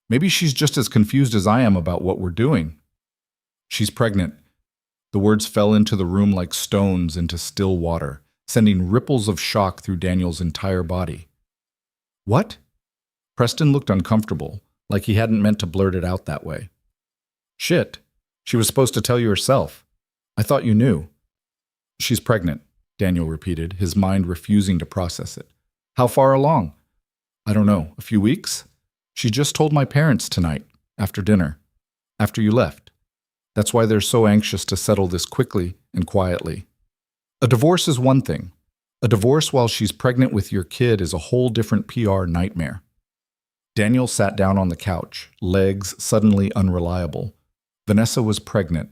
Maybe she's just as confused as I am about what we're doing. She's pregnant. The words fell into the room like stones into still water, sending ripples of shock through Daniel's entire body. What? Preston looked uncomfortable, like he hadn't meant to blurt it out that way. Shit. She was supposed to tell you herself. I thought you knew. She's pregnant, Daniel repeated, his mind refusing to process it. How far along? I don't know, a few weeks? She just told my parents tonight, after dinner, after you left. That's why they're so anxious to settle this quickly and quietly. A divorce is one thing. A divorce while she's pregnant with your kid is a whole different PR nightmare. Daniel sat down on the couch, legs suddenly unreliable. Vanessa was pregnant,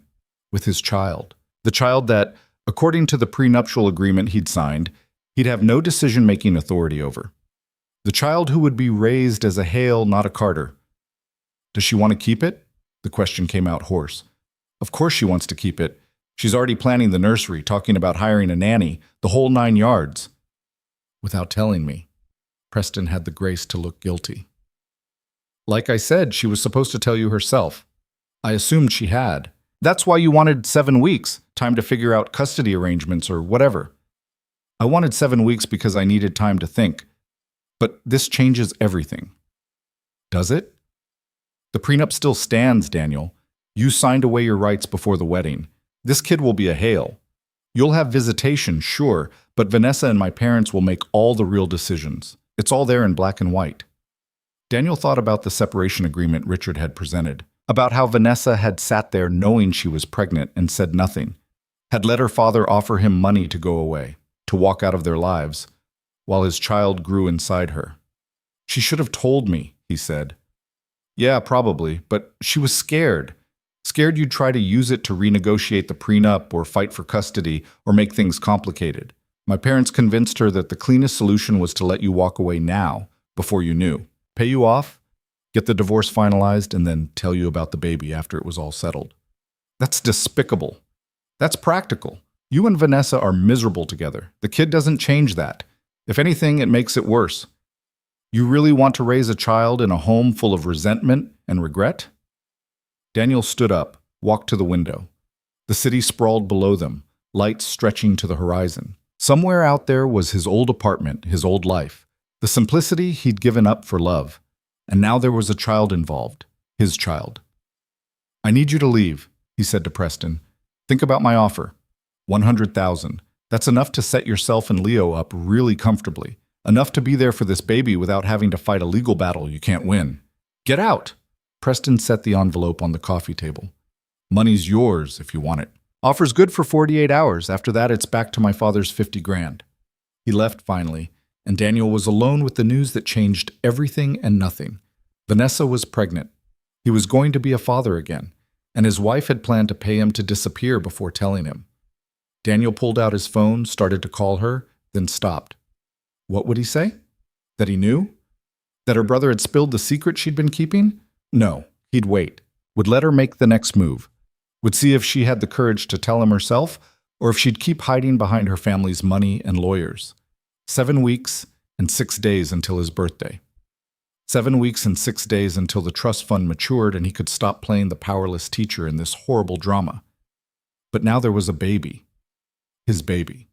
with his child. The child that, according to the prenuptial agreement he'd signed, he'd have no decision-making authority over. The child who would be raised as a Hale, not a Carter. Does she want to keep it? The question came out hoarse. Of course she wants to keep it. She's already planning the nursery, talking about hiring a nanny, the whole 9 yards. Without telling me. Preston had the grace to look guilty. Like I said, she was supposed to tell you herself. I assumed she had. That's why you wanted 7 weeks, time to figure out custody arrangements or whatever. I wanted 7 weeks because I needed time to think. But this changes everything. Does it? The prenup still stands, Daniel. You signed away your rights before the wedding. This kid will be a Hale. You'll have visitation, sure, but Vanessa and my parents will make all the real decisions. It's all there in black and white. Daniel thought about the separation agreement Richard had presented, about how Vanessa had sat there knowing she was pregnant and said nothing, had let her father offer him money to go away, to walk out of their lives, while his child grew inside her. She should have told me, he said. Yeah, probably, but she was scared. Scared you'd try to use it to renegotiate the prenup or fight for custody or make things complicated. My parents convinced her that the cleanest solution was to let you walk away now, before you knew. Pay you off, get the divorce finalized, and then tell you about the baby after it was all settled. That's despicable. That's practical. You and Vanessa are miserable together. The kid doesn't change that. If anything, it makes it worse. You really want to raise a child in a home full of resentment and regret? Daniel stood up, walked to the window. The city sprawled below them, lights stretching to the horizon. Somewhere out there was his old apartment, his old life, the simplicity he'd given up for love. And now there was a child involved, his child. I need you to leave, he said to Preston. Think about my offer. $100,000. That's enough to set yourself and Leo up really comfortably. Enough to be there for this baby without having to fight a legal battle you can't win. Get out! Preston set the envelope on the coffee table. Money's yours if you want it. Offer's good for 48 hours. After that, it's back to my father's 50 grand. He left finally, and Daniel was alone with the news that changed everything and nothing. Vanessa was pregnant. He was going to be a father again, and his wife had planned to pay him to disappear before telling him. Daniel pulled out his phone, started to call her, then stopped. What would he say? That he knew? That her brother had spilled the secret she'd been keeping? No, he'd wait. Would let her make the next move. Would see if she had the courage to tell him herself, or if she'd keep hiding behind her family's money and lawyers. 7 weeks and 6 days until his birthday. 7 weeks and 6 days until the trust fund matured and he could stop playing the powerless teacher in this horrible drama. But now there was a baby. His baby.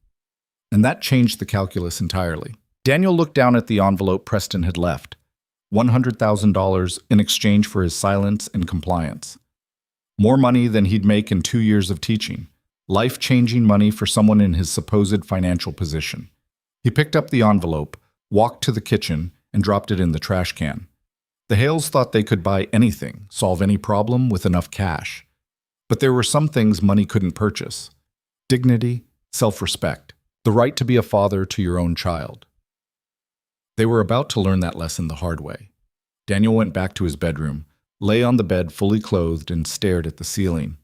And that changed the calculus entirely. Daniel looked down at the envelope Preston had left. $100,000 in exchange for his silence and compliance. More money than he'd make in 2 years of teaching. Life-changing money for someone in his supposed financial position. He picked up the envelope, walked to the kitchen, and dropped it in the trash can. The Hales thought they could buy anything, solve any problem with enough cash. But there were some things money couldn't purchase. Dignity, self-respect, the right to be a father to your own child. They were about to learn that lesson the hard way. Daniel went back to his bedroom, lay on the bed fully clothed, and stared at the ceiling.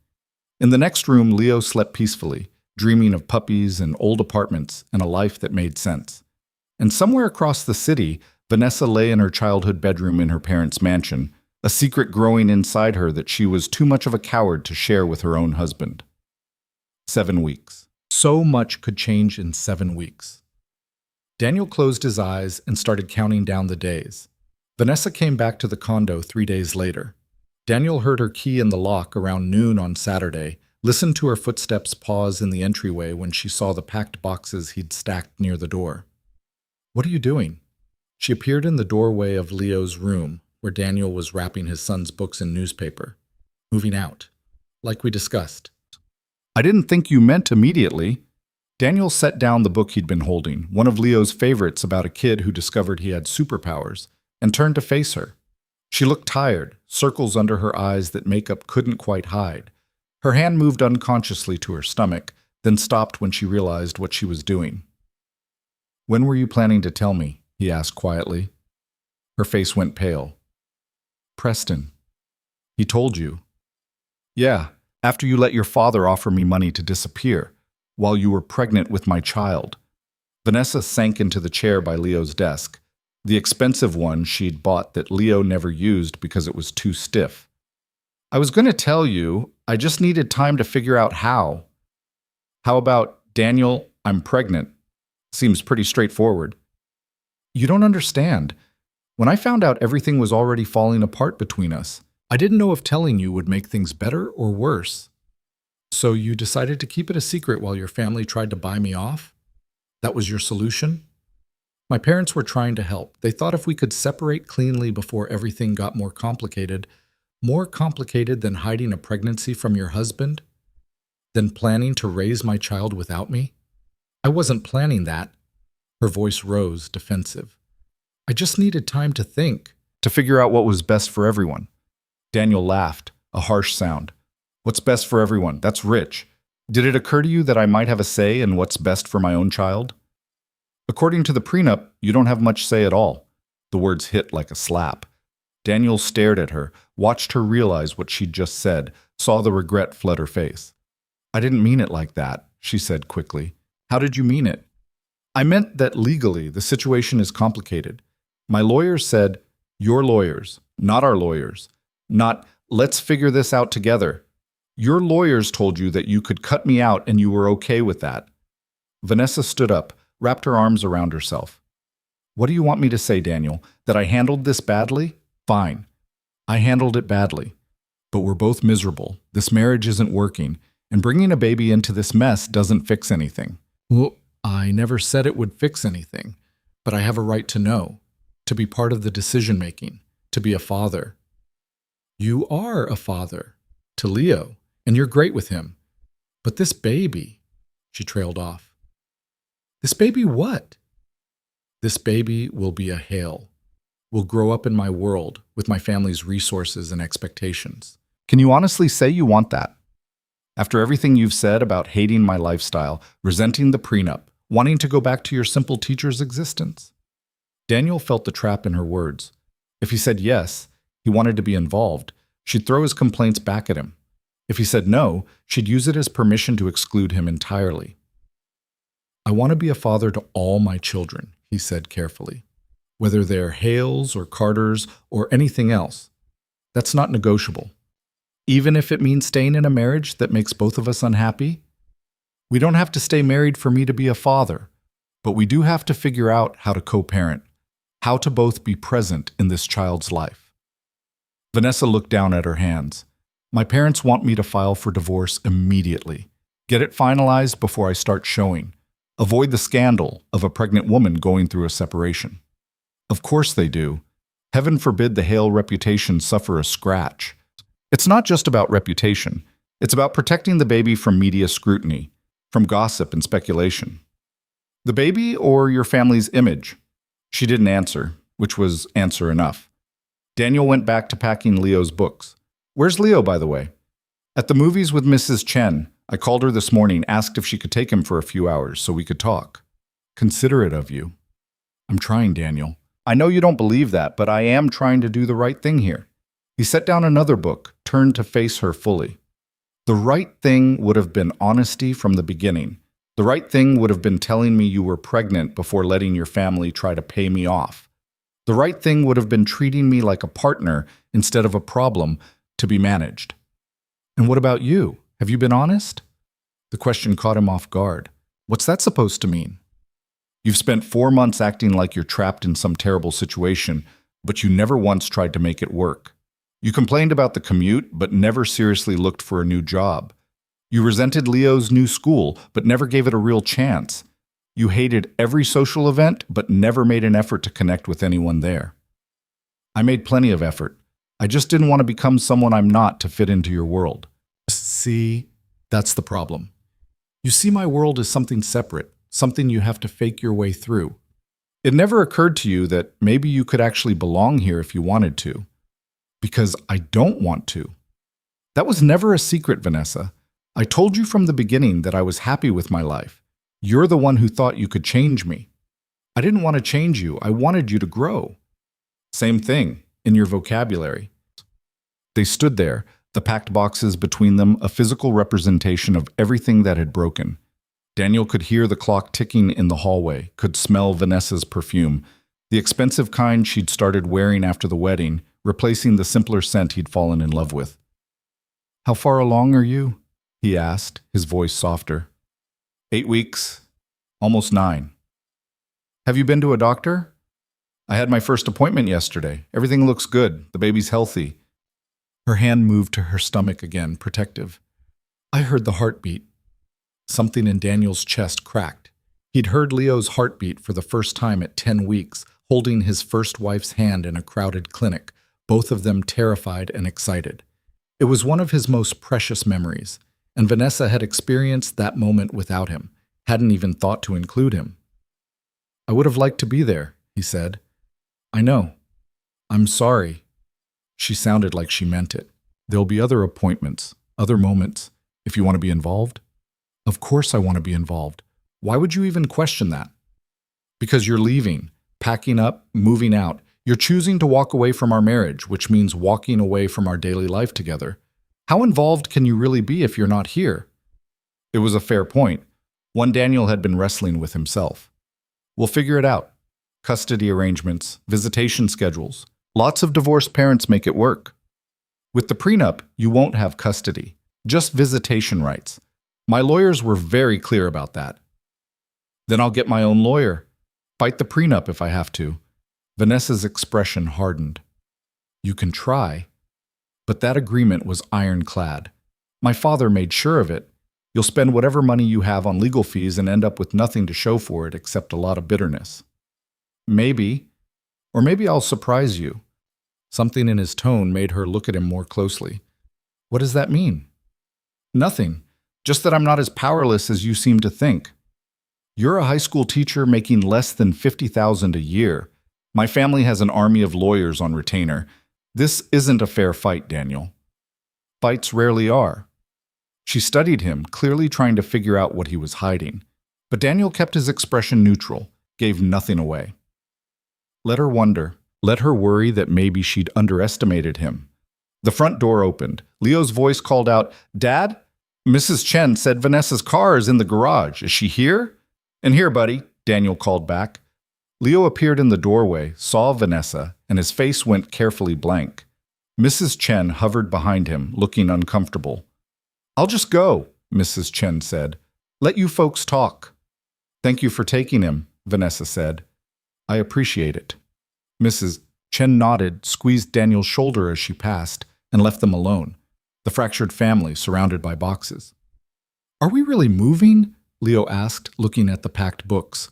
In the next room, Leo slept peacefully, dreaming of puppies and old apartments and a life that made sense. And somewhere across the city, Vanessa lay in her childhood bedroom in her parents' mansion, a secret growing inside her that she was too much of a coward to share with her own husband. 7 weeks. So much could change in 7 weeks. Daniel closed his eyes and started counting down the days. Vanessa came back to the condo 3 days later. Daniel heard her key in the lock around noon on Saturday, listened to her footsteps pause in the entryway when she saw the packed boxes he'd stacked near the door. "What are you doing?" She appeared in the doorway of Leo's room, where Daniel was wrapping his son's books in newspaper. "Moving out, like we discussed." "I didn't think you meant immediately." Daniel set down the book he'd been holding, one of Leo's favorites about a kid who discovered he had superpowers, and turned to face her. She looked tired, circles under her eyes that makeup couldn't quite hide. Her hand moved unconsciously to her stomach, then stopped when she realized what she was doing. "When were you planning to tell me?" he asked quietly. Her face went pale. "Preston. He told you." "Yeah, after you let your father offer me money to disappear, while you were pregnant with my child." Vanessa sank into the chair by Leo's desk, the expensive one she'd bought that Leo never used because it was too stiff. "I was going to tell you, I just needed time to figure out how." "How about, Daniel, I'm pregnant?" Seems pretty straightforward. "You don't understand. When I found out everything was already falling apart between us, I didn't know if telling you would make things better or worse. So you decided to keep it a secret while your family tried to buy me off? That was your solution?" "My parents were trying to help. They thought if we could separate cleanly before everything got more complicated than hiding a pregnancy from your husband, than planning to raise my child without me. I wasn't planning that." Her voice rose, defensive. "I just needed time to think, to figure out what was best for everyone." Daniel laughed, a harsh sound. "What's best for everyone? That's rich. Did it occur to you that I might have a say in what's best for my own child?" "According to the prenup, you don't have much say at all." The words hit like a slap. Daniel stared at her, watched her realize what she'd just said, saw the regret flood her face. "I didn't mean it like that," she said quickly. "How did you mean it?" "I meant that legally the situation is complicated. My lawyers said, your lawyers, not our lawyers. Not, let's figure this out together. Your lawyers told you that you could cut me out and you were okay with that." Vanessa stood up, wrapped her arms around herself. "What do you want me to say, Daniel? That I handled this badly? Fine. I handled it badly. But we're both miserable. This marriage isn't working, and bringing a baby into this mess doesn't fix anything." "Well, I never said it would fix anything, but I have a right to know, to be part of the decision-making, to be a father." "You are a father, to Leo, and you're great with him. But this baby," she trailed off. "This baby what?" "This baby will be a Hale. Will grow up in my world with my family's resources and expectations." "Can you honestly say you want that? After everything you've said about hating my lifestyle, resenting the prenup, wanting to go back to your simple teacher's existence?" Daniel felt the trap in her words. If he said yes, he wanted to be involved, she'd throw his complaints back at him. If he said no, she'd use it as permission to exclude him entirely. "I want to be a father to all my children," he said carefully. "Whether they're Hales or Carters or anything else. That's not negotiable. Even if it means staying in a marriage that makes both of us unhappy? We don't have to stay married for me to be a father, but we do have to figure out how to co-parent, how to both be present in this child's life." Vanessa looked down at her hands. "My parents want me to file for divorce immediately. Get it finalized before I start showing. Avoid the scandal of a pregnant woman going through a separation." "Of course they do. Heaven forbid the Hale reputation suffer a scratch. It's not just about reputation. It's about protecting the baby from media scrutiny, from gossip and speculation. The baby or your family's image? She didn't answer, which was answer enough. Daniel went back to packing Leo's books. Where's Leo, by the way? At the movies with Mrs. Chen. I called her this morning, asked if she could take him for a few hours so we could talk. Considerate of you. I'm trying, Daniel. I know you don't believe that, but I am trying to do the right thing here. He set down another book, turned to face her fully. The right thing would have been honesty from the beginning. The right thing would have been telling me you were pregnant before letting your family try to pay me off. The right thing would have been treating me like a partner instead of a problem to be managed. And what about you? Have you been honest? The question caught him off guard. What's that supposed to mean? You've spent 4 months acting like you're trapped in some terrible situation, but you never once tried to make it work. You complained about the commute, but never seriously looked for a new job. You resented Leo's new school, but never gave it a real chance. You hated every social event, but never made an effort to connect with anyone there. I made plenty of effort. I just didn't want to become someone I'm not to fit into your world. See, that's the problem. You see my world as something separate, something you have to fake your way through. It never occurred to you that maybe you could actually belong here if you wanted to. Because I don't want to. That was never a secret, Vanessa. I told you from the beginning that I was happy with my life. You're the one who thought you could change me. I didn't want to change you. I wanted you to grow. Same thing, in your vocabulary. They stood there, the packed boxes between them, a physical representation of everything that had broken. Daniel could hear the clock ticking in the hallway, could smell Vanessa's perfume, the expensive kind she'd started wearing after the wedding, replacing the simpler scent he'd fallen in love with. How far along are you? He asked, his voice softer. 8 weeks, almost 9. Have you been to a doctor? I had my first appointment yesterday. Everything looks good. The baby's healthy. Her hand moved to her stomach again, protective. I heard the heartbeat. Something in Daniel's chest cracked. He'd heard Leo's heartbeat for the first time at 10 weeks, holding his first wife's hand in a crowded clinic, both of them terrified and excited. It was one of his most precious memories, and Vanessa had experienced that moment without him, hadn't even thought to include him. I would have liked to be there, he said. I know. I'm sorry. She sounded like she meant it. There'll be other appointments, other moments, if you want to be involved. Of course I want to be involved. Why would you even question that? Because you're leaving, packing up, moving out. You're choosing to walk away from our marriage, which means walking away from our daily life together. How involved can you really be if you're not here? It was a fair point, one Daniel had been wrestling with himself. We'll figure it out. Custody arrangements, visitation schedules. Lots of divorced parents make it work. With the prenup, you won't have custody, just visitation rights. My lawyers were very clear about that. Then I'll get my own lawyer. Fight the prenup if I have to. Vanessa's expression hardened. You can try. But that agreement was ironclad. My father made sure of it. You'll spend whatever money you have on legal fees and end up with nothing to show for it except a lot of bitterness. Maybe, or maybe I'll surprise you. Something in his tone made her look at him more closely. What does that mean? Nothing. Just that I'm not as powerless as you seem to think. You're a high school teacher making less than $50,000 a year. My family has an army of lawyers on retainer. This isn't a fair fight, Daniel. Fights rarely are. She studied him, clearly trying to figure out what he was hiding. But Daniel kept his expression neutral, gave nothing away. Let her wonder. Let her worry that maybe she'd underestimated him. The front door opened. Leo's voice called out, Dad? Mrs. Chen said Vanessa's car is in the garage. Is she here? In here, buddy, Daniel called back. Leo appeared in the doorway, saw Vanessa, and his face went carefully blank. Mrs. Chen hovered behind him, looking uncomfortable. I'll just go, Mrs. Chen said. Let you folks talk. Thank you for taking him, Vanessa said. I appreciate it. Mrs. Chen nodded, squeezed Daniel's shoulder as she passed, and left them alone, the fractured family surrounded by boxes. Are we really moving? Leo asked, looking at the packed books.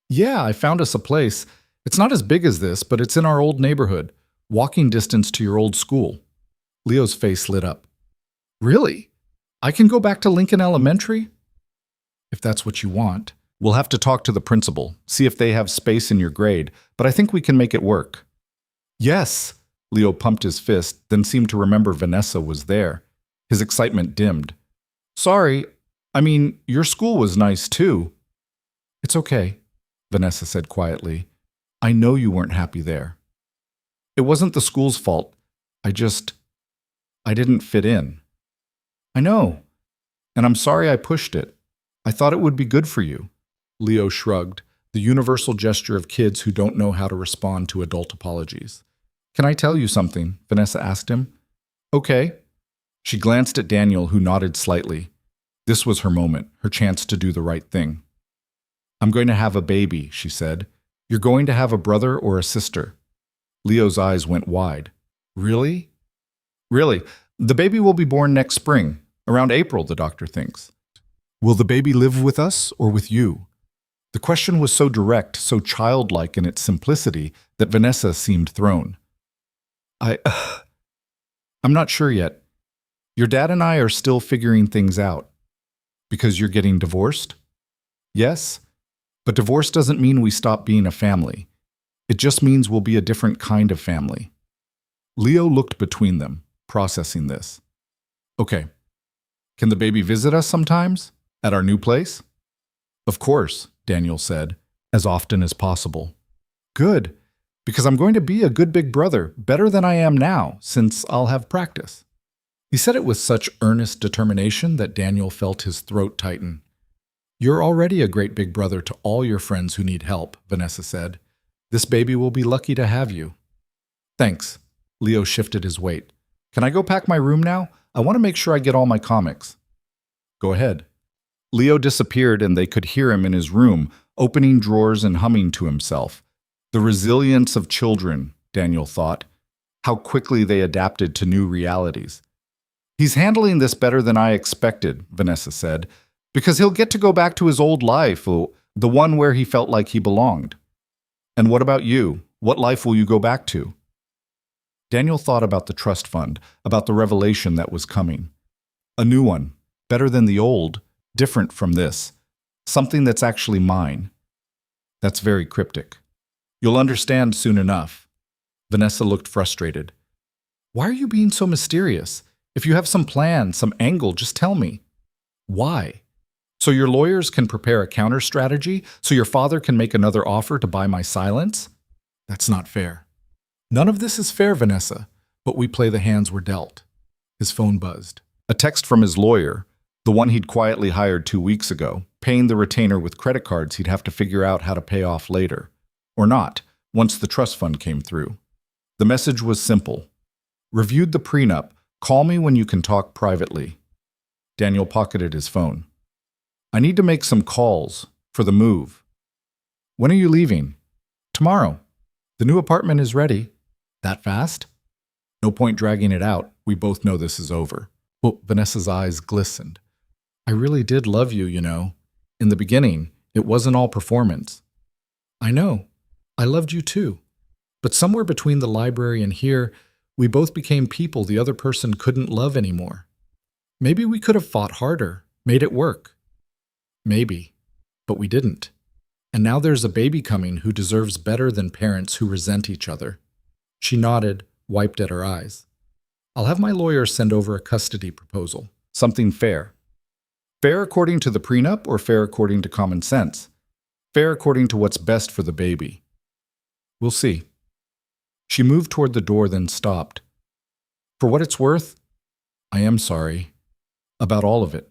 Yeah, I found us a place. It's not as big as this, but it's in our old neighborhood. Walking distance to your old school. Leo's face lit up. Really? I can go back to Lincoln Elementary? If that's what you want. We'll have to talk to the principal, see if they have space in your grade, but I think we can make it work. Yes! Leo pumped his fist, then seemed to remember Vanessa was there. His excitement dimmed. Sorry, your school was nice too. It's okay, Vanessa said quietly. I know you weren't happy there. It wasn't the school's fault. I didn't fit in. I know, and I'm sorry I pushed it. I thought it would be good for you. Leo shrugged, the universal gesture of kids who don't know how to respond to adult apologies. Can I tell you something? Vanessa asked him. Okay. She glanced at Daniel, who nodded slightly. This was her moment, her chance to do the right thing. I'm going to have a baby, she said. You're going to have a brother or a sister. Leo's eyes went wide. Really? Really. The baby will be born next spring, around April, the doctor thinks. Will the baby live with us or with you? The question was so direct, so childlike in its simplicity, that Vanessa seemed thrown. I'm not sure yet. Your dad and I are still figuring things out. Because you're getting divorced? Yes, but divorce doesn't mean we stop being a family. It just means we'll be a different kind of family. Leo looked between them, processing this. Okay. Can the baby visit us sometimes? At our new place? Of course, Daniel said, as often as possible. Good, because I'm going to be a good big brother, better than I am now, since I'll have practice. He said it with such earnest determination that Daniel felt his throat tighten. You're already a great big brother to all your friends who need help, Vanessa said. This baby will be lucky to have you. Thanks. Leo shifted his weight. Can I go pack my room now? I want to make sure I get all my comics. Go ahead. Leo disappeared and they could hear him in his room, opening drawers and humming to himself. The resilience of children, Daniel thought. How quickly they adapted to new realities. He's handling this better than I expected, Vanessa said, because he'll get to go back to his old life, the one where he felt like he belonged. And what about you? What life will you go back to? Daniel thought about the trust fund, about the revelation that was coming. A new one, better than the old, different from this. Something that's actually mine. That's very cryptic. You'll understand soon enough. Vanessa looked frustrated. Why are you being so mysterious? If you have some plan, some angle, just tell me. Why? So your lawyers can prepare a counter strategy? So your father can make another offer to buy my silence? That's not fair. None of this is fair, Vanessa, but we play the hands we're dealt. His phone buzzed. A text from his lawyer, the one he'd quietly hired 2 weeks ago, paying the retainer with credit cards he'd have to figure out how to pay off later. Or not, once the trust fund came through. The message was simple. Reviewed the prenup. Call me when you can talk privately. Daniel pocketed his phone. I need to make some calls for the move. When are you leaving? Tomorrow. The new apartment is ready. That fast? No point dragging it out. We both know this is over. Well, Vanessa's eyes glistened. I really did love you, you know. In the beginning, it wasn't all performance. I know. I loved you too. But somewhere between the library and here, we both became people the other person couldn't love anymore. Maybe we could have fought harder, made it work. Maybe. But we didn't. And now there's a baby coming who deserves better than parents who resent each other. She nodded, wiped at her eyes. I'll have my lawyer send over a custody proposal. Something fair. Fair according to the prenup or fair according to common sense? Fair according to what's best for the baby. We'll see. She moved toward the door, then stopped. For what it's worth, I am sorry. About all of it.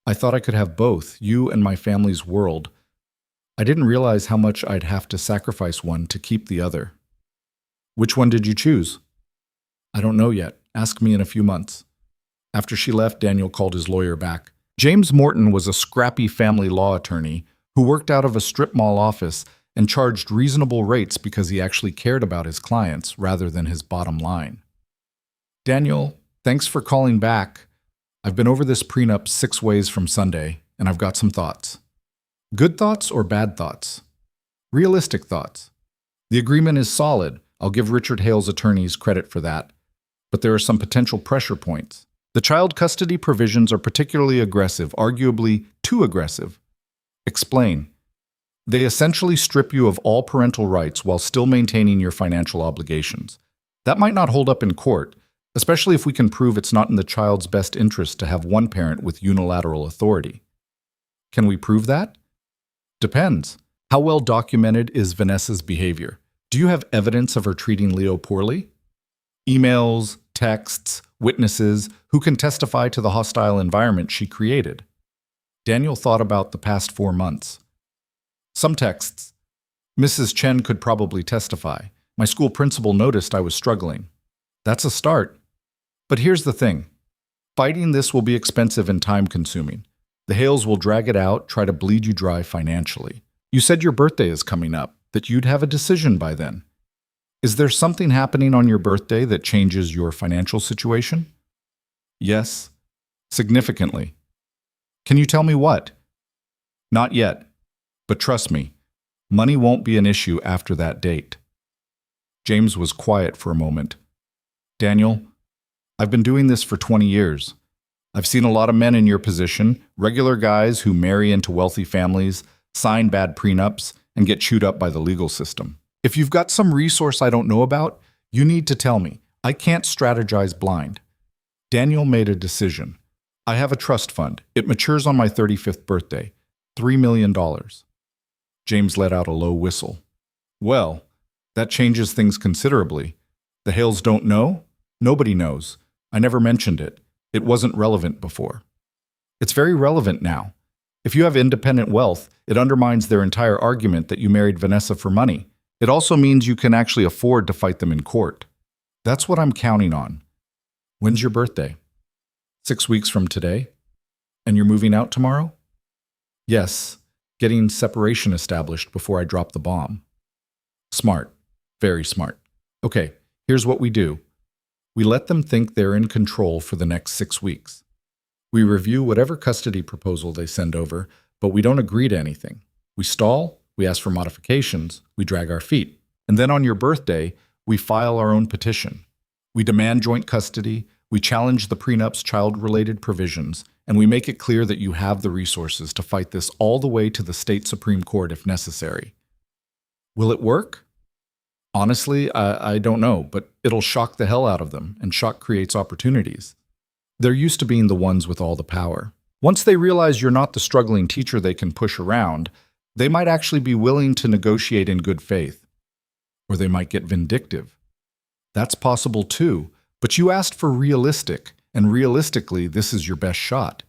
I thought I could have both, you and my family's world. I didn't realize how much I'd have to sacrifice one to keep the other. Which one did you choose? I don't know yet. Ask me in a few months. After she left, Daniel called his lawyer back. James Morton was a scrappy family law attorney who worked out of a strip mall office and charged reasonable rates because he actually cared about his clients rather than his bottom line. Daniel, thanks for calling back. I've been over this prenup 6 ways from Sunday, and I've got some thoughts. Good thoughts or bad thoughts? Realistic thoughts. The agreement is solid. I'll give Richard Hale's attorneys credit for that. But there are some potential pressure points. The child custody provisions are particularly aggressive, arguably too aggressive. Explain. They essentially strip you of all parental rights while still maintaining your financial obligations. That might not hold up in court, especially if we can prove it's not in the child's best interest to have one parent with unilateral authority. Can we prove that? Depends. How well documented is Vanessa's behavior? Do you have evidence of her treating Leo poorly? Emails, texts, witnesses, who can testify to the hostile environment she created? Daniel thought about the past 4 months. Some texts. Mrs. Chen could probably testify. My school principal noticed I was struggling. That's a start. But here's the thing. Fighting this will be expensive and time-consuming. The Hales will drag it out, try to bleed you dry financially. You said your birthday is coming up, that you'd have a decision by then. Is there something happening on your birthday that changes your financial situation? Yes, significantly. Can you tell me what? Not yet, but trust me, money won't be an issue after that date. James was quiet for a moment. Daniel, I've been doing this for 20 years. I've seen a lot of men in your position, regular guys who marry into wealthy families, sign bad prenups, and get chewed up by the legal system. If you've got some resource I don't know about, you need to tell me. I can't strategize blind. Daniel made a decision. I have a trust fund. It matures on my 35th birthday. $3 million. James let out a low whistle. Well, that changes things considerably. The Hales don't know? Nobody knows. I never mentioned it. It wasn't relevant before. It's very relevant now. If you have independent wealth, it undermines their entire argument that you married Vanessa for money. It also means you can actually afford to fight them in court. That's what I'm counting on. When's your birthday? 6 weeks from today? And you're moving out tomorrow? Yes, getting separation established before I drop the bomb. Smart. Very smart. Okay, here's what we do. We let them think they're in control for the next 6 weeks. We review whatever custody proposal they send over, but we don't agree to anything. We stall, we ask for modifications, we drag our feet. And then on your birthday, we file our own petition. We demand joint custody, we challenge the prenup's child-related provisions, and we make it clear that you have the resources to fight this all the way to the state Supreme Court if necessary. Will it work? Honestly, I don't know, but it'll shock the hell out of them, and shock creates opportunities. They're used to being the ones with all the power. Once they realize you're not the struggling teacher they can push around, they might actually be willing to negotiate in good faith. Or they might get vindictive. That's possible too, but you asked for realistic, and realistically, this is your best shot.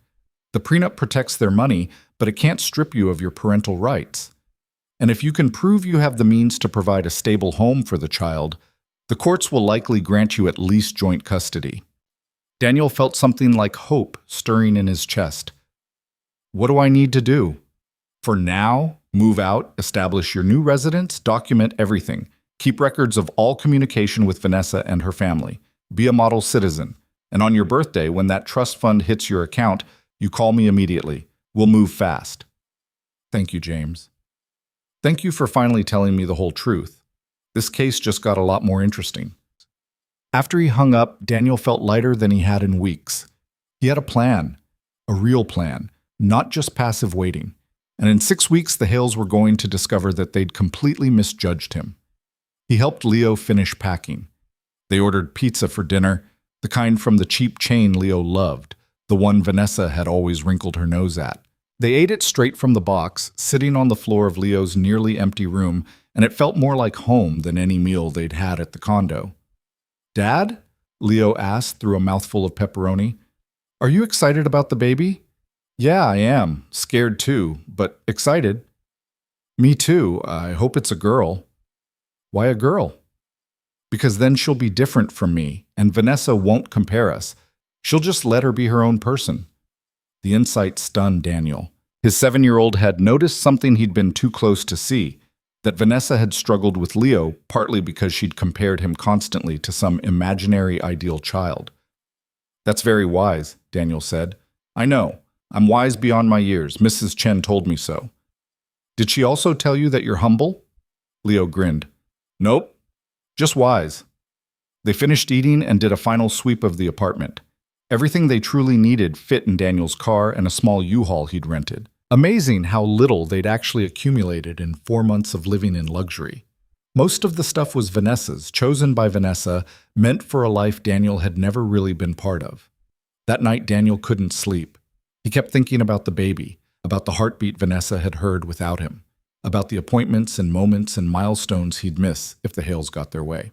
The prenup protects their money, but it can't strip you of your parental rights. And if you can prove you have the means to provide a stable home for the child, the courts will likely grant you at least joint custody. Daniel felt something like hope stirring in his chest. What do I need to do? For now, move out, establish your new residence, document everything. Keep records of all communication with Vanessa and her family. Be a model citizen. And on your birthday, when that trust fund hits your account, you call me immediately. We'll move fast. Thank you, James. Thank you for finally telling me the whole truth. This case just got a lot more interesting. After he hung up, Daniel felt lighter than he had in weeks. He had a plan, a real plan, not just passive waiting. And in 6 weeks, the Hales were going to discover that they'd completely misjudged him. He helped Leo finish packing. They ordered pizza for dinner, the kind from the cheap chain Leo loved, the one Vanessa had always wrinkled her nose at. They ate it straight from the box, sitting on the floor of Leo's nearly empty room, and it felt more like home than any meal they'd had at the condo. "Dad?" Leo asked through a mouthful of pepperoni. "Are you excited about the baby?" "Yeah, I am. Scared too, but excited." "Me too. I hope it's a girl." "Why a girl?" "Because then she'll be different from me, and Vanessa won't compare us. She'll just let her be her own person." The insight stunned Daniel. His 7-year-old had noticed something he'd been too close to see, that Vanessa had struggled with Leo partly because she'd compared him constantly to some imaginary ideal child. "That's very wise," Daniel said. "I know. I'm wise beyond my years. Mrs. Chen told me so." "Did she also tell you that you're humble?" Leo grinned. "Nope. Just wise. They finished eating and did a final sweep of the apartment. Everything they truly needed fit in Daniel's car and a small U-Haul he'd rented. Amazing how little they'd actually accumulated in 4 months of living in luxury. Most of the stuff was Vanessa's, chosen by Vanessa, meant for a life Daniel had never really been part of. That night, Daniel couldn't sleep. He kept thinking about the baby, about the heartbeat Vanessa had heard without him, about the appointments and moments and milestones he'd miss if the Hales got their way.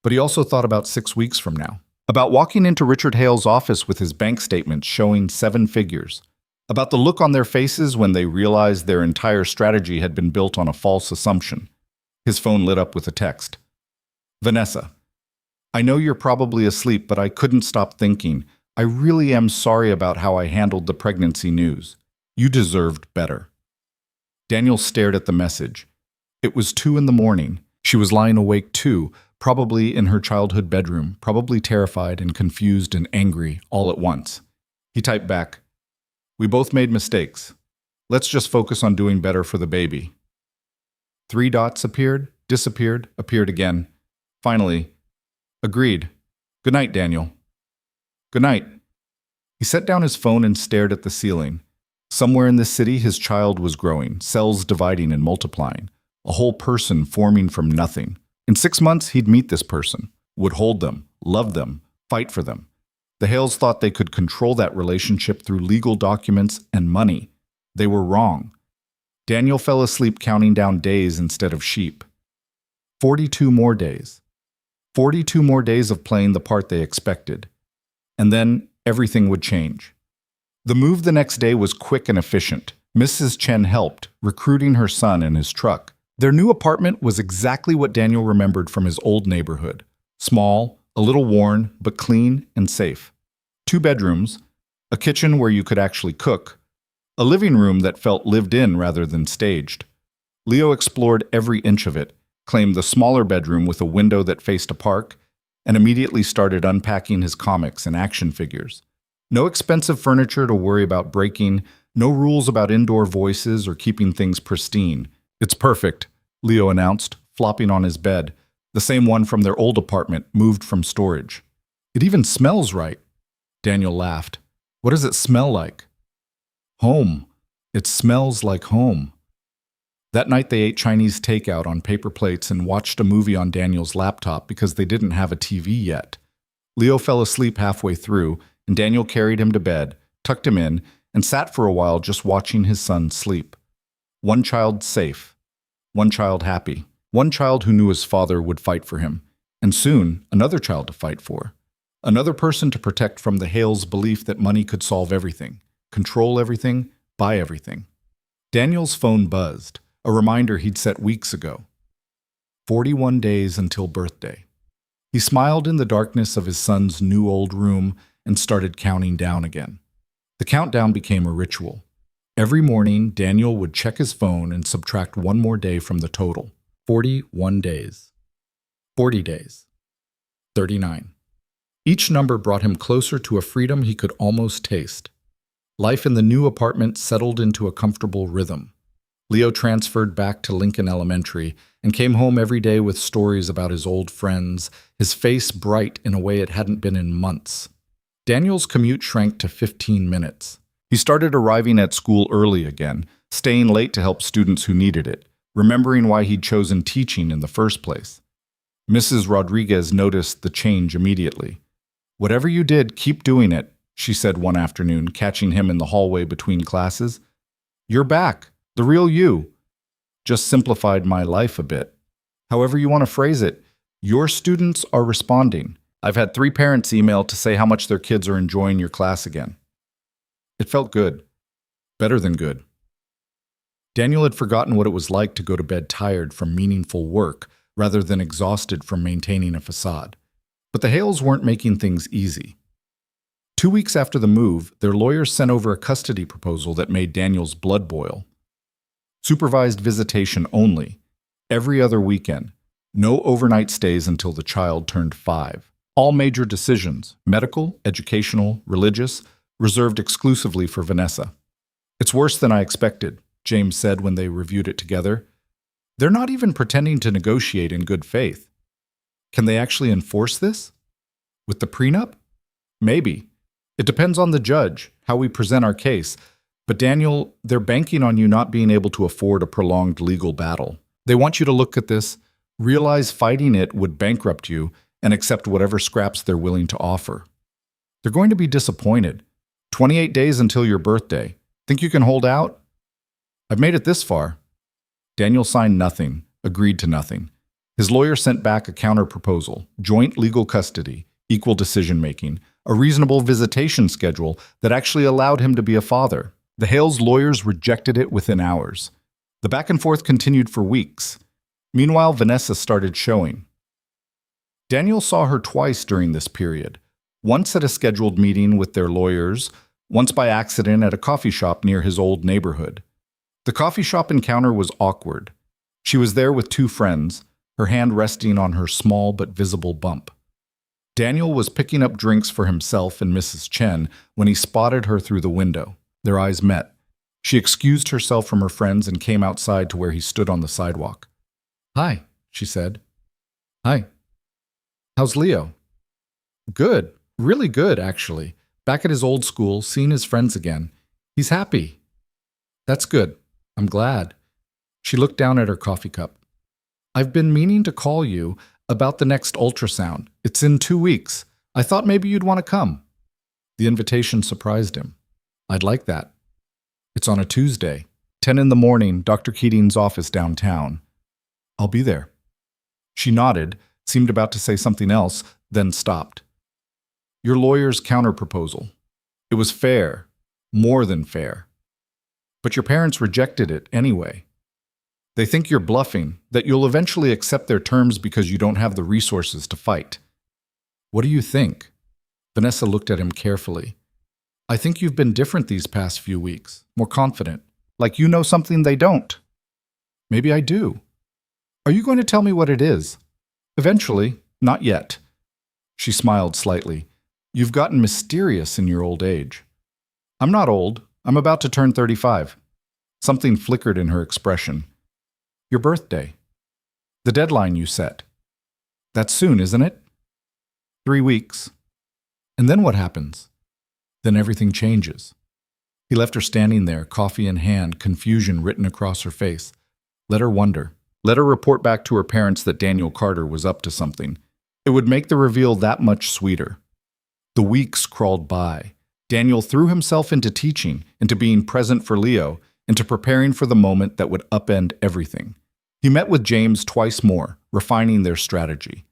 But he also thought about 6 weeks from now, about walking into Richard Hale's office with his bank statements showing 7 figures, about the look on their faces when they realized their entire strategy had been built on a false assumption. His phone lit up with a text. Vanessa, I know you're probably asleep, but I couldn't stop thinking. I really am sorry about how I handled the pregnancy news. You deserved better. Daniel stared at the message. It was 2 in the morning. She was lying awake too, probably in her childhood bedroom, probably terrified and confused and angry all at once. He typed back, We both made mistakes. Let's just focus on doing better for the baby. 3 dots appeared, disappeared, appeared again. Finally, agreed. Good night, Daniel. Good night. He set down his phone and stared at the ceiling. Somewhere in this city, his child was growing, cells dividing and multiplying, a whole person forming from nothing. In 6 months, he'd meet this person, would hold them, love them, fight for them. The Hales thought they could control that relationship through legal documents and money. They were wrong. Daniel fell asleep counting down days instead of sheep. 42 more days. 42 more days of playing the part they expected. And then everything would change. The move the next day was quick and efficient. Mrs. Chen helped, recruiting her son and his truck. Their new apartment was exactly what Daniel remembered from his old neighborhood. Small, a little worn, but clean and safe. 2 bedrooms, a kitchen where you could actually cook, a living room that felt lived in rather than staged. Leo explored every inch of it, claimed the smaller bedroom with a window that faced a park, and immediately started unpacking his comics and action figures. No expensive furniture to worry about breaking, no rules about indoor voices or keeping things pristine. It's perfect, Leo announced, flopping on his bed, the same one from their old apartment, moved from storage. It even smells right. Daniel laughed. What does it smell like? Home. It smells like home. That night they ate Chinese takeout on paper plates and watched a movie on Daniel's laptop because they didn't have a TV yet. Leo fell asleep halfway through, and Daniel carried him to bed, tucked him in, and sat for a while just watching his son sleep. One child safe. One child happy. One child who knew his father would fight for him. And soon, another child to fight for. Another person to protect from the Hales' belief that money could solve everything, control everything, buy everything. Daniel's phone buzzed, a reminder he'd set weeks ago. 41 days until birthday. He smiled in the darkness of his son's new old room and started counting down again. The countdown became a ritual. Every morning, Daniel would check his phone and subtract 1 more day from the total. 41 days. 40 days. 39. Each number brought him closer to a freedom he could almost taste. Life in the new apartment settled into a comfortable rhythm. Leo transferred back to Lincoln Elementary and came home every day with stories about his old friends, his face bright in a way it hadn't been in months. Daniel's commute shrank to 15 minutes. He started arriving at school early again, staying late to help students who needed it, remembering why he'd chosen teaching in the first place. Mrs. Rodriguez noticed the change immediately. "Whatever you did, keep doing it," she said one afternoon, catching him in the hallway between classes. "You're back, the real you." Just simplified my life a bit. However you want to phrase it, your students are responding. I've had 3 parents email to say how much their kids are enjoying your class again. It felt good. Better than good. Daniel had forgotten what it was like to go to bed tired from meaningful work rather than exhausted from maintaining a facade. But the Hales weren't making things easy. 2 weeks after the move, their lawyers sent over a custody proposal that made Daniel's blood boil. Supervised visitation only, every other weekend, no overnight stays until the child turned 5. All major decisions, medical, educational, religious, reserved exclusively for Vanessa. "It's worse than I expected," James said when they reviewed it together. "They're not even pretending to negotiate in good faith." Can they actually enforce this? With the prenup? Maybe. It depends on the judge, how we present our case. But Daniel, they're banking on you not being able to afford a prolonged legal battle. They want you to look at this, realize fighting it would bankrupt you, and accept whatever scraps they're willing to offer. They're going to be disappointed. 28 days until your birthday. Think you can hold out? I've made it this far. Daniel signed nothing, agreed to nothing. His lawyer sent back a counter-proposal, joint legal custody, equal decision-making, a reasonable visitation schedule that actually allowed him to be a father. The Hales lawyers rejected it within hours. The back and forth continued for weeks. Meanwhile, Vanessa started showing. Daniel saw her twice during this period, once at a scheduled meeting with their lawyers, once by accident at a coffee shop near his old neighborhood. The coffee shop encounter was awkward. She was there with two friends, her hand resting on her small but visible bump. Daniel was picking up drinks for himself and Mrs. Chen when he spotted her through the window. Their eyes met. She excused herself from her friends and came outside to where he stood on the sidewalk. "Hi," she said. "Hi. How's Leo?" "Good. Really good, actually. Back at his old school, seeing his friends again. He's happy." "That's good. I'm glad." She looked down at her coffee cup. "I've been meaning to call you about the next ultrasound. It's in 2 weeks. I thought maybe you'd want to come." The invitation surprised him. "I'd like that." "It's on a Tuesday, 10 in the morning, Dr. Keating's office downtown." "I'll be there." She nodded, seemed about to say something else, then stopped. "Your lawyer's counterproposal. It was fair, more than fair. But your parents rejected it anyway. They think you're bluffing, that you'll eventually accept their terms because you don't have the resources to fight." "What do you think?" Vanessa looked at him carefully. "I think you've been different these past few weeks, more confident, like you know something they don't." "Maybe I do." "Are you going to tell me what it is?" "Eventually, not yet." She smiled slightly. "You've gotten mysterious in your old age." "I'm not old. I'm about to turn 35. Something flickered in her expression. "Your birthday. The deadline you set. That's soon, isn't it?" 3 weeks. "And then what happens?" "Then everything changes." He left her standing there, coffee in hand, confusion written across her face. Let her wonder. Let her report back to her parents that Daniel Carter was up to something. It would make the reveal that much sweeter. The weeks crawled by. Daniel threw himself into teaching, into being present for Leo, into preparing for the moment that would upend everything. He met with James twice more, refining their strategy.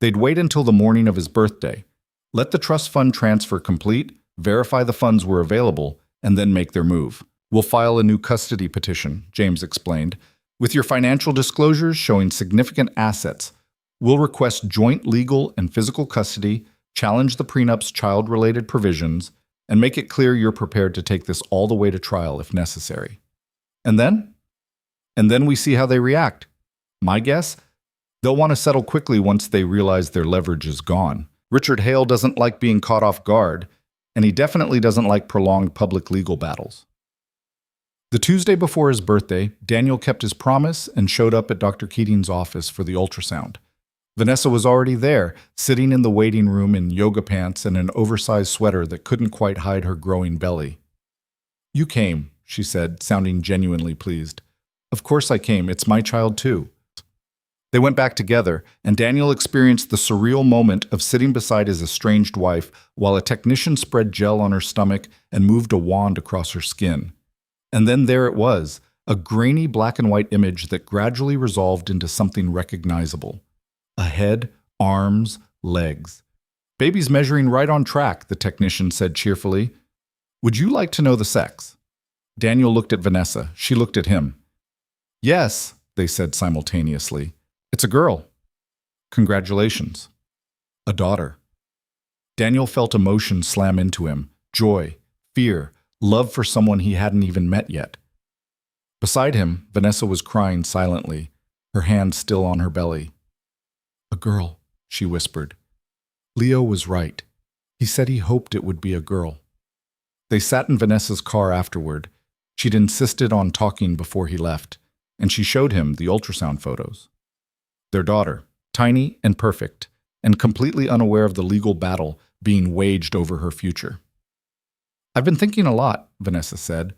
They'd wait until the morning of his birthday, let the trust fund transfer complete, verify the funds were available, and then make their move. "We'll file a new custody petition," James explained. "With your financial disclosures showing significant assets, we'll request joint legal and physical custody, challenge the prenup's child-related provisions, and make it clear you're prepared to take this all the way to trial if necessary." And then? And then we see how they react. My guess? They'll want to settle quickly once they realize their leverage is gone. Richard Hale doesn't like being caught off guard, and he definitely doesn't like prolonged public legal battles. The Tuesday before his birthday, Daniel kept his promise and showed up at Dr. Keating's office for the ultrasound. Vanessa was already there, sitting in the waiting room in yoga pants and an oversized sweater that couldn't quite hide her growing belly. "You came," she said, sounding genuinely pleased. "Of course I came. It's my child too." They went back together, and Daniel experienced the surreal moment of sitting beside his estranged wife while a technician spread gel on her stomach and moved a wand across her skin. And then there it was, a grainy black and white image that gradually resolved into something recognizable. A head, arms, legs. "Baby's measuring right on track," the technician said cheerfully. "Would you like to know the sex?" Daniel looked at Vanessa. She looked at him. "Yes," they said simultaneously. "It's a girl." "Congratulations." "A daughter." Daniel felt emotion slam into him. Joy, fear, love for someone he hadn't even met yet. Beside him, Vanessa was crying silently, her hand still on her belly. "A girl," she whispered. Leo was right. He said he hoped it would be a girl. They sat in Vanessa's car afterward. She'd insisted on talking before he left, and she showed him the ultrasound photos. Their daughter, tiny and perfect, and completely unaware of the legal battle being waged over her future. I've been thinking a lot, Vanessa said,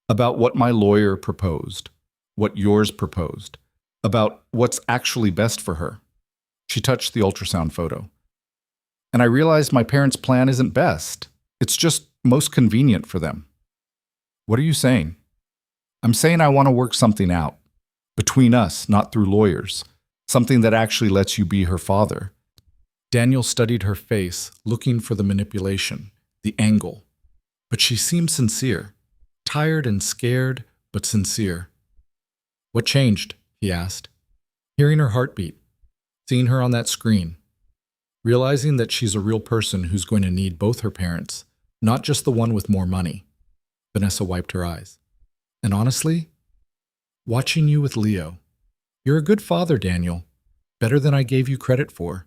about what my lawyer proposed, what yours proposed, about what's actually best for her. She touched the ultrasound photo. And I realized my parents' plan isn't best. It's just most convenient for them. What are you saying? I'm saying I want to work something out. Between us, not through lawyers. Something that actually lets you be her father. Daniel studied her face, looking for the manipulation, the angle. But she seemed sincere. Tired and scared, but sincere. What changed? He asked. Hearing her heartbeat. Seeing her on that screen. Realizing that she's a real person who's going to need both her parents, not just the one with more money. Vanessa wiped her eyes. And honestly, watching you with Leo. You're a good father, Daniel. Better than I gave you credit for.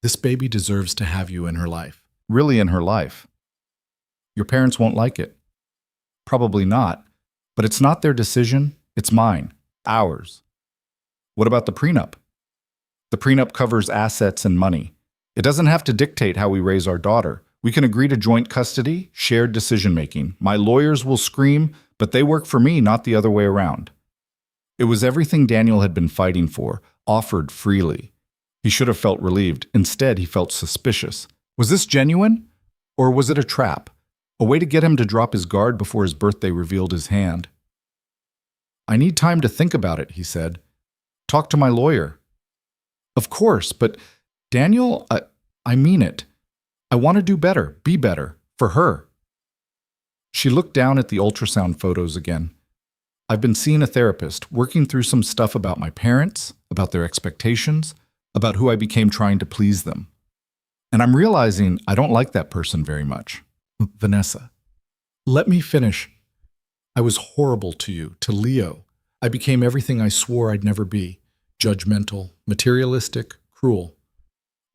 This baby deserves to have you in her life. Really in her life. Your parents won't like it. Probably not. But it's not their decision, it's mine. Ours. What about the prenup? The prenup covers assets and money. It doesn't have to dictate how we raise our daughter. We can agree to joint custody, shared decision-making. My lawyers will scream, but they work for me, not the other way around. It was everything Daniel had been fighting for, offered freely. He should have felt relieved. Instead, he felt suspicious. Was this genuine? Or was it a trap? A way to get him to drop his guard before his birthday revealed his hand? I need time to think about it, he said. Talk to my lawyer. Of course, but Daniel, I mean it. I want to do better, be better, for her. She looked down at the ultrasound photos again. I've been seeing a therapist, working through some stuff about my parents, about their expectations, about who I became trying to please them. And I'm realizing I don't like that person very much. Vanessa, let me finish. I was horrible to you, to Leo. I became everything I swore I'd never be. Judgmental, materialistic, cruel.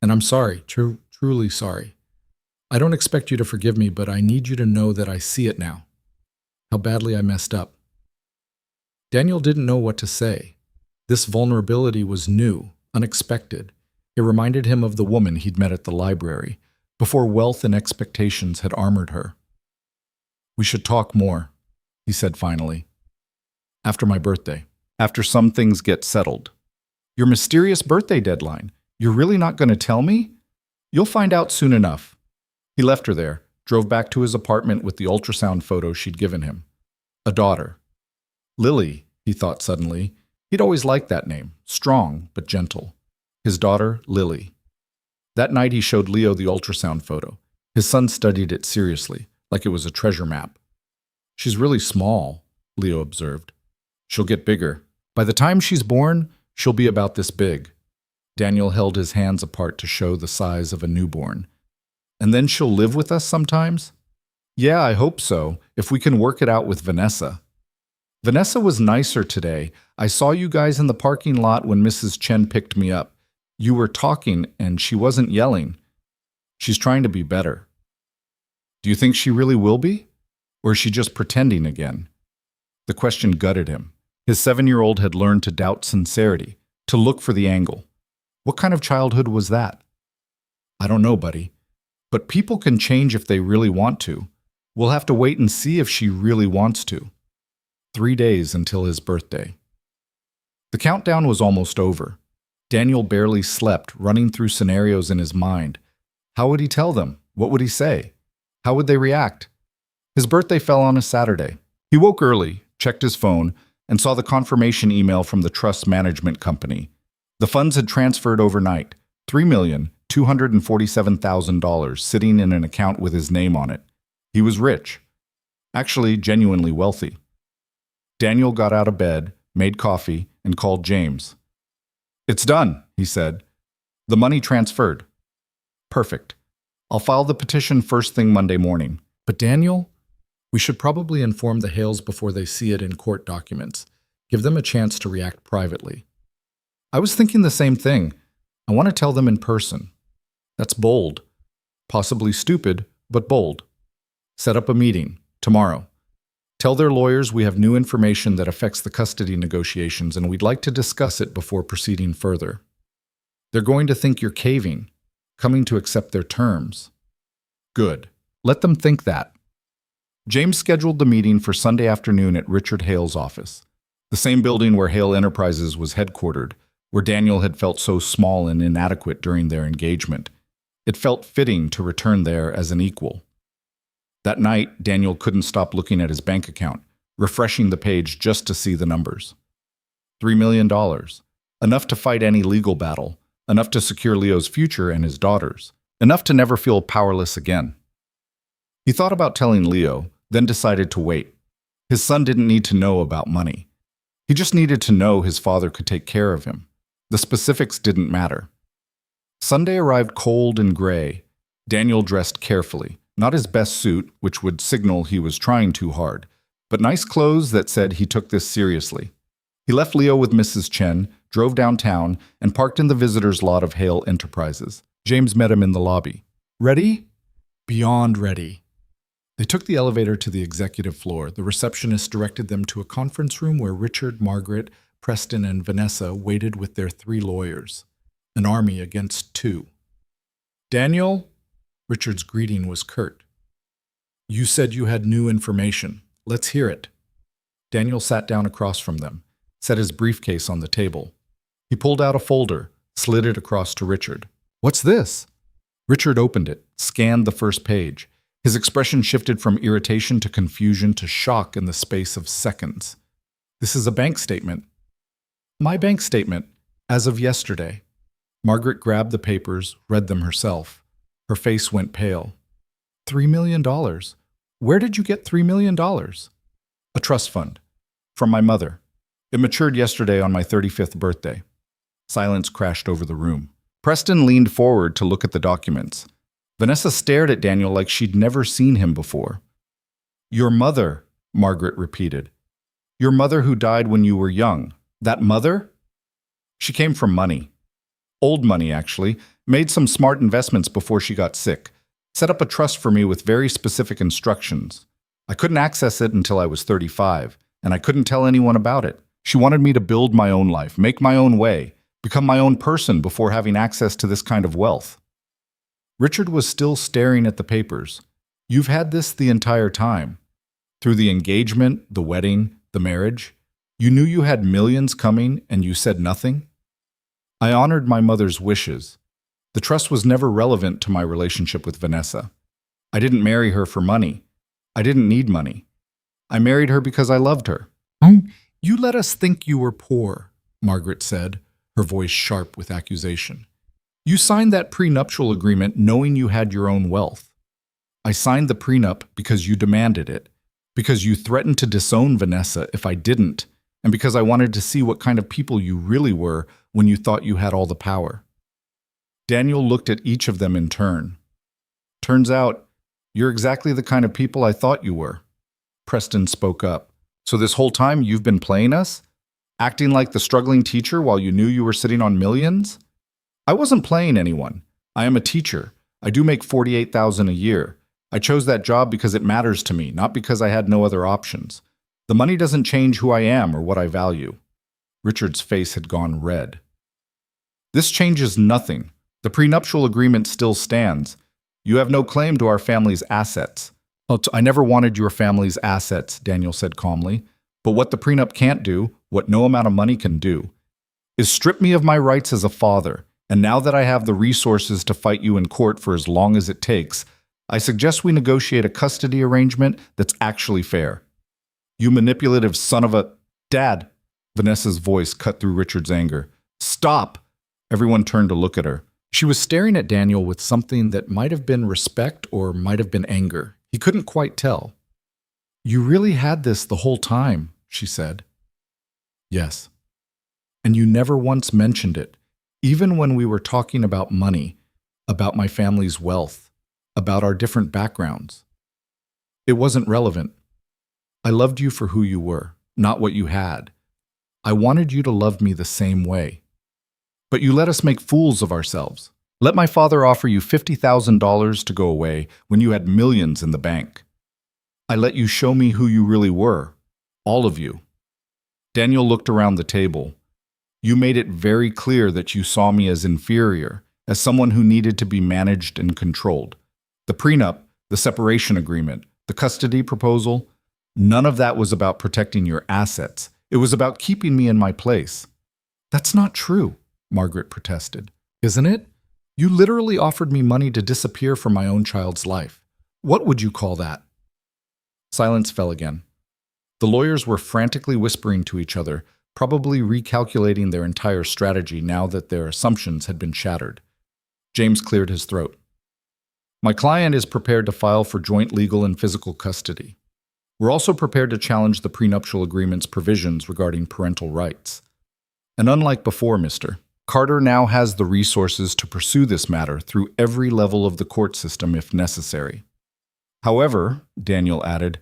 And I'm sorry, truly sorry. I don't expect you to forgive me, but I need you to know that I see it now. How badly I messed up. Daniel didn't know what to say. This vulnerability was new, unexpected. It reminded him of the woman he'd met at the library, before wealth and expectations had armored her. We should talk more, he said finally. After my birthday. After some things get settled. Your mysterious birthday deadline. You're really not going to tell me? You'll find out soon enough. He left her there, drove back to his apartment with the ultrasound photo she'd given him. A daughter. Lily, he thought suddenly. He'd always liked that name, strong but gentle. His daughter, Lily. That night he showed Leo the ultrasound photo. His son studied it seriously, like it was a treasure map. She's really small, Leo observed. She'll get bigger. By the time she's born, she'll be about this big. Daniel held his hands apart to show the size of a newborn. And then she'll live with us sometimes? Yeah, I hope so, if we can work it out with Vanessa. Vanessa was nicer today. I saw you guys in the parking lot when Mrs. Chen picked me up. You were talking and she wasn't yelling. She's trying to be better. Do you think she really will be? Or is she just pretending again? The question gutted him. His 7-year-old had learned to doubt sincerity, to look for the angle. What kind of childhood was that? I don't know, buddy. But people can change if they really want to. We'll have to wait and see if she really wants to. 3 days until his birthday. The countdown was almost over. Daniel barely slept, running through scenarios in his mind. How would he tell them? What would he say? How would they react? His birthday fell on a Saturday. He woke early, checked his phone, and saw the confirmation email from the trust management company. The funds had transferred overnight, $3,247,000 sitting in an account with his name on it. He was rich. Actually, genuinely wealthy. Daniel got out of bed, made coffee, and called James. It's done, he said. The money transferred. Perfect. I'll file the petition first thing Monday morning. But Daniel, we should probably inform the Hales before they see it in court documents. Give them a chance to react privately. I was thinking the same thing. I want to tell them in person. That's bold. Possibly stupid, but bold. Set up a meeting, tomorrow. Tell their lawyers we have new information that affects the custody negotiations and we'd like to discuss it before proceeding further. They're going to think you're caving, coming to accept their terms. Good. Let them think that. James scheduled the meeting for Sunday afternoon at Richard Hale's office, the same building where Hale Enterprises was headquartered, where Daniel had felt so small and inadequate during their engagement. It felt fitting to return there as an equal. That night, Daniel couldn't stop looking at his bank account, refreshing the page just to see the numbers. $3 million. Enough to fight any legal battle, enough to secure Leo's future and his daughter's, enough to never feel powerless again. He thought about telling Leo, then decided to wait. His son didn't need to know about money. He just needed to know his father could take care of him. The specifics didn't matter. Sunday arrived cold and gray. Daniel dressed carefully, not his best suit, which would signal he was trying too hard, but nice clothes that said he took this seriously. He left Leo with Mrs. Chen, drove downtown, and parked in the visitor's lot of Hale Enterprises. James met him in the lobby. Ready? Beyond ready. They took the elevator to the executive floor. The receptionist directed them to a conference room where Richard, Margaret, Preston, and Vanessa waited with their 3 lawyers. An army against 2. Daniel? Richard's greeting was curt. You said you had new information. Let's hear it. Daniel sat down across from them, set his briefcase on the table. He pulled out a folder, slid it across to Richard. What's this? Richard opened it, scanned the first page. His expression shifted from irritation to confusion to shock in the space of seconds. This is a bank statement. My bank statement, as of yesterday. Margaret grabbed the papers, read them herself. Her face went pale. $3 million. Where did you get $3 million? A trust fund. From my mother. It matured yesterday on my 35th birthday. Silence crashed over the room. Preston leaned forward to look at the documents. Vanessa stared at Daniel like she'd never seen him before. Your mother, Margaret repeated. Your mother who died when you were young. That mother? She came from money. Old money, actually. Made some smart investments before she got sick. Set up a trust for me with very specific instructions. I couldn't access it until I was 35, and I couldn't tell anyone about it. She wanted me to build my own life, make my own way, become my own person before having access to this kind of wealth. Richard was still staring at the papers. You've had this the entire time. Through the engagement, the wedding, the marriage. You knew you had millions coming and you said nothing? I honored my mother's wishes. The trust was never relevant to my relationship with Vanessa. I didn't marry her for money. I didn't need money. I married her because I loved her. You let us think you were poor, Margaret said, her voice sharp with accusation. You signed that prenuptial agreement knowing you had your own wealth. I signed the prenup because you demanded it, because you threatened to disown Vanessa if I didn't, and because I wanted to see what kind of people you really were when you thought you had all the power. Daniel looked at each of them in turn. Turns out, you're exactly the kind of people I thought you were. Preston spoke up. So this whole time you've been playing us? Acting like the struggling teacher while you knew you were sitting on millions? I wasn't playing anyone. I am a teacher. I do make $48,000 a year. I chose that job because it matters to me, not because I had no other options. The money doesn't change who I am or what I value. Richard's face had gone red. This changes nothing. The prenuptial agreement still stands. You have no claim to our family's assets. I never wanted your family's assets, Daniel said calmly. But what the prenup can't do, what no amount of money can do, is strip me of my rights as a father. And now that I have the resources to fight you in court for as long as it takes, I suggest we negotiate a custody arrangement that's actually fair. You manipulative son of a... Dad! Vanessa's voice cut through Richard's anger. Stop! Everyone turned to look at her. She was staring at Daniel with something that might have been respect or might have been anger. He couldn't quite tell. You really had this the whole time, she said. Yes. And you never once mentioned it. Even when we were talking about money, about my family's wealth, about our different backgrounds. It wasn't relevant. I loved you for who you were, not what you had. I wanted you to love me the same way. But you let us make fools of ourselves. Let my father offer you $50,000 to go away when you had millions in the bank. I let you show me who you really were, all of you. Daniel looked around the table. You made it very clear that you saw me as inferior, as someone who needed to be managed and controlled. The prenup, the separation agreement, the custody proposal, none of that was about protecting your assets. It was about keeping me in my place. That's not true, Margaret protested. Isn't it? You literally offered me money to disappear from my own child's life. What would you call that? Silence fell again. The lawyers were frantically whispering to each other, probably recalculating their entire strategy now that their assumptions had been shattered. James cleared his throat. My client is prepared to file for joint legal and physical custody. We're also prepared to challenge the prenuptial agreement's provisions regarding parental rights. And unlike before, Mr. Carter now has the resources to pursue this matter through every level of the court system if necessary. However, Daniel added,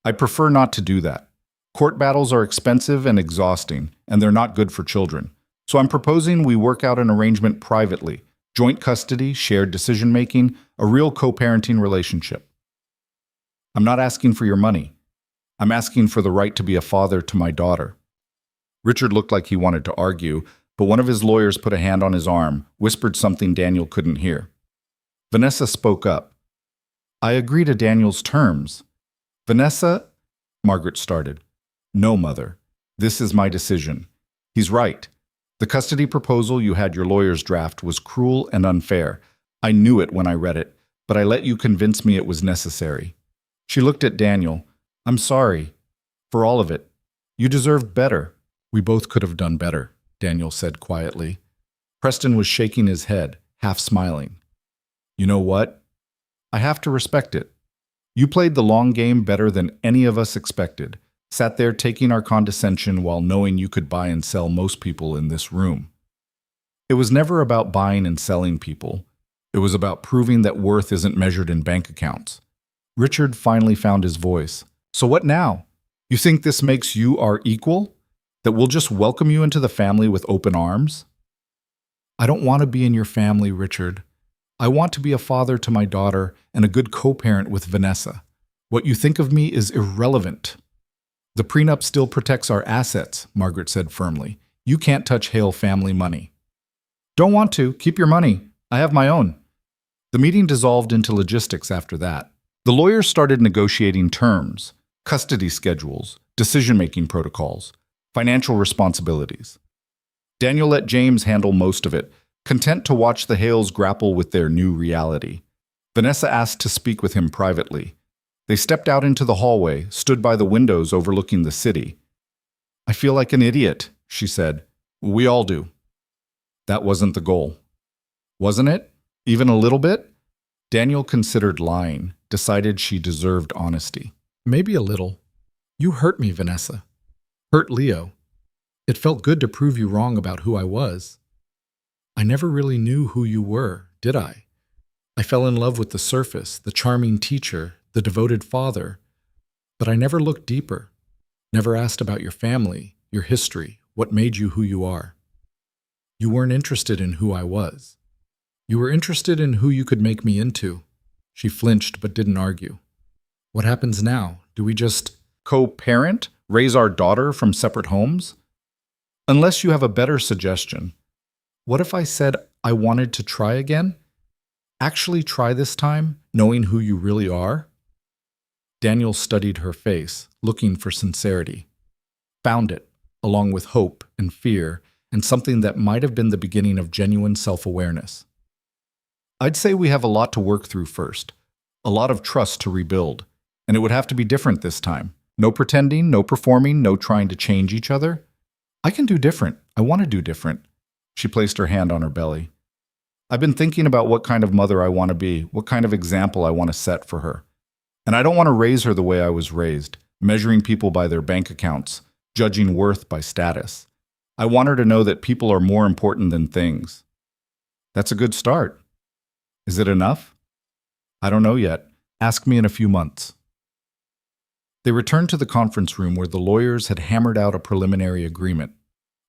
I prefer not to do that. Court battles are expensive and exhausting, and they're not good for children. So I'm proposing we work out an arrangement privately, joint custody, shared decision-making, a real co-parenting relationship. I'm not asking for your money. I'm asking for the right to be a father to my daughter. Richard looked like he wanted to argue, but one of his lawyers put a hand on his arm, whispered something Daniel couldn't hear. Vanessa spoke up. I agree to Daniel's terms. Vanessa, Margaret started. No, Mother. This is my decision. He's right. The custody proposal you had your lawyers draft was cruel and unfair. I knew it when I read it, but I let you convince me it was necessary. She looked at Daniel. I'm sorry. For all of it. You deserved better. We both could have done better, Daniel said quietly. Preston was shaking his head, half smiling. You know what? I have to respect it. You played the long game better than any of us expected. Sat there taking our condescension while knowing you could buy and sell most people in this room. It was never about buying and selling people. It was about proving that worth isn't measured in bank accounts. Richard finally found his voice. So what now? You think this makes you our equal? That we'll just welcome you into the family with open arms? I don't want to be in your family, Richard. I want to be a father to my daughter and a good co-parent with Vanessa. What you think of me is irrelevant. The prenup still protects our assets, Margaret said firmly. You can't touch Hale family money. Don't want to. Keep your money. I have my own. The meeting dissolved into logistics after that. The lawyers started negotiating terms, custody schedules, decision-making protocols, financial responsibilities. Daniel let James handle most of it, content to watch the Hales grapple with their new reality. Vanessa asked to speak with him privately. They stepped out into the hallway, stood by the windows overlooking the city. I feel like an idiot, she said. We all do. That wasn't the goal. Wasn't it? Even a little bit? Daniel considered lying, decided she deserved honesty. Maybe a little. You hurt me, Vanessa. Hurt Leo. It felt good to prove you wrong about who I was. I never really knew who you were, did I? I fell in love with the surface, the charming teacher, the devoted father, but I never looked deeper, never asked about your family, your history, what made you who you are. You weren't interested in who I was. You were interested in who you could make me into. She flinched but didn't argue. What happens now? Do we just co-parent, raise our daughter from separate homes? Unless you have a better suggestion. What if I said I wanted to try again? Actually try this time, knowing who you really are? Daniel studied her face, looking for sincerity. Found it, along with hope and fear, and something that might have been the beginning of genuine self-awareness. I'd say we have a lot to work through first, a lot of trust to rebuild, and it would have to be different this time. No pretending, no performing, no trying to change each other. I can do different. I want to do different. She placed her hand on her belly. I've been thinking about what kind of mother I want to be, what kind of example I want to set for her. And I don't want to raise her the way I was raised, measuring people by their bank accounts, judging worth by status. I want her to know that people are more important than things. That's a good start. Is it enough? I don't know yet. Ask me in a few months. They returned to the conference room where the lawyers had hammered out a preliminary agreement.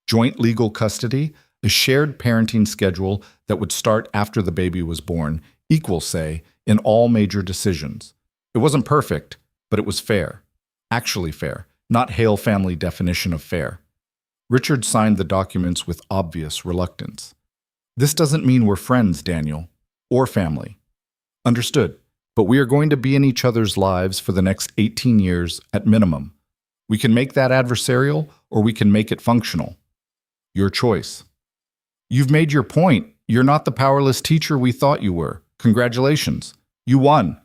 Joint legal custody, a shared parenting schedule that would start after the baby was born, equal say, in all major decisions. It wasn't perfect, but it was fair. Actually fair, not Hale family definition of fair. Richard signed the documents with obvious reluctance. This doesn't mean we're friends, Daniel, or family. Understood, but we are going to be in each other's lives for the next 18 years at minimum. We can make that adversarial, or we can make it functional. Your choice. You've made your point. You're not the powerless teacher we thought you were. Congratulations. You won.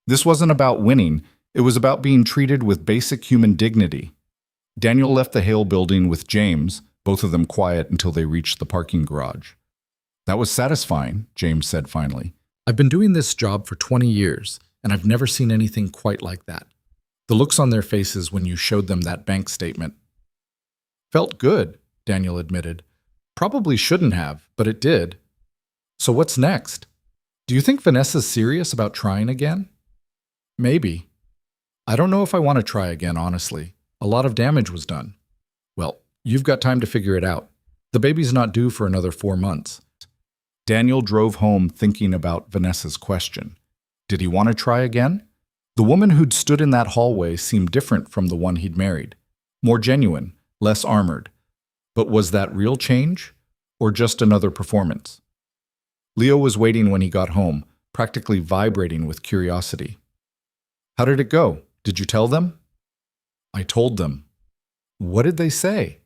This wasn't about winning. It was about being treated with basic human dignity. Daniel left the Hale building with James, both of them quiet until they reached the parking garage. That was satisfying, James said finally. I've been doing this job for 20 years, and I've never seen anything quite like that. The looks on their faces when you showed them that bank statement. Felt good, Daniel admitted. Probably shouldn't have, but it did. So what's next? Do you think Vanessa's serious about trying again? Maybe. I don't know if I want to try again, honestly. A lot of damage was done. Well, you've got time to figure it out. The baby's not due for another 4 months. Daniel drove home thinking about Vanessa's question. Did he want to try again? The woman who'd stood in that hallway seemed different from the one he'd married. More genuine, less armored. But was that real change, or just another performance? Leo was waiting when he got home, practically vibrating with curiosity. How did it go? Did you tell them? I told them. What did they say?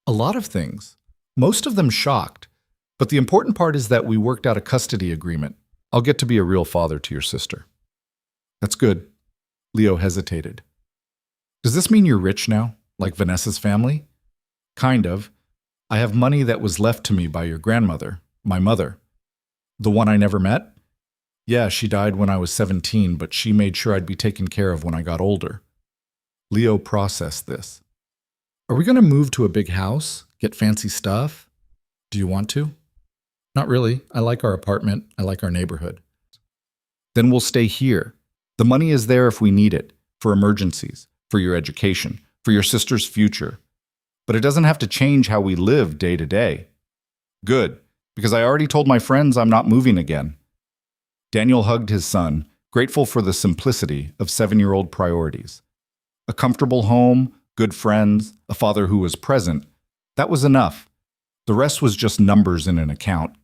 A lot of things. Most of them shocked. But the important part is that we worked out a custody agreement. I'll get to be a real father to your sister. That's good. Leo hesitated. Does this mean you're rich now, like Vanessa's family? Kind of. I have money that was left to me by your grandmother, my mother. The one I never met? Yeah, she died when I was 17, but she made sure I'd be taken care of when I got older. Leo processed this. Are we going to move to a big house? Get fancy stuff? Do you want to? Not really. I like our apartment. I like our neighborhood. Then we'll stay here. The money is there if we need it, for emergencies, for your education, for your sister's future. But it doesn't have to change how we live day to day. Good, because I already told my friends I'm not moving again. Daniel hugged his son, grateful for the simplicity of 7-year-old priorities. A comfortable home, good friends, a father who was present. That was enough. The rest was just numbers in an account.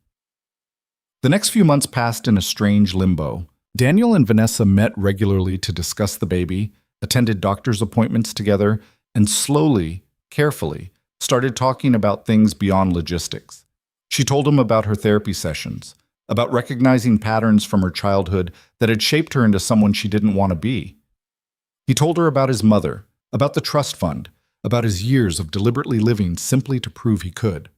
The next few months passed in a strange limbo. Daniel and Vanessa met regularly to discuss the baby, attended doctor's appointments together, and slowly, carefully, started talking about things beyond logistics. She told him about her therapy sessions, about recognizing patterns from her childhood that had shaped her into someone she didn't want to be. He told her about his mother, about the trust fund, about his years of deliberately living simply to prove he could.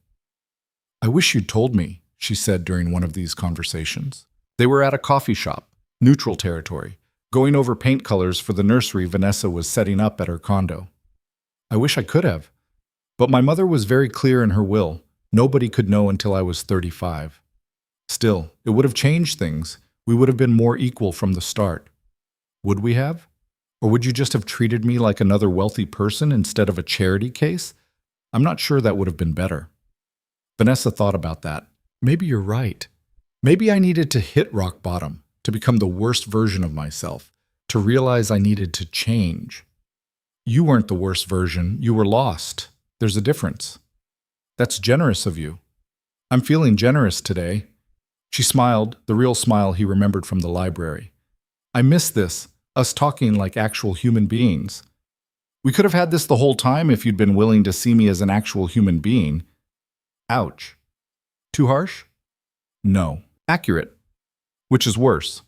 I wish you'd told me, she said during one of these conversations. They were at a coffee shop, neutral territory, going over paint colors for the nursery Vanessa was setting up at her condo. I wish I could have. But my mother was very clear in her will. Nobody could know until I was 35. Still, it would have changed things. We would have been more equal from the start. Would we have? Or would you just have treated me like another wealthy person instead of a charity case? I'm not sure that would have been better. Vanessa thought about that. Maybe you're right. Maybe I needed to hit rock bottom, to become the worst version of myself, to realize I needed to change. You weren't the worst version. You were lost. There's a difference. That's generous of you. I'm feeling generous today. She smiled, the real smile he remembered from the library. I miss this, us talking like actual human beings. We could have had this the whole time if you'd been willing to see me as an actual human being. Ouch. Too harsh? No. Accurate. Which is worse?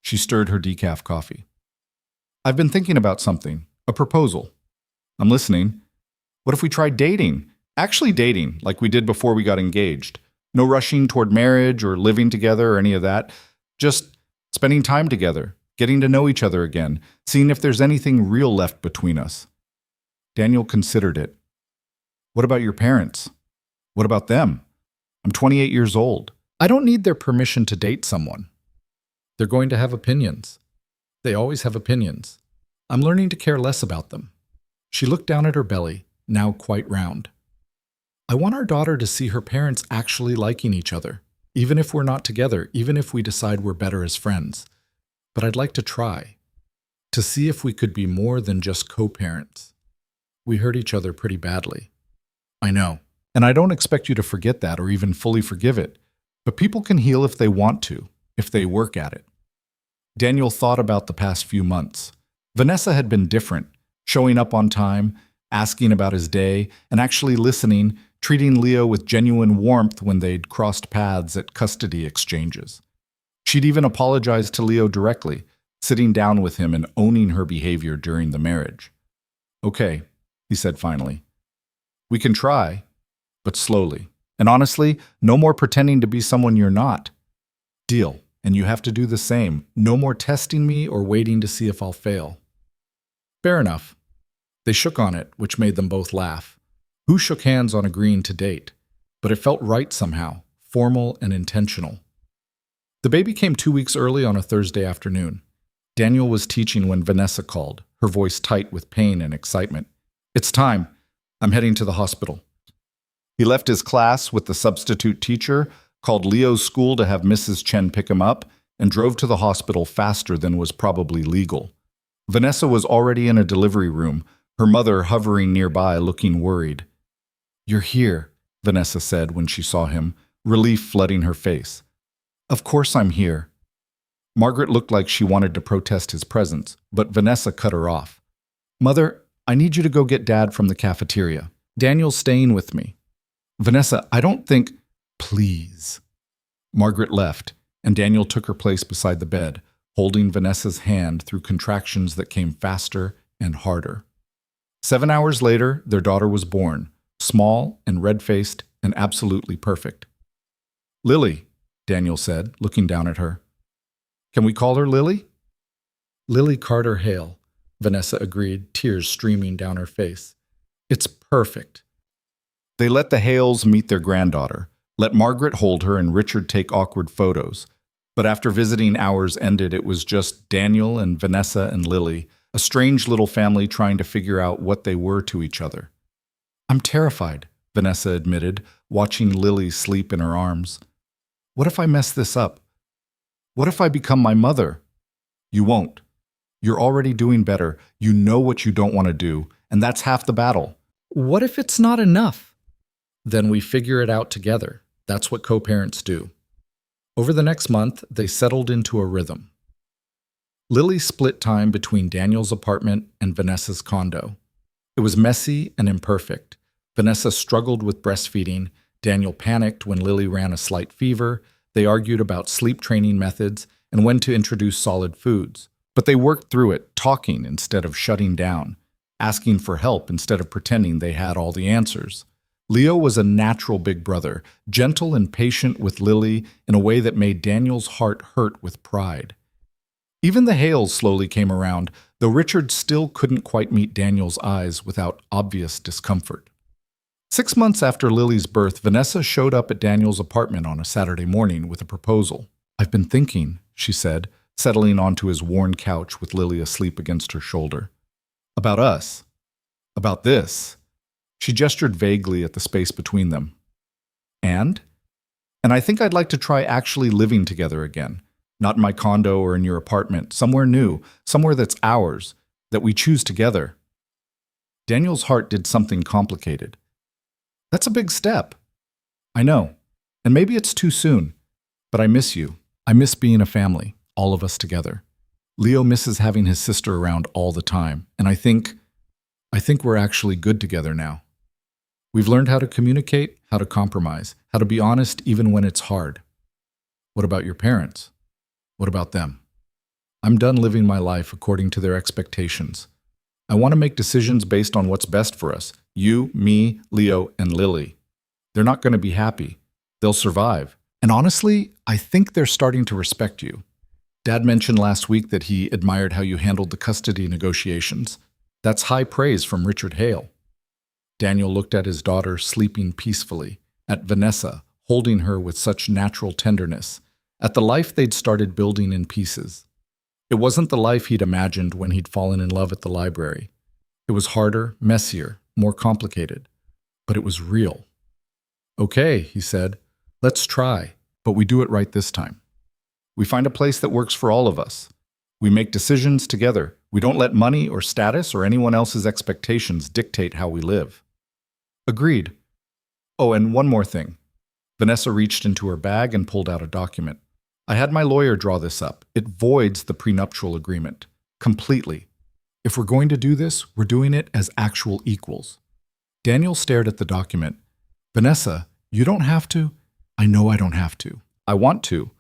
She stirred her decaf coffee. I've been thinking about something. A proposal. I'm listening. What if we tried dating? Actually dating, like we did before we got engaged. No rushing toward marriage or living together or any of that. Just spending time together, getting to know each other again, seeing if there's anything real left between us. Daniel considered it. What about your parents? What about them? I'm 28 years old. I don't need their permission to date someone. They're going to have opinions. They always have opinions. I'm learning to care less about them. She looked down at her belly, now quite round. I want our daughter to see her parents actually liking each other, even if we're not together, even if we decide we're better as friends. But I'd like to try, to see if we could be more than just co-parents. We hurt each other pretty badly. I know. And I don't expect you to forget that or even fully forgive it. But people can heal if they want to, if they work at it. Daniel thought about the past few months. Vanessa had been different, showing up on time, asking about his day, and actually listening, treating Leo with genuine warmth when they'd crossed paths at custody exchanges. She'd even apologized to Leo directly, sitting down with him and owning her behavior during the marriage. Okay, he said finally. We can try, but slowly. And honestly, no more pretending to be someone you're not. Deal. And you have to do the same. No more testing me or waiting to see if I'll fail. Fair enough. They shook on it, which made them both laugh. Who shook hands on agreeing to date? But it felt right somehow, formal and intentional. The baby came 2 weeks early on a Thursday afternoon. Daniel was teaching when Vanessa called, her voice tight with pain and excitement. It's time. I'm heading to the hospital. He left his class with the substitute teacher, called Leo's school to have Mrs. Chen pick him up, and drove to the hospital faster than was probably legal. Vanessa was already in a delivery room, her mother hovering nearby looking worried. You're here, Vanessa said when she saw him, relief flooding her face. Of course I'm here. Margaret looked like she wanted to protest his presence, but Vanessa cut her off. Mother, I need you to go get Dad from the cafeteria. Daniel's staying with me. Vanessa, I don't think... Please. Margaret left, and Daniel took her place beside the bed, holding Vanessa's hand through contractions that came faster and harder. 7 hours later, their daughter was born, small and red-faced and absolutely perfect. Lily, Daniel said, looking down at her. Can we call her Lily? Lily Carter Hale, Vanessa agreed, tears streaming down her face. It's perfect. They let the Hales meet their granddaughter, let Margaret hold her and Richard take awkward photos. But after visiting hours ended, it was just Daniel and Vanessa and Lily, a strange little family trying to figure out what they were to each other. I'm terrified, Vanessa admitted, watching Lily sleep in her arms. What if I mess this up? What if I become my mother? You won't. You're already doing better. You know what you don't want to do, and that's half the battle. What if it's not enough? Then we figure it out together. That's what co-parents do. Over the next month, they settled into a rhythm. Lily split time between Daniel's apartment and Vanessa's condo. It was messy and imperfect. Vanessa struggled with breastfeeding. Daniel panicked when Lily ran a slight fever. They argued about sleep training methods and when to introduce solid foods. But they worked through it, talking instead of shutting down, asking for help instead of pretending they had all the answers. Leo was a natural big brother, gentle and patient with Lily in a way that made Daniel's heart hurt with pride. Even the Hales slowly came around, though Richard still couldn't quite meet Daniel's eyes without obvious discomfort. 6 months after Lily's birth, Vanessa showed up at Daniel's apartment on a Saturday morning with a proposal. I've been thinking, she said, settling onto his worn couch with Lily asleep against her shoulder. About us. About this. She gestured vaguely at the space between them. And I think I'd like to try actually living together again. Not in my condo or in your apartment, somewhere new, somewhere that's ours, that we choose together. Daniel's heart did something complicated. That's a big step. I know, and maybe it's too soon, but I miss you. I miss being a family, all of us together. Leo misses having his sister around all the time, and I think we're actually good together now. We've learned how to communicate, how to compromise, how to be honest even when it's hard. What about your parents? What about them? I'm done living my life according to their expectations. I want to make decisions based on what's best for us. You, me, Leo, and Lily. They're not going to be happy. They'll survive. And honestly, I think they're starting to respect you. Dad mentioned last week that he admired how you handled the custody negotiations. That's high praise from Richard Hale. Daniel looked at his daughter sleeping peacefully, at Vanessa holding her with such natural tenderness, at the life they'd started building in pieces. It wasn't the life he'd imagined when he'd fallen in love at the library. It was harder, messier, more complicated, but it was real. Okay, he said, let's try, but we do it right this time. We find a place that works for all of us. We make decisions together. We don't let money or status or anyone else's expectations dictate how we live. Agreed. Oh, and one more thing. Vanessa reached into her bag and pulled out a document. I had my lawyer draw this up. It voids the prenuptial agreement. Completely. If we're going to do this, we're doing it as actual equals. Daniel stared at the document. Vanessa, you don't have to. I know I don't have to. I want to.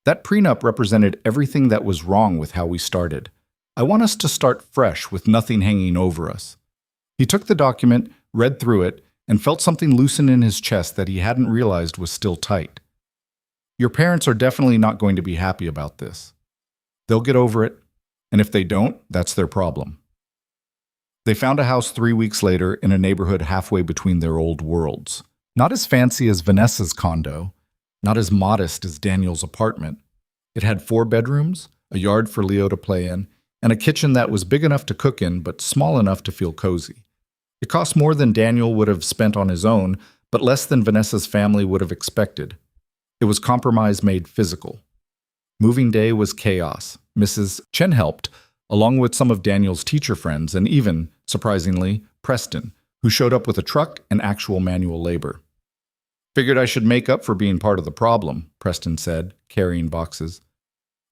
That prenup represented everything that was wrong with how we started. I want us to start fresh with nothing hanging over us. He took the document, read through it, and felt something loosen in his chest that he hadn't realized was still tight. Your parents are definitely not going to be happy about this. They'll get over it, and if they don't, that's their problem. They found a house 3 weeks later in a neighborhood halfway between their old worlds. Not as fancy as Vanessa's condo, not as modest as Daniel's apartment. It had 4 bedrooms, a yard for Leo to play in, and a kitchen that was big enough to cook in but small enough to feel cozy. It cost more than Daniel would have spent on his own, but less than Vanessa's family would have expected. It was compromise made physical. Moving day was chaos. Mrs. Chen helped, along with some of Daniel's teacher friends and even, surprisingly, Preston, who showed up with a truck and actual manual labor. Figured I should make up for being part of the problem, Preston said, carrying boxes.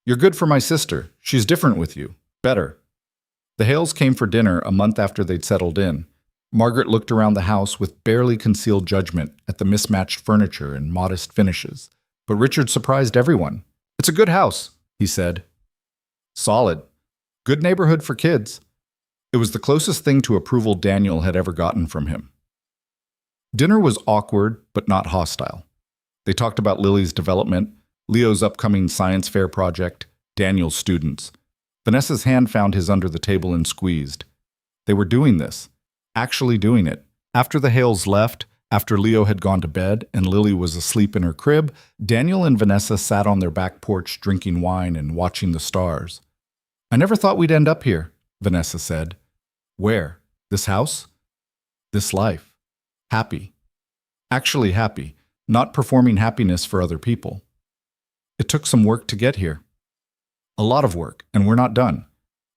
You're good for my sister. She's different with you. Better. The Hales came for dinner a month after they'd settled in. Margaret looked around the house with barely concealed judgment at the mismatched furniture and modest finishes. But Richard surprised everyone. It's a good house, he said. Solid. Good neighborhood for kids. It was the closest thing to approval Daniel had ever gotten from him. Dinner was awkward, but not hostile. They talked about Lily's development, Leo's upcoming science fair project, Daniel's students. Vanessa's hand found his under the table and squeezed. They were doing this. Actually doing it. After the Hales left, after Leo had gone to bed and Lily was asleep in her crib, Daniel and Vanessa sat on their back porch drinking wine and watching the stars. I never thought we'd end up here, Vanessa said. Where? This house? This life. Happy. Actually happy, not performing happiness for other people. It took some work to get here. A lot of work, and we're not done.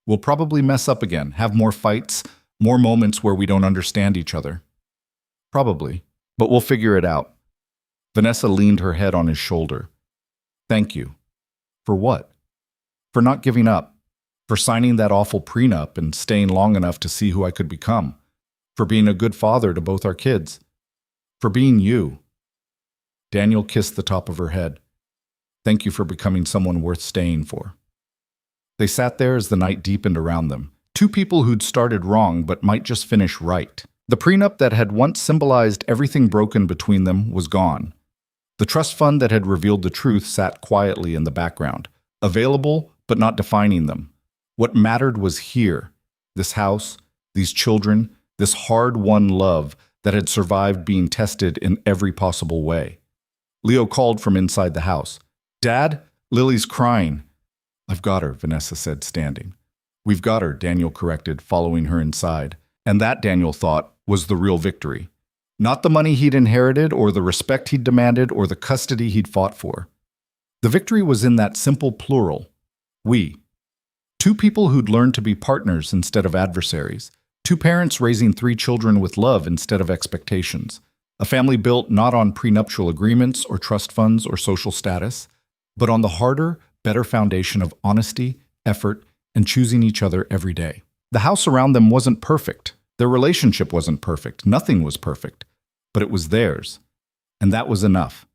We'll probably mess up again, have more fights, more moments where we don't understand each other. Probably, but we'll figure it out. Vanessa leaned her head on his shoulder. Thank you. For what? For not giving up. For signing that awful prenup and staying long enough to see who I could become. For being a good father to both our kids. For being you. Daniel kissed the top of her head. Thank you for becoming someone worth staying for. They sat there as the night deepened around them. 2 people who'd started wrong but might just finish right. The prenup that had once symbolized everything broken between them was gone. The trust fund that had revealed the truth sat quietly in the background, available but not defining them. What mattered was here, this house, these children, this hard-won love that had survived being tested in every possible way. Leo called from inside the house. Dad, Lily's crying. I've got her, Vanessa said, standing. We've got her, Daniel corrected, following her inside. And that, Daniel thought, was the real victory. Not the money he'd inherited or the respect he'd demanded or the custody he'd fought for. The victory was in that simple plural, we. 2 people who'd learned to be partners instead of adversaries. 2 parents raising 3 children with love instead of expectations. A family built not on prenuptial agreements or trust funds or social status, but on the harder, better foundation of honesty, effort, and choosing each other every day. The house around them wasn't perfect. Their relationship wasn't perfect. Nothing was perfect. But it was theirs. And that was enough.